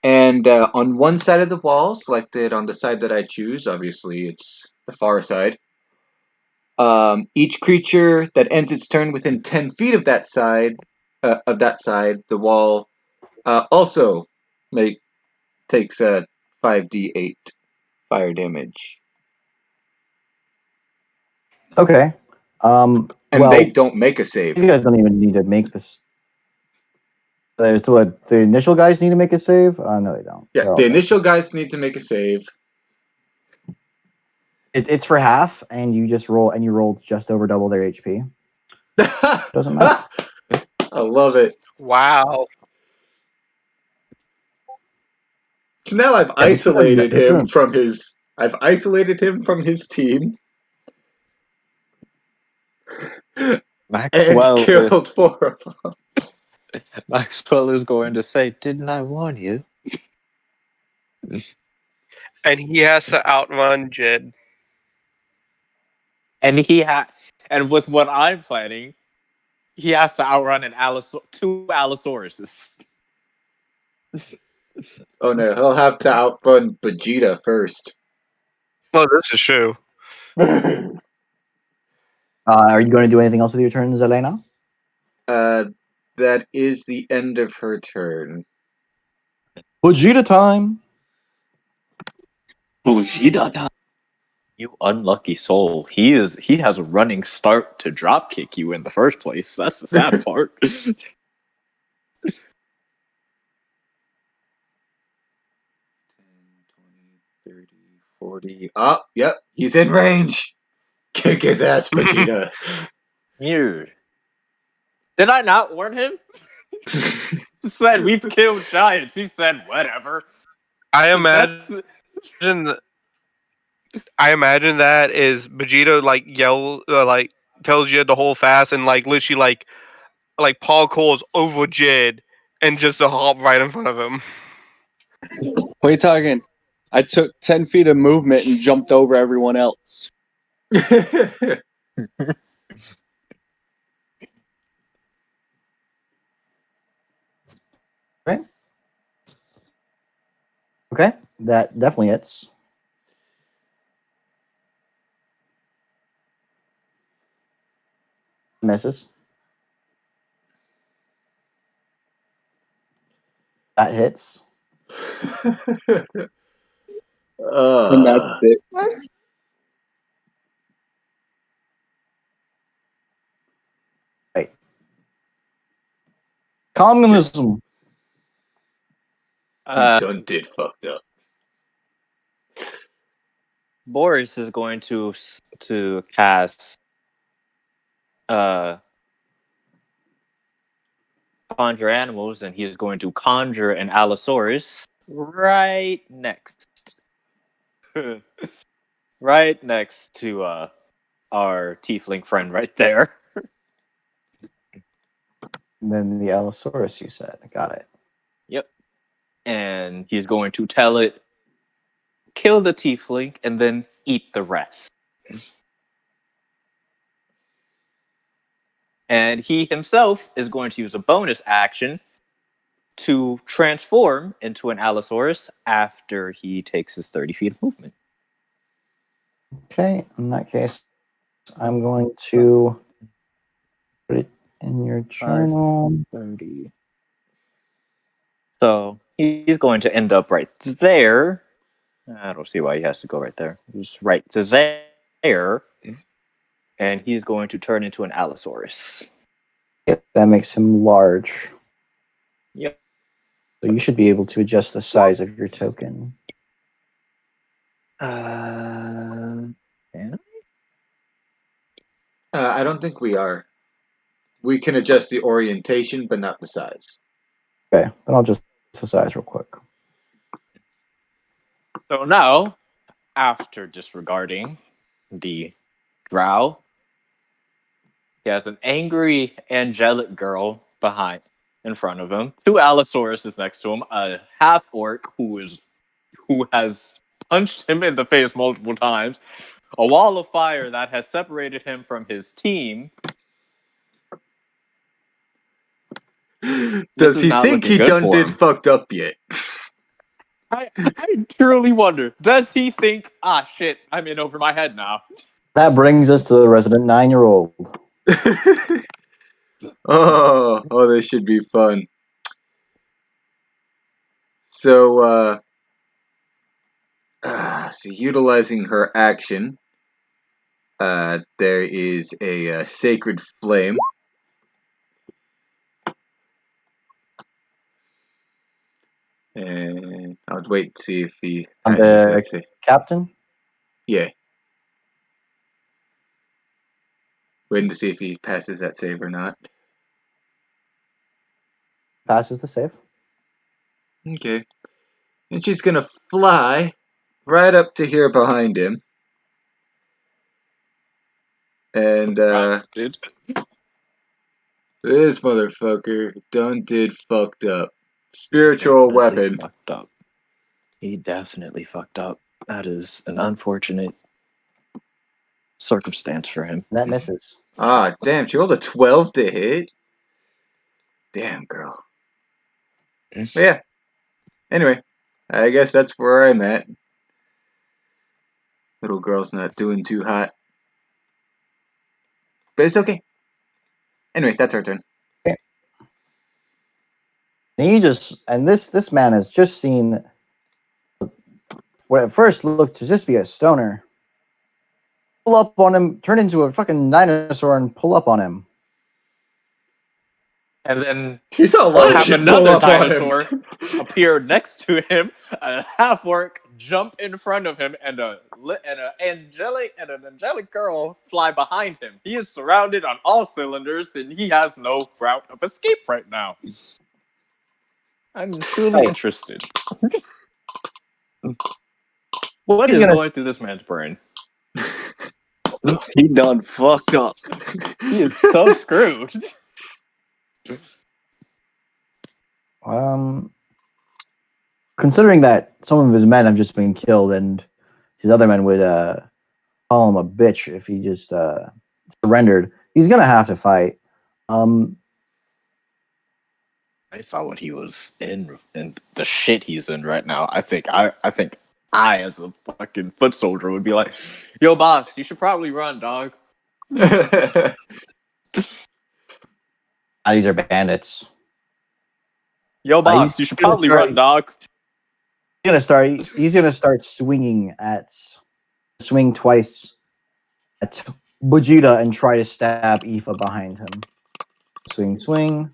And on one side of the wall, selected on the side that I choose, obviously it's the far side. Each creature that ends its turn within 10 feet of that side, the wall also takes 5d8 fire damage. Okay. And well, they don't make a save. you guys don't even need to make this. So what, the initial guys need to make a save? No, they don't. Yeah, They're all the dead. initial guys need to make a save. It's for half, and you just roll, and you rolled just over double their HP. Doesn't matter. I love it. Wow. So now I've Yeah, isolated this him isn't- from his. I've isolated him from his team. And Maxwell, killed 4 of them. Maxwell is going to say, "Didn't I warn you?" And he has to outrun Jed. And with what I'm planning, he has to outrun two Allosauruses. Oh no, he'll have to outrun Vegeta first. Well, this is true. Are you going to do anything else with your turn, Zelena? That is the end of her turn. Vegeta time. Vegeta. You unlucky soul. He has a running start to drop kick you in the first place. That's the sad part. 30, 40. Oh, yep, he's in range. Kick his ass, Vegeta. Weird. Did I not warn him? He said we've killed giants. He said whatever. I That's imagine that is Vegeta like tells you to hold fast and like literally like Paul Cole's over Jed and just to hop right in front of him. What are you talking? I took 10 feet of movement and jumped over everyone else. Okay, that definitely hits. Misses. That hits. And that's it. Right. Communism. You done did fucked up. Boris is going to cast conjure animals, and he is going to conjure an Allosaurus right next right next to our tiefling friend right there. And then the Allosaurus, you said. Got it. Yep. And he's going to tell it, kill the tiefling, and then eat the rest. And he himself is going to use a bonus action to transform into an Allosaurus after he takes his 30 feet of movement. Okay, in that case, I'm going to put it in your journal. 30. So he's going to end up right there. I don't see why he has to go right there. Just right to there. And he's going to turn into an Allosaurus. Yep, that makes him large. Yep. So you should be able to adjust the size of your token. Yeah. I don't think we are. We can adjust the orientation, but not the size. Okay, then I'll just adjust the size real quick. So now, after disregarding the drow, he has an angry angelic girl in front of him, two Allosauruses next to him, a half orc who has punched him in the face multiple times, a wall of fire that has separated him from his team. Does is he not think looking he good done for did him. fucked up yet? I truly wonder, does he think, shit, I'm in over my head now? That brings us to the resident 9-year-old. oh, this should be fun. So, utilizing her action, there is a sacred flame. And I'll wait to see if he On passes the that save. captain? Yeah. Waiting to see if he passes that save or not. Passes the save. Okay. And she's gonna fly right up to here behind him. And, Dude. this motherfucker done did fucked up. Spiritual weapon. Fucked up. He definitely fucked up. That is an unfortunate circumstance for him. That misses. Ah, damn, she rolled a 12 to hit? Damn, girl. But yeah. Anyway, I guess that's where I'm at. Little girl's not doing too hot. But it's okay. Anyway, that's her turn. And this man has just seen what at first looked to just be a stoner. Pull up on him, turn into a fucking dinosaur and pull up on him. And then He saw a lot of have shit pull another up on dinosaur him. appear next to him, a half orc jump in front of him, and an angelic girl fly behind him. He is surrounded on all cylinders, and he has no route of escape right now. I'm truly interested. What He's is gonna- going through this man's brain? He done fucked up. He is so screwed. Considering that some of his men have just been killed, and his other men would call him a bitch if he just surrendered, he's gonna have to fight. I saw what he was in and the shit he's in right now. I think I as a fucking foot soldier would be like, "Yo, boss, you should probably run, dog." These are bandits. Yo, boss, he's you should gonna probably start- run, dog. He's gonna start swing twice at Vegeta and try to stab Aoife behind him. Swing.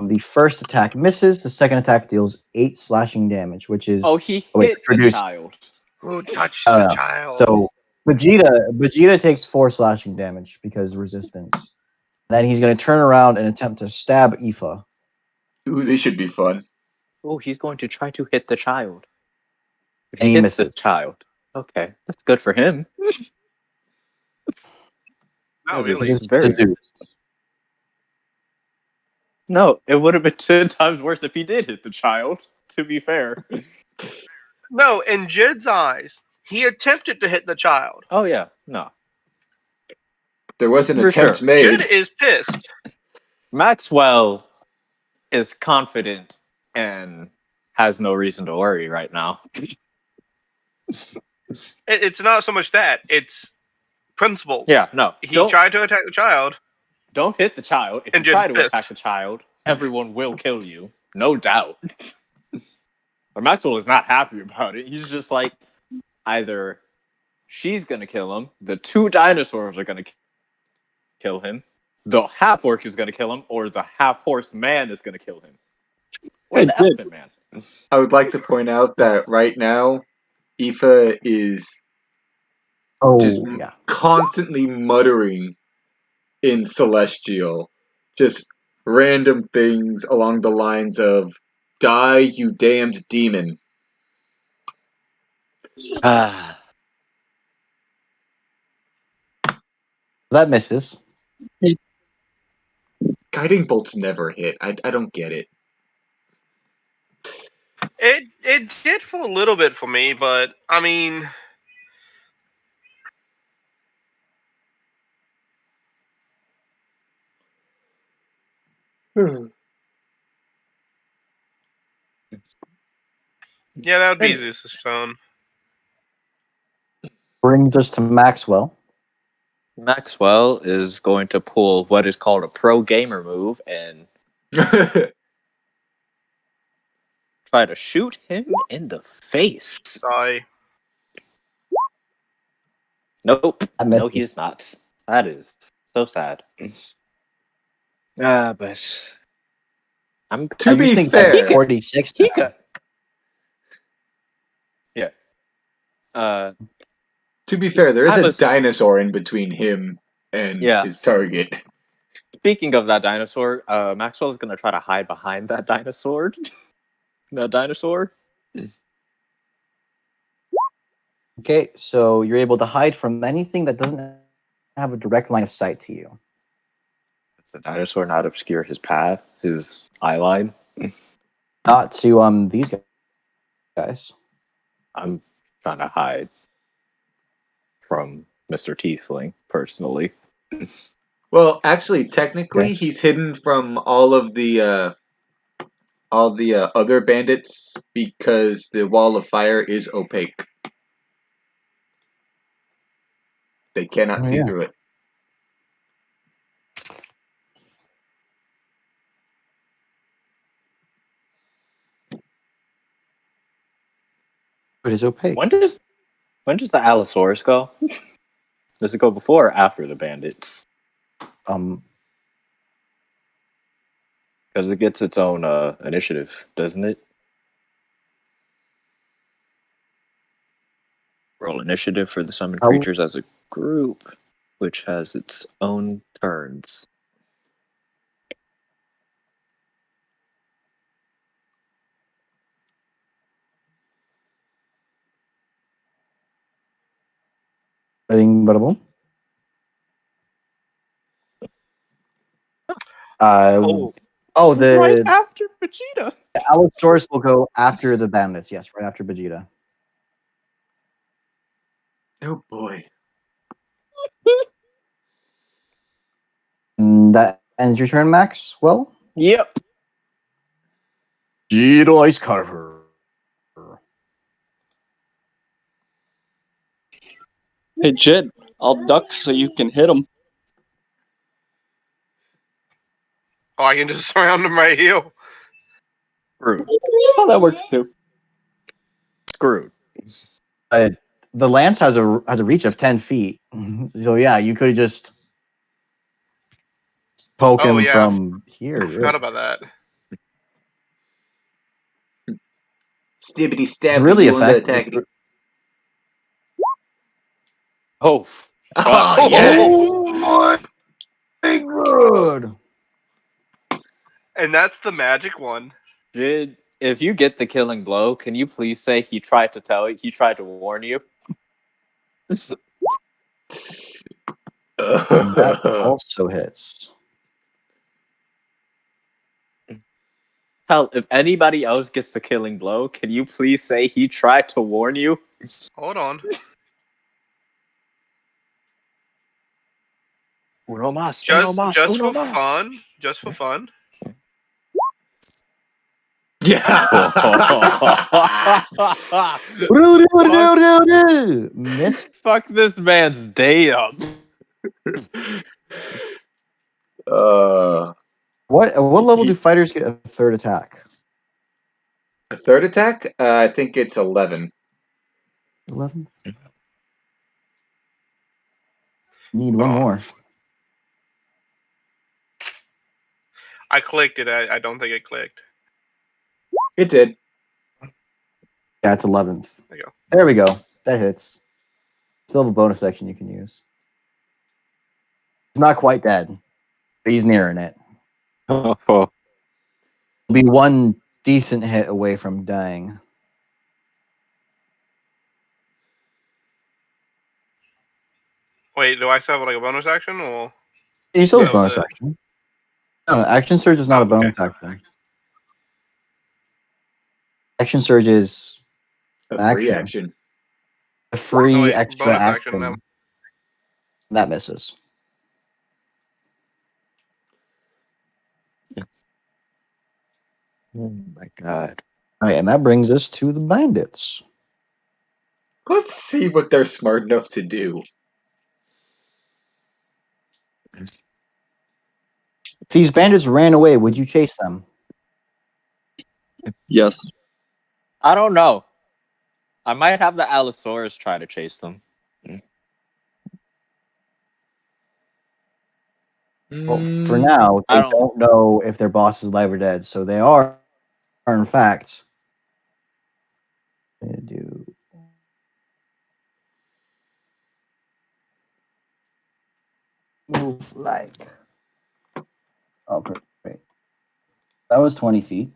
The first attack misses. The second attack deals 8 slashing damage, which is Oh, he wait, hit the produced. child. Who touched the child? So Vegeta takes 4 slashing damage because resistance. Then he's gonna turn around and attempt to stab Aoife. Ooh, this should be fun. Oh, he's going to try to hit the child. If And he he hits the misses. child, okay, that's good for him. Not That is really. very- No, it would have been 10 times worse if he did hit the child. To be fair. No, in Jid's eyes, he attempted to hit the child. Oh yeah, no. There was an For attempt sure. made. Jid is pissed. Maxwell is confident and has no reason to worry right now. It's not so much that; it's principle. Yeah, no. He tried to attack the child. Don't hit the child. If And you try Jid's to attack pissed. the child, everyone will kill you. No doubt. But Maxwell is not happy about it. He's just like, either she's going to kill him, the 2 dinosaurs are going to kill him, the half-orc is going to kill him, or the half-horse man is going to kill him. Or the elephant man. I would like to point out that right now, Aoife is just constantly muttering in Celestial, just random things along the lines of "Die, you damned demon." Ah. That misses. Guiding bolts never hit. I don't get it. It did for a little bit for me, but I mean, yeah, that would be Zeus's phone. Brings us to Maxwell. Maxwell is going to pull what is called a pro gamer move and try to shoot him in the face. Sorry. Nope. No, he's not. That is so sad. But I'm To be fair, 46. He could. Yeah. To be fair, there is I a was- dinosaur in between him and his target. Speaking of that dinosaur, Maxwell is going to try to hide behind that dinosaur. That dinosaur. Okay, so you're able to hide from anything that doesn't have a direct line of sight to you. Does the dinosaur not obscure his path, his eye line? Not to these guys. guys? I'm trying to hide from Mr. Tiefling personally. Well, actually, technically, Okay. he's hidden from all the other bandits because the wall of fire is opaque. They cannot Oh, see yeah. through it. It is opaque. When does the Allosaurus go? Does it go before or after the bandits? Because it gets its own initiative, doesn't it? Roll initiative for the summoned Oh. creatures as a group, which has its own turns. Bing, bada, boom. The right after Vegeta. Allosaurus will go after the bandits. Yes, right after Vegeta. Oh boy. And that ends your turn, Max. Well, Yep. Vegeta Ice Carver. Hey, Jed, I'll duck so you can hit him. Oh, I can just surround him right here. Screwed. Oh, that works too. Screwed. The lance has a reach of 10 feet. So yeah, you could just poke Oh, him yeah. from here. I forgot about that. Stibbity It's stabby, really you on the effective. attack. Oh. Oh, yes! Oh my god! And that's the magic one. Jid, if you get the killing blow, can you please say he tried to warn you? That also hits. Hell, if anybody else gets the killing blow, can you please say he tried to warn you? Hold on. Uno mas, Just for fun. Just for fun. Yeah. Miss. Fuck this man's day up. What level do fighters get a third attack? A third attack? I think it's 11. 11. Need one more. I clicked it. I don't think it clicked. It did. Yeah, it's 11th. There you go. There we go. That hits. Still have a bonus action you can use. He's not quite dead, but he's nearing it. Oh. Be one decent hit away from dying. Wait, do I still have like a bonus action or? You still have That was bonus it. action. No, action surge is not Oh, a bonus okay. action. Action surge is A free action. a free Oh, wait, extra bonus action. action, no. That misses. Oh my god. All right, and that brings us to the bandits. Let's see what they're smart enough to do. If these bandits ran away, would you chase them? Yes. I don't know. I might have the Allosaurus try to chase them. Well, for now, I they don't- don't know if their boss is alive or dead, so they are in fact, gonna do. Move like. Oh, great. That was 20 feet.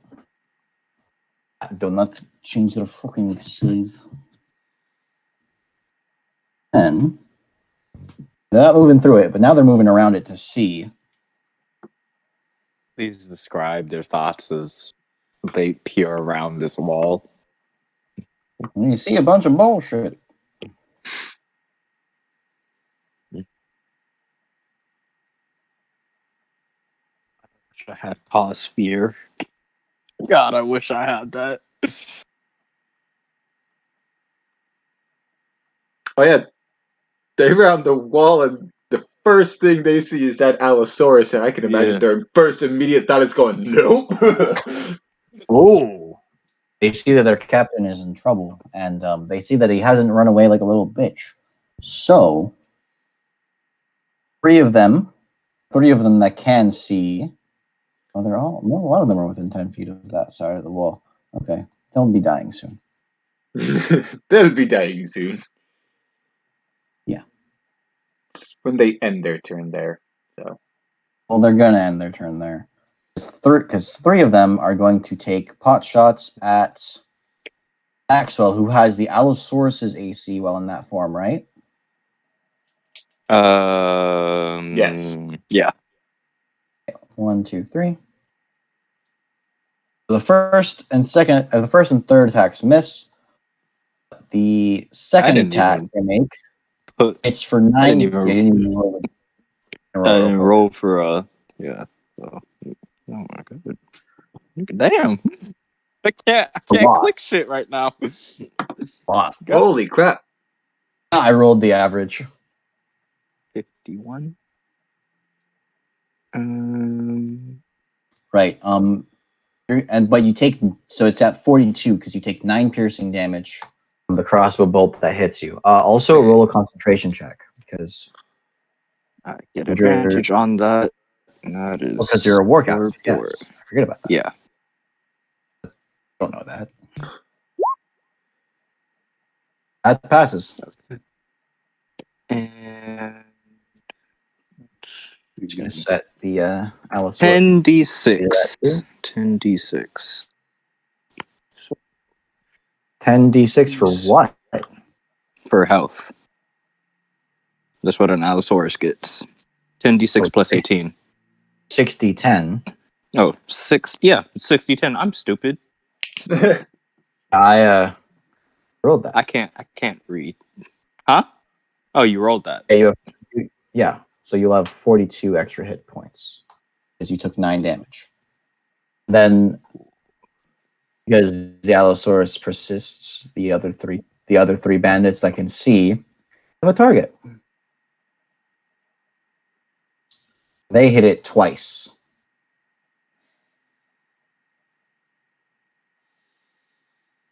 Do not change their fucking size. 10. They're not moving through it, but now they're moving around it to see. Please describe their thoughts as they peer around this wall. And you see a bunch of bullshit. I had cause fear. God, I wish I had that. Oh yeah, they round the wall and the first thing they see is that Allosaurus, and I can imagine Yeah. their first immediate thought is going, nope. Oh. They see that their captain is in trouble, and they see that he hasn't run away like a little bitch. So, three of them that can see. Oh, they're all. No, a lot of them are within 10 feet of that side of the wall. Okay, they'll be dying soon. They'll be dying soon. Yeah. It's when they end their turn there. So. Well, they're gonna end their turn there. Because three of them are going to take pot shots at Maxwell, who has the Allosaurus's AC while in that form, right? Yes. Yeah. 1, 2, 3. The first and third attacks miss. The second didn't attack even they make, Put. it's for 9. I didn't even. They didn't even roll it. I didn't roll for yeah. So, oh my god. Damn. I can't lot. click shit right now. Wow. Holy crap. I rolled the average. 51. Right. But you take, so it's at 42 because you take 9 piercing damage from the crossbow bolt that hits you. Also roll a concentration check because I get advantage on that. That is because you're a warcaster. Yes. Board. Forget about that. Yeah. Don't know that. That passes. And I'm just gonna set the Allosaurus. 10d6. 10d6. 10d6 for what? For health. That's what an Allosaurus gets. 10d6 plus 18. 60-10. Oh, 6. Yeah, 60-10. I'm stupid. I rolled that. I can't read. Huh? Oh, you rolled that. Yeah, so you'll have 42 extra hit points because you took 9 damage. Then, because the Allosaurus persists, the other three bandits that can see have a target. They hit it twice.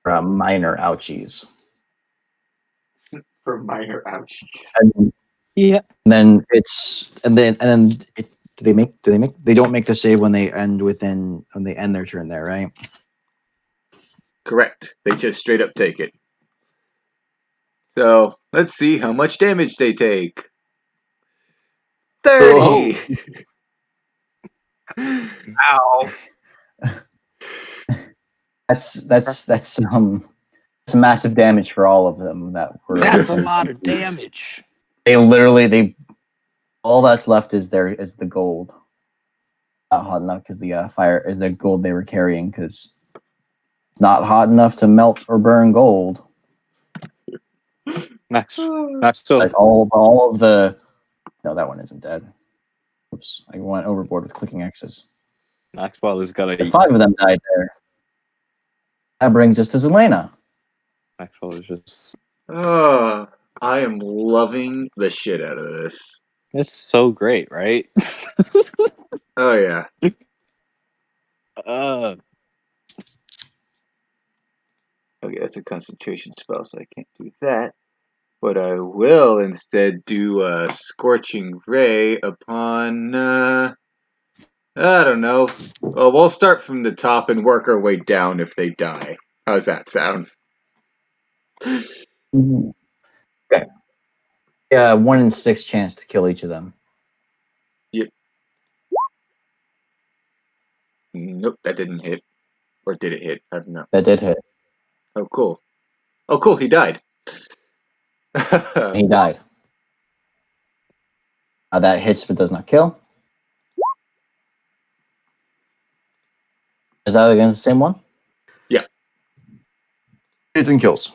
For a minor ouchies. For minor ouchies. And Yeah. then they don't make the save when they end their turn there, right? Correct. They just straight up take it. So, let's see how much damage they take. 30! Ow. That's massive damage for all of them that were That's a lot of damage. They all that's left is the gold. Not hot enough because the fire is the gold they were carrying because it's not hot enough to melt or burn gold. That's so. Like all of the no, that one isn't dead. Oops, I went overboard with clicking X's. Maxwell is gonna. 5 of them died there. That brings us to Zelena. Maxwell is just. Oh, I am loving the shit out of this. It's so great, right? Oh, yeah. Okay, that's a concentration spell, so I can't do that. But I will instead do a Scorching Ray upon, I don't know. Well, we'll start from the top and work our way down if they die. How's that sound? Okay. Yeah, 1 in 6 chance to kill each of them. Yep. Nope, that didn't hit. Or did it hit? I don't know. That did hit. Oh, cool. Oh, cool, he died. And he died. That hits but does not kill. Is that against the same one? Yeah. Hits and kills.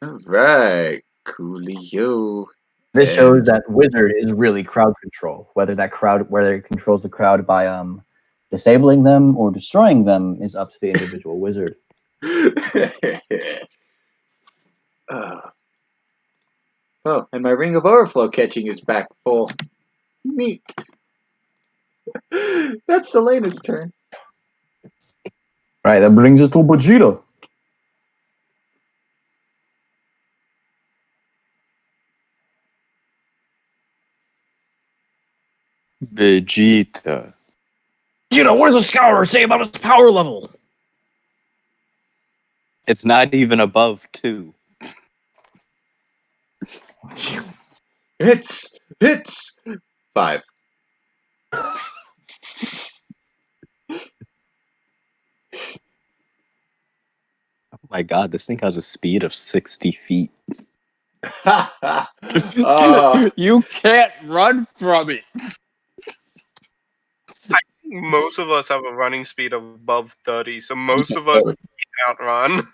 All right, coolio. This And- shows that wizard is really crowd control. Whether it controls the crowd by disabling them or destroying them is up to the individual wizard. Oh, and my ring of overflow catching is back full. Neat. That's Selena's turn. Right, that brings us to Vegeta. Vegeta. What does the Scourer say about his power level? It's not even above 2. It's 5. Oh my god, this thing has a speed of 60 feet. You can't run from it. Most of us have a running speed of above 30, so most of us can outrun.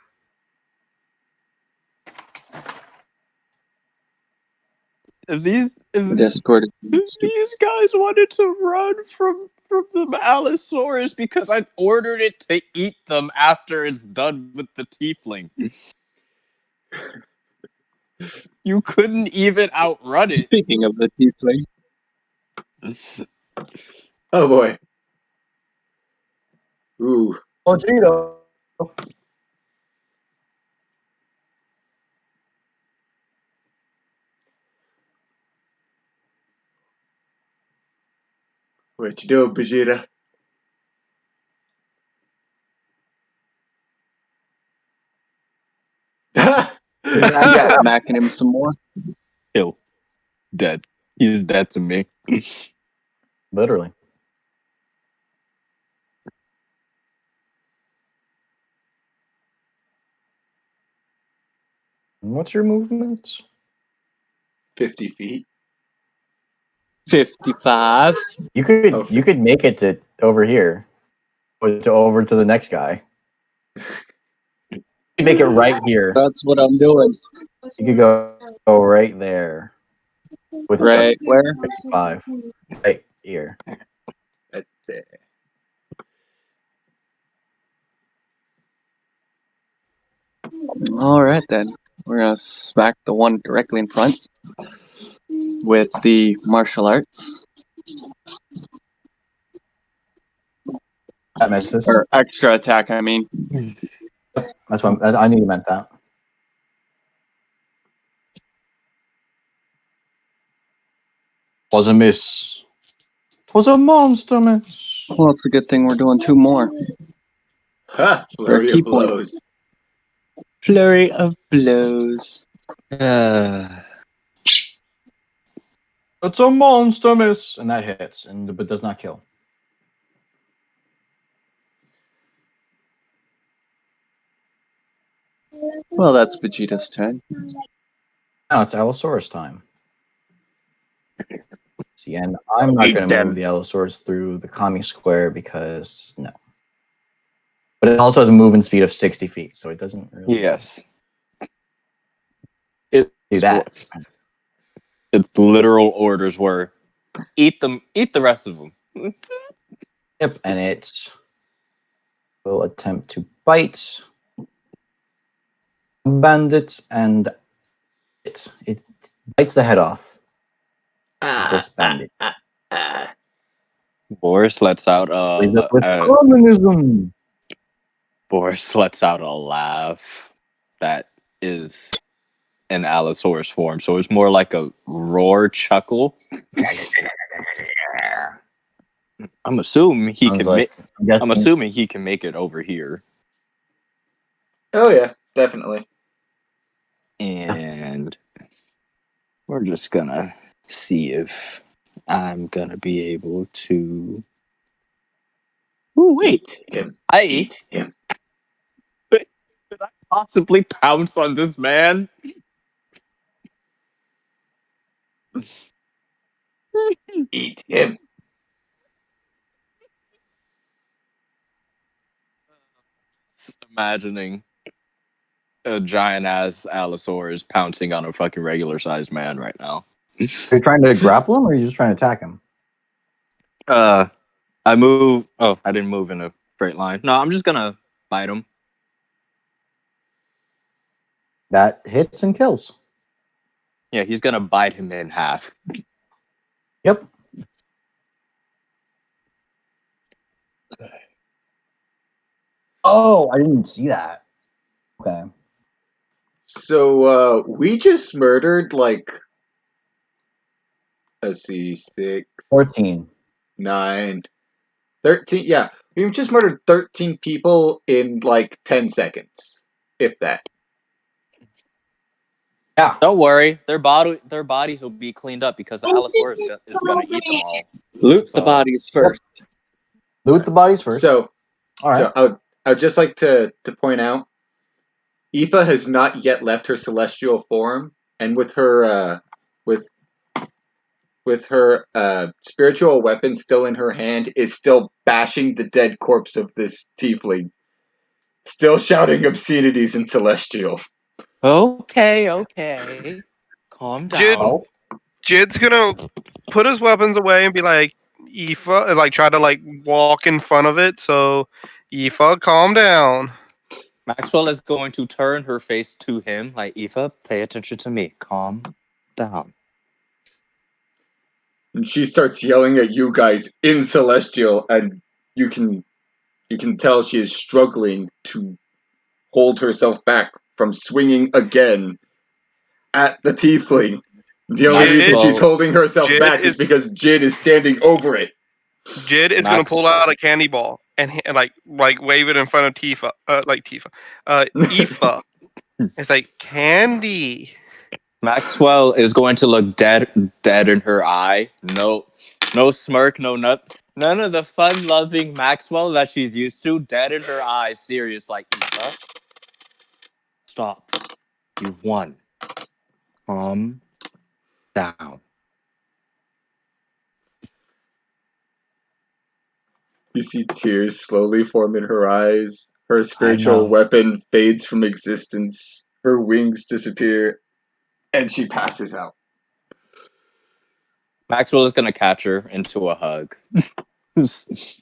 If these Discord. these guys wanted to run from the Allosaurus because I ordered it to eat them after it's done with the tiefling. You couldn't even outrun it. Speaking of the tiefling, Oh boy. Ooh. Vegeta. What you doing, Vegeta? Yeah. smacking him some more. Kill. Dead. He's dead to me. Literally. What's your movement? 50 feet. 55. You could Oh, you could make it to over here, or to over to the next guy. You could make it right here. That's what I'm doing. You could go right there with Right just where? 55. Right here. Right there. All right then. We're gonna smack the one directly in front with the martial arts That misses. or extra attack. I mean, That's what I knew you meant that. Was a miss. Was a monster miss. well, it's a good thing we're doing 2 more. Ha! Flurry key of point. blows. Flurry of blows. It's a monster miss, and that hits, but does not kill. Well, that's Vegeta's turn. Now it's Allosaurus time. See, and I'm not Eat going to them. move the Allosaurus through the commie square because no. But it also has a movement speed of 60 feet, so it doesn't really Yes. do that. Its literal orders were eat them, eat the rest of them. Yep, and it will attempt to bite Bandit, and it bites the head off this bandit. Boris lets out With communism. Boris lets out a laugh that is in Allosaurus form, so it's more like a roar chuckle. I'm assuming he can. I'm assuming he can make it over here, Oh yeah, definitely. and we're just gonna see if I'm gonna be able to. Ooh, wait! Eat him. I Eat him. Could I possibly pounce on this man? Eat him. Imagining a giant ass Allosaurus pouncing on a fucking regular sized man right now. Are you trying to grapple him, or are you just trying to attack him? I move. Oh, I didn't move in a straight line. No, I'm just gonna bite him. That hits and kills. Yeah, he's gonna bite him in half. Yep. Oh, I didn't see that. Okay. So we just murdered like, let's see, 6, 14. 9, 13. Yeah, we just murdered 13 people in like 10 seconds, if that. Yeah. Don't worry, their bodies will be cleaned up because the Allosaurus is gonna eat them all. Loot the So- bodies first. Loot the bodies first. So, all right. I would just like to point out, Aoife has not yet left her celestial form, and with her spiritual weapon still in her hand, is still bashing the dead corpse of this tiefling, still shouting obscenities in celestial. Okay. Calm Jid, down. Jid's gonna put his weapons away and be like, Aoife, like try to like walk in front of it. So, Aoife, calm down. Maxwell is going to turn her face to him, like, Aoife, pay attention to me. Calm down. And she starts yelling at you guys in celestial, and you can tell she is struggling to hold herself back from swinging again at the tiefling. The only reason she's holding herself back is because Jid is standing over it. Jid is gonna pull out a candy ball and like wave it in front of Tifa, Aoife. It's like candy. Maxwell is going to look dead in her eye. No smirk, none of the fun-loving Maxwell that she's used to. Dead in her eye, serious, like, Aoife, stop. You've won. Calm down. You see tears slowly form in her eyes. Her know. spiritual weapon fades from existence. Her wings disappear, and she passes out. Maxwell is going to catch her into a hug. It's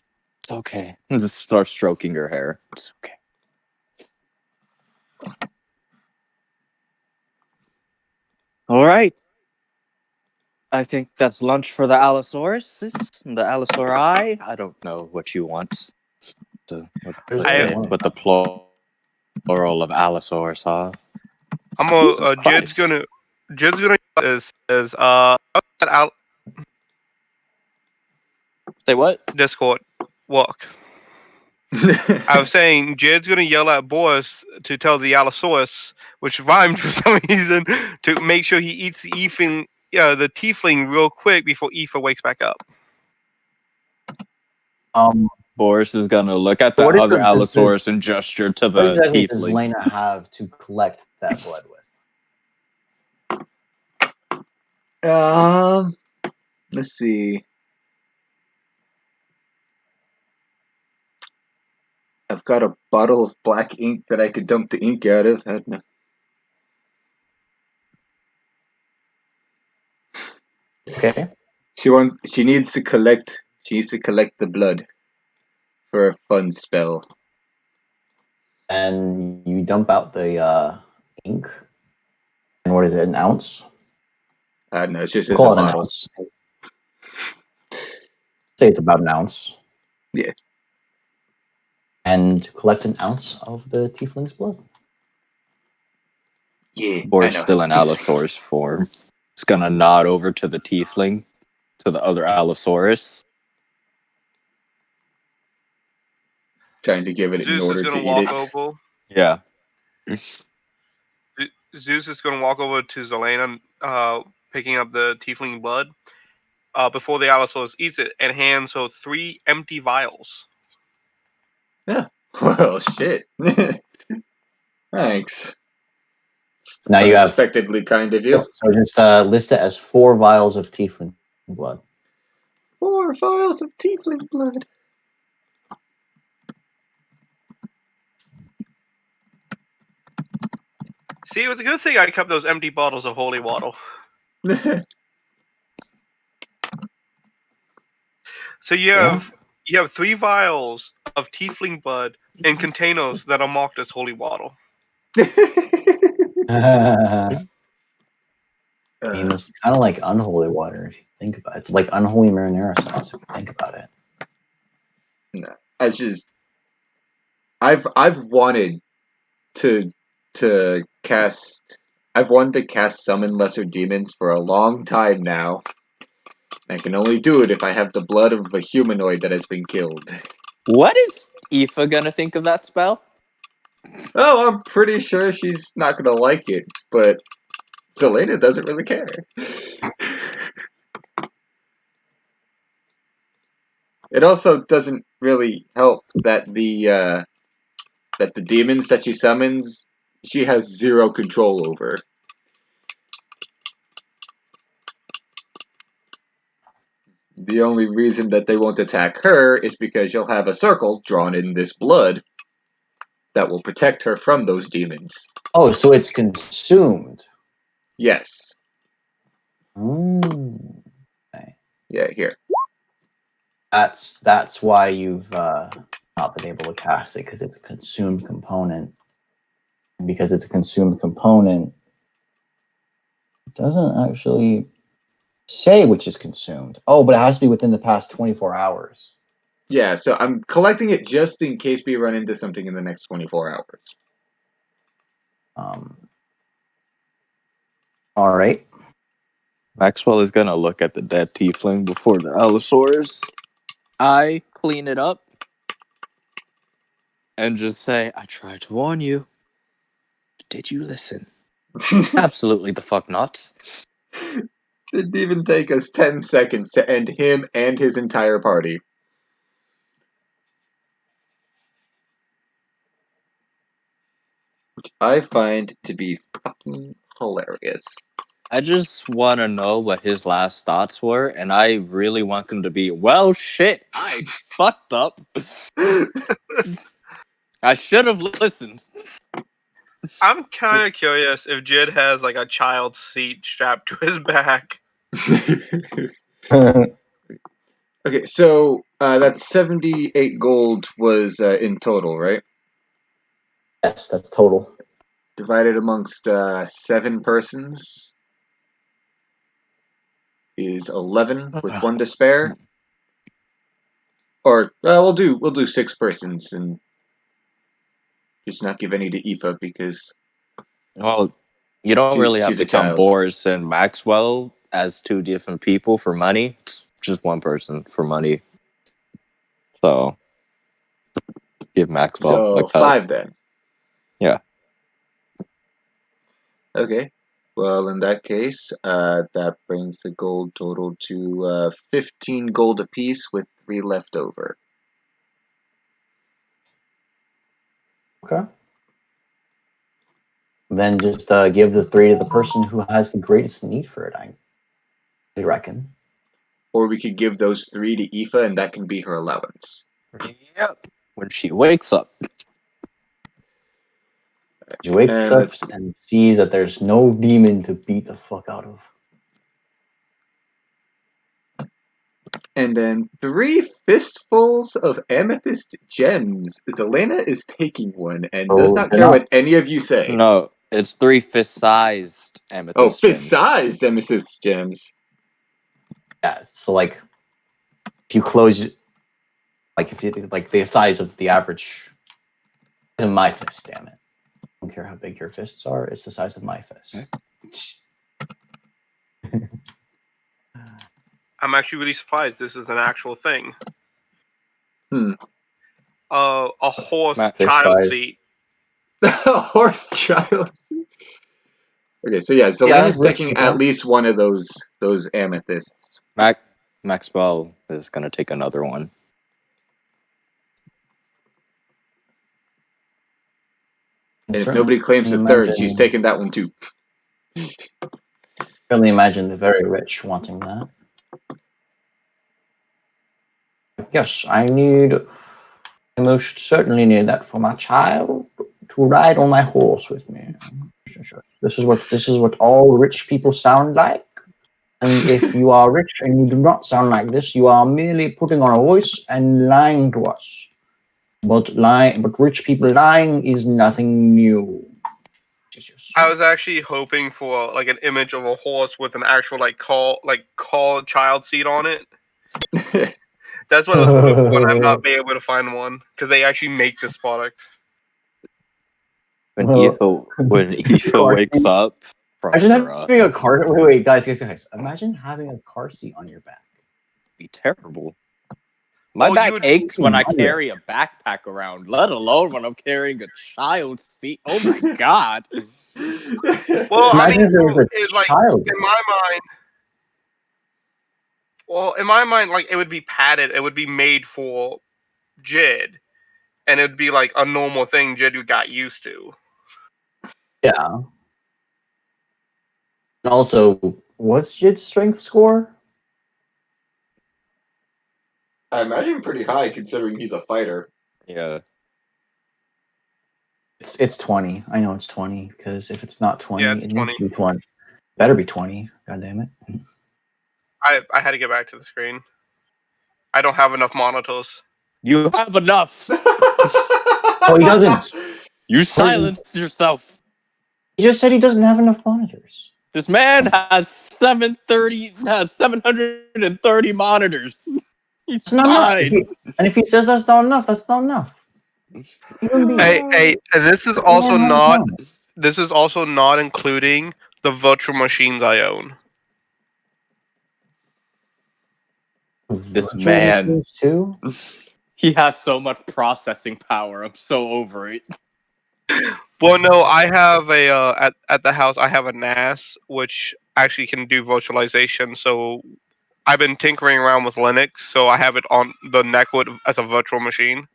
okay. And just start stroking her hair. It's okay. All right. I think that's lunch for the Allosaurus. The Allosauri. I don't know what you want. What the plural of Allosaurus are. Jid's gonna Say what? Discord walk. I was saying Jid's gonna yell at Boris to tell the Allosaurus, which rhymed for some reason, to make sure he eats the tiefling real quick before Aoife wakes back up. Boris is gonna look at the other Allosaurus and gesture to the what exactly does tiefling. Lena have to collect that blood with? Let's see. I've got a bottle of black ink that I could dump the ink out of. Okay. She needs to collect the blood for a fun spell. And you dump out the ink. And what is it, an ounce? No, it's just a Call it an bottle. ounce. Say it's about an ounce. Yeah. And collect an ounce of the tiefling's blood. Yeah. Boris still in Allosaurus form. It's gonna nod over to the tiefling, to the other Allosaurus. Trying to give it in order to eat it. Over. Yeah. Zeus is gonna walk over to Zelena, picking up the tiefling blood. Before the Allosaurus eats it, and hands her 3 empty vials. Yeah. Well, shit. Thanks. Now you have unexpectedly kind of you. So just list it as 4 vials of tiefling blood. 4 vials of tiefling blood. See, it was a good thing I kept those empty bottles of holy water. So you have 3 vials of tiefling blood in containers that are marked as holy water. I mean, it's kind of like unholy water if you think about it. It's like unholy marinara sauce if you think about it. No, I've wanted to cast. I've wanted to cast summon lesser demons for a long time now. I can only do it if I have the blood of a humanoid that has been killed. What is Aoife gonna think of that spell? Oh, I'm pretty sure she's not gonna like it, but Selena doesn't really care. It also doesn't really help that the demons that she summons, she has zero control over. The only reason that they won't attack her is because you'll have a circle drawn in this blood that will protect her from those demons. Oh, so it's consumed. Yes. Okay. Yeah, here. That's why you've not been able to cast it, because it's a consumed component. And because it's a consumed component, it doesn't actually say which is consumed. Oh, but it has to be within the past 24 hours. Yeah, so I'm collecting it just in case we run into something in the next 24 hours. All right. Maxwell is gonna look at the dead tiefling before the Allosaurus. I clean it up and just say, I tried to warn you. Did you listen? Absolutely the fuck not. It didn't even take us 10 seconds to end him and his entire party. Which I find to be fucking hilarious. I just want to know what his last thoughts were, and I really want them to be, well, shit, I fucked up. I should have listened. I'm kind of curious if Jid has like a child's seat strapped to his back. Okay, so that 78 gold was in total, right? Yes, that's total. Divided amongst 7 persons is 11 with 1 to spare. Or we'll do 6 persons and just not give any to Aoife because Well, you don't really have she's to a count child. Boris and Maxwell as 2 different people for money. It's just 1 person for money. So, give Maxwell So a cut. 5 then. Yeah. Okay. Well, in that case, that brings the gold total to 15 gold apiece with 3 left over. Okay. Then just give the 3 to the person who has the greatest need for it, I reckon. Or we could give those 3 to Aoife and that can be her allowance. Yep. When she wakes up. She wakes And up let's see. and sees that there's no demon to beat the fuck out of. And then 3 fistfuls of amethyst gems. Zelena is taking one and does not care what any of you say. No, it's 3 fist-sized amethyst Oh, gems. fist-sized amethyst gems. Yeah, so like if you close, like if you like the size of the average, size of my fist. Damn it! I don't care how big your fists are; it's the size of my fist. I'm actually really surprised this is an actual thing. Hmm. A horse Matt, child size. seat. Horse child. Okay, so yeah, Zelena's taking at least one of those amethysts. Maxwell is gonna take another one. And if nobody claims the third, she's taking that one too. Certainly imagine the very rich wanting that. Yes, I most certainly need that for my child to ride on my horse with me. This is what all rich people sound like. And if you are rich and you do not sound like this, you are merely putting on a voice and lying to us. But rich people lying is nothing new. I was actually hoping for like an image of a horse with an actual call child seat on it. That's what I was hoping for, and I'm not being able to find one because they actually make this product. When Aoife wakes up from Imagine her, having a car. Wait, guys. Imagine having a car seat on your back. be terrible. My Oh, back you would- aches when I Mario. carry a backpack around, let alone when I'm carrying a child seat. Oh my god. Well, I mean, Imagine if there was a it's like child. in my mind. Well, in my mind, like it would be padded. It would be made for Jid, and it'd be like a normal thing Jid got used to. Yeah. And also, what's Jid's strength score? I imagine pretty high considering he's a fighter. Yeah. It's 20. I know it's 20 because if it's not 20, Yeah, it's it needs 20. to be 20. Better be 20. God damn it. I had to get back to the screen. I don't have enough monitors. You have enough. Oh, he doesn't. You silence yourself. He just said he doesn't have enough monitors. This man has 730 monitors. He's It's not enough. fine. And if he says that's not enough, that's not enough. Human being. Hey, and this is Man, also man, not. man. This is also not including the virtual machines I own. This Virtual man. machines too? He has so much processing power. I'm so over it. Well, no, I have a at the house. I have a NAS which actually can do virtualization. So I've been tinkering around with Linux, so I have it on the Neckwood as a virtual machine.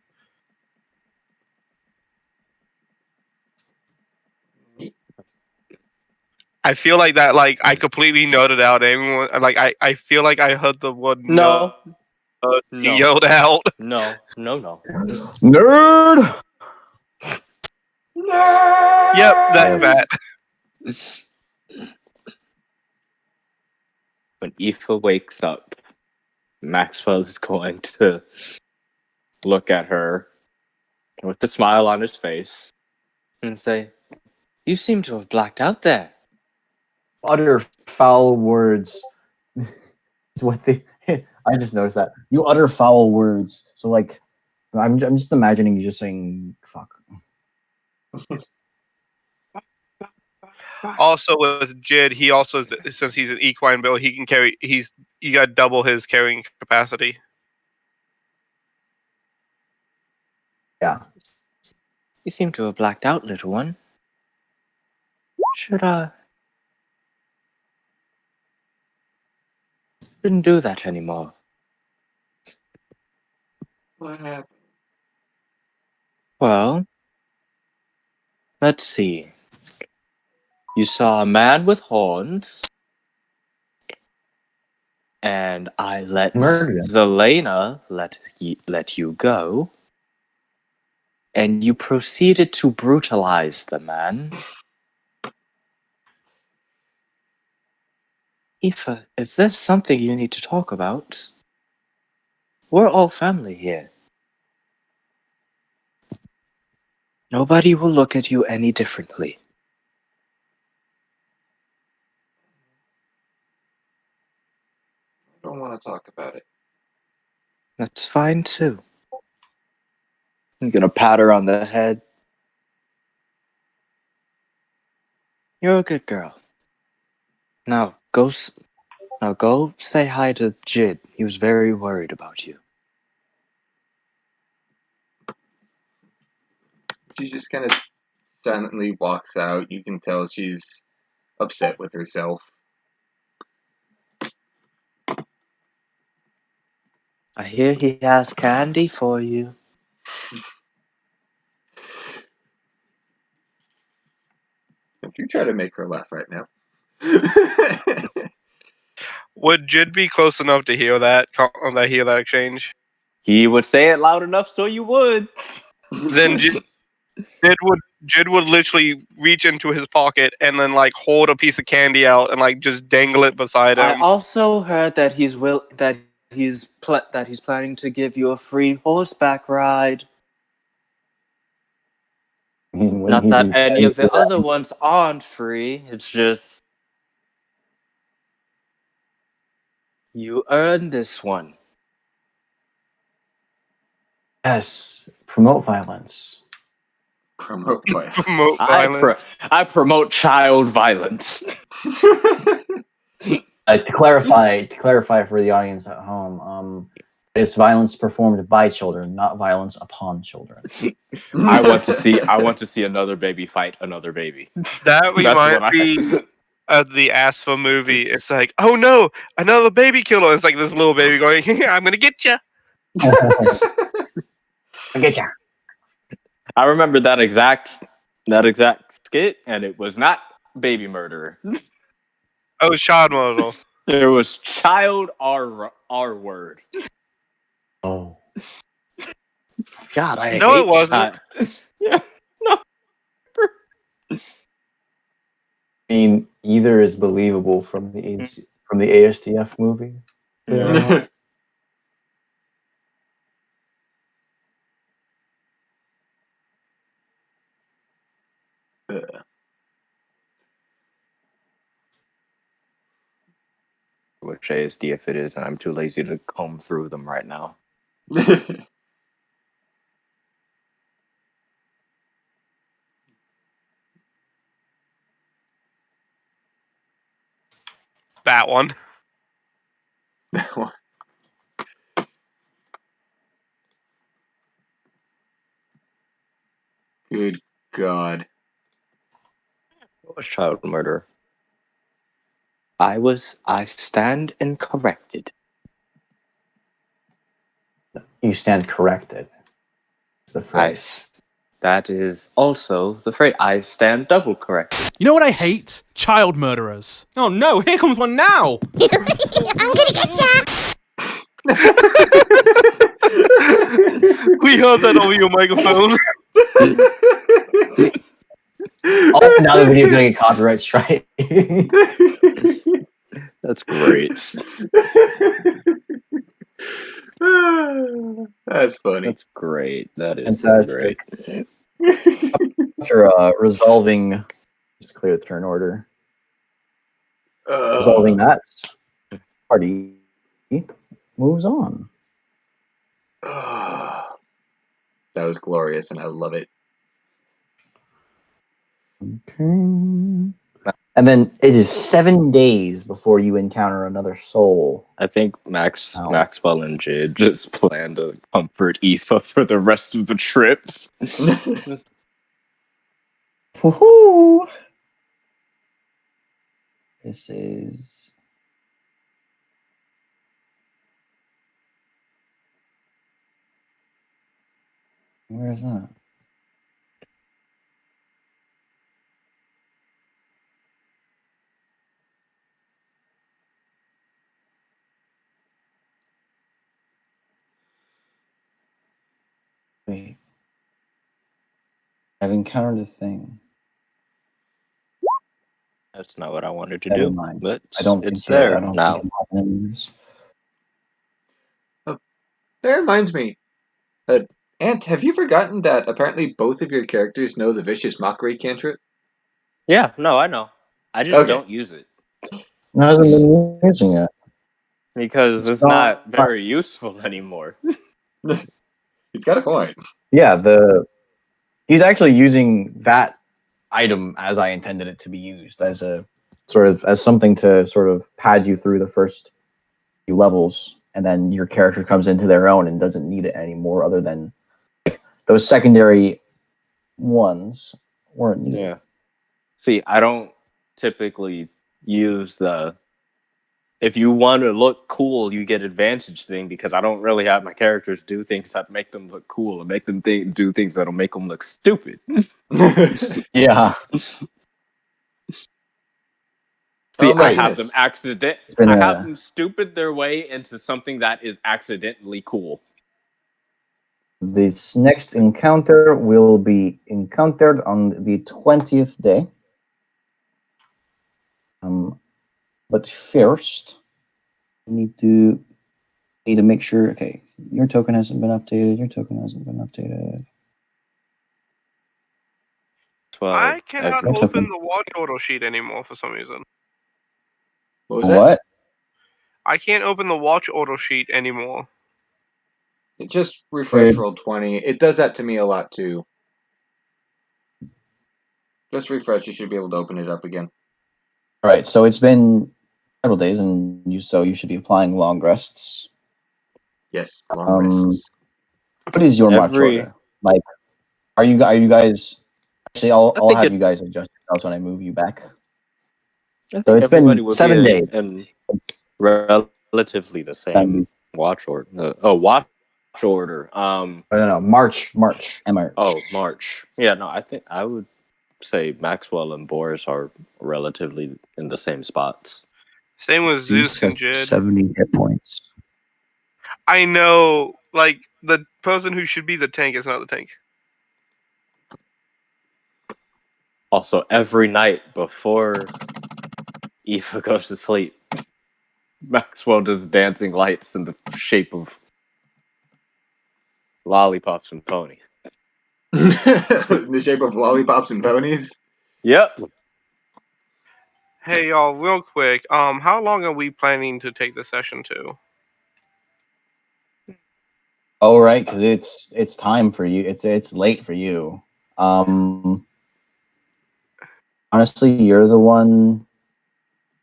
I feel like that. Like I completely nerded out. Everyone, like I feel like I heard the word No. yelled out. No. Nerd. Yep, that. When Aoife wakes up, Maxwell is going to look at her with a smile on his face and say, "You seem to have blacked out there." Utter foul words is what they. I just noticed that. You utter foul words. So, like, I'm just imagining you just saying, fuck. Also with Jid, he also since he's an equine build, he can carry. You got double his carrying capacity. Yeah. You seem to have blacked out, little one. Shouldn't do that anymore. What happened? Well, let's see. You saw a man with horns, and I let Murdered him. Zelena let you go, and you proceeded to brutalize the man. Aoife, if there's something you need to talk about, we're all family here. Nobody will look at you any differently. I don't want to talk about it. That's fine too. I'm gonna pat her on the head. You're a good girl. Now go say hi to Jid. He was very worried about you. She just kind of silently walks out. You can tell she's upset with herself. I hear he has candy for you. Don't you try to make her laugh right now. Would Jid be close enough to hear that exchange? He would say it loud enough so you would. Then Jid would literally reach into his pocket and then like hold a piece of candy out and like just dangle it beside I him. also heard that he's planning to give you a free horseback ride. I mean, wouldn't Not he that be any paying of for the that? other ones aren't free. It's just you earned this one. Yes, promote violence. Promote violence. Promote violence. I promote child violence. To clarify for the audience at home, it's violence performed by children, not violence upon children. I want to see another baby fight another baby. That That's reminds what me of the Asfa movie. It's like, oh no, another baby killer. It's like this little baby going, I'm gonna get you. I get ya. I remember that exact skit, and it was not baby murder. Oh, child model. It was child R word. Oh, God, I No, hate it wasn't. Yeah, no. I mean, either is believable from the ASTF movie. Yeah. Which ASDF it is, and I'm too lazy to comb through them right now. That one. Good God. What was child murder? I stand and corrected. You stand corrected. It's the phrase. That is also the phrase. I stand double corrected. You know what I hate? Child murderers. Oh no, here comes one now! I'm gonna get ya! We heard that over your microphone. Oh, now the video's gonna get copyright strike. That's great. That's funny. That's great. That is so great. After resolving, just clear the turn order. Resolving that, party moves on. That was glorious, and I love it. Okay. And then it is 7 days before you encounter another soul. I think Maxwell and Jid just plan to comfort Aoife for the rest of the trip. Woohoo! This is where is that? Wait. I've encountered a thing. That's not what I wanted to Never do, mind. but I don't it's think there I don't now. think it happens. That reminds me. Ant, have you forgotten that apparently both of your characters know the vicious mockery cantrip? Yeah, no, I know. I just Okay. don't use it. No, I hasn't been using it. Because it's not very useful anymore. He's got a point. Yeah, he's actually using that item as I intended it to be used, as a as something to sort of pad you through the first few levels, and then your character comes into their own and doesn't need it anymore, other than like those secondary ones weren't needed. Yeah. See, I don't typically use the if you want to look cool, you get advantage thing, because I don't really have my characters do things that make them look cool and make them do things that'll make them look stupid. Yeah. See, my I have goodness. them been I a- have them stupid their way into something that is accidentally cool. This next encounter will be encountered on the 20th day. But first, we need to make sure. Okay, your token hasn't been updated. Your token hasn't been updated. Well, I cannot What's open happening? the watch order sheet anymore for some reason. What was that? What? I can't open the watch order sheet anymore. Just refresh Weird. roll 20. It does that to me a lot too. Just refresh, you should be able to open it up again. All right, so it's been several days, and you should be applying long rests. Yes, long rests. What is your march Every- order? Like, are you guys? Actually, I'll think have you it's- guys adjust yourselves when I move you back. I So think it's been everybody would 7 be days. in relatively the same watch order. Watch order. No, March, and March. Oh, March. Yeah, no, I think I would say Maxwell and Boris are relatively in the same spots. Same with Zeus and Jed. 70 hit points. I know, like, the person who should be the tank is not the tank. Also, every night before Eva goes to sleep, Maxwell does dancing lights in the shape of lollipops and pony. In the shape of lollipops and ponies. Yep. Hey y'all, real quick, how long are we planning to take the session to? Oh, right, because it's time for you. It's late for you. Honestly, you're the one.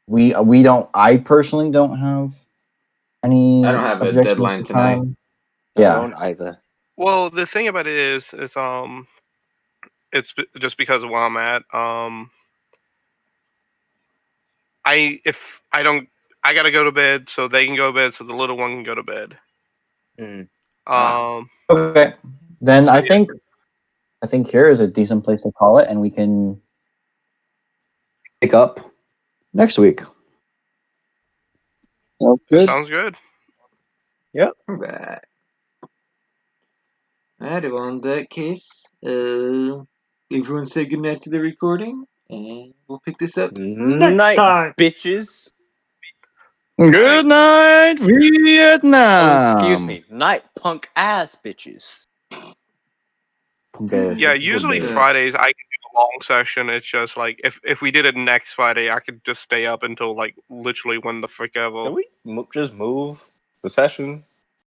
We don't. I personally don't have any. I don't have a objections deadline to tonight. time. I Yeah. don't either. Well, the thing about it is it's just because of where I'm at. If I don't, I gotta go to bed so they can go to bed so the little one can go to bed. Mm. Okay. Then So, I yeah. think here is a decent place to call it, and we can pick up next week. Sounds good. Sounds good. Alright. Alright, well, in that case, everyone say goodnight to the recording, and we'll pick this up next Night, time. bitches. Good night, Vietnam. Oh, excuse me. Night, punk ass bitches. Yeah, usually Yeah. Fridays I can do a long session. It's just like if we did it next Friday, I could just stay up until like literally when the frick ever. Can we just move the session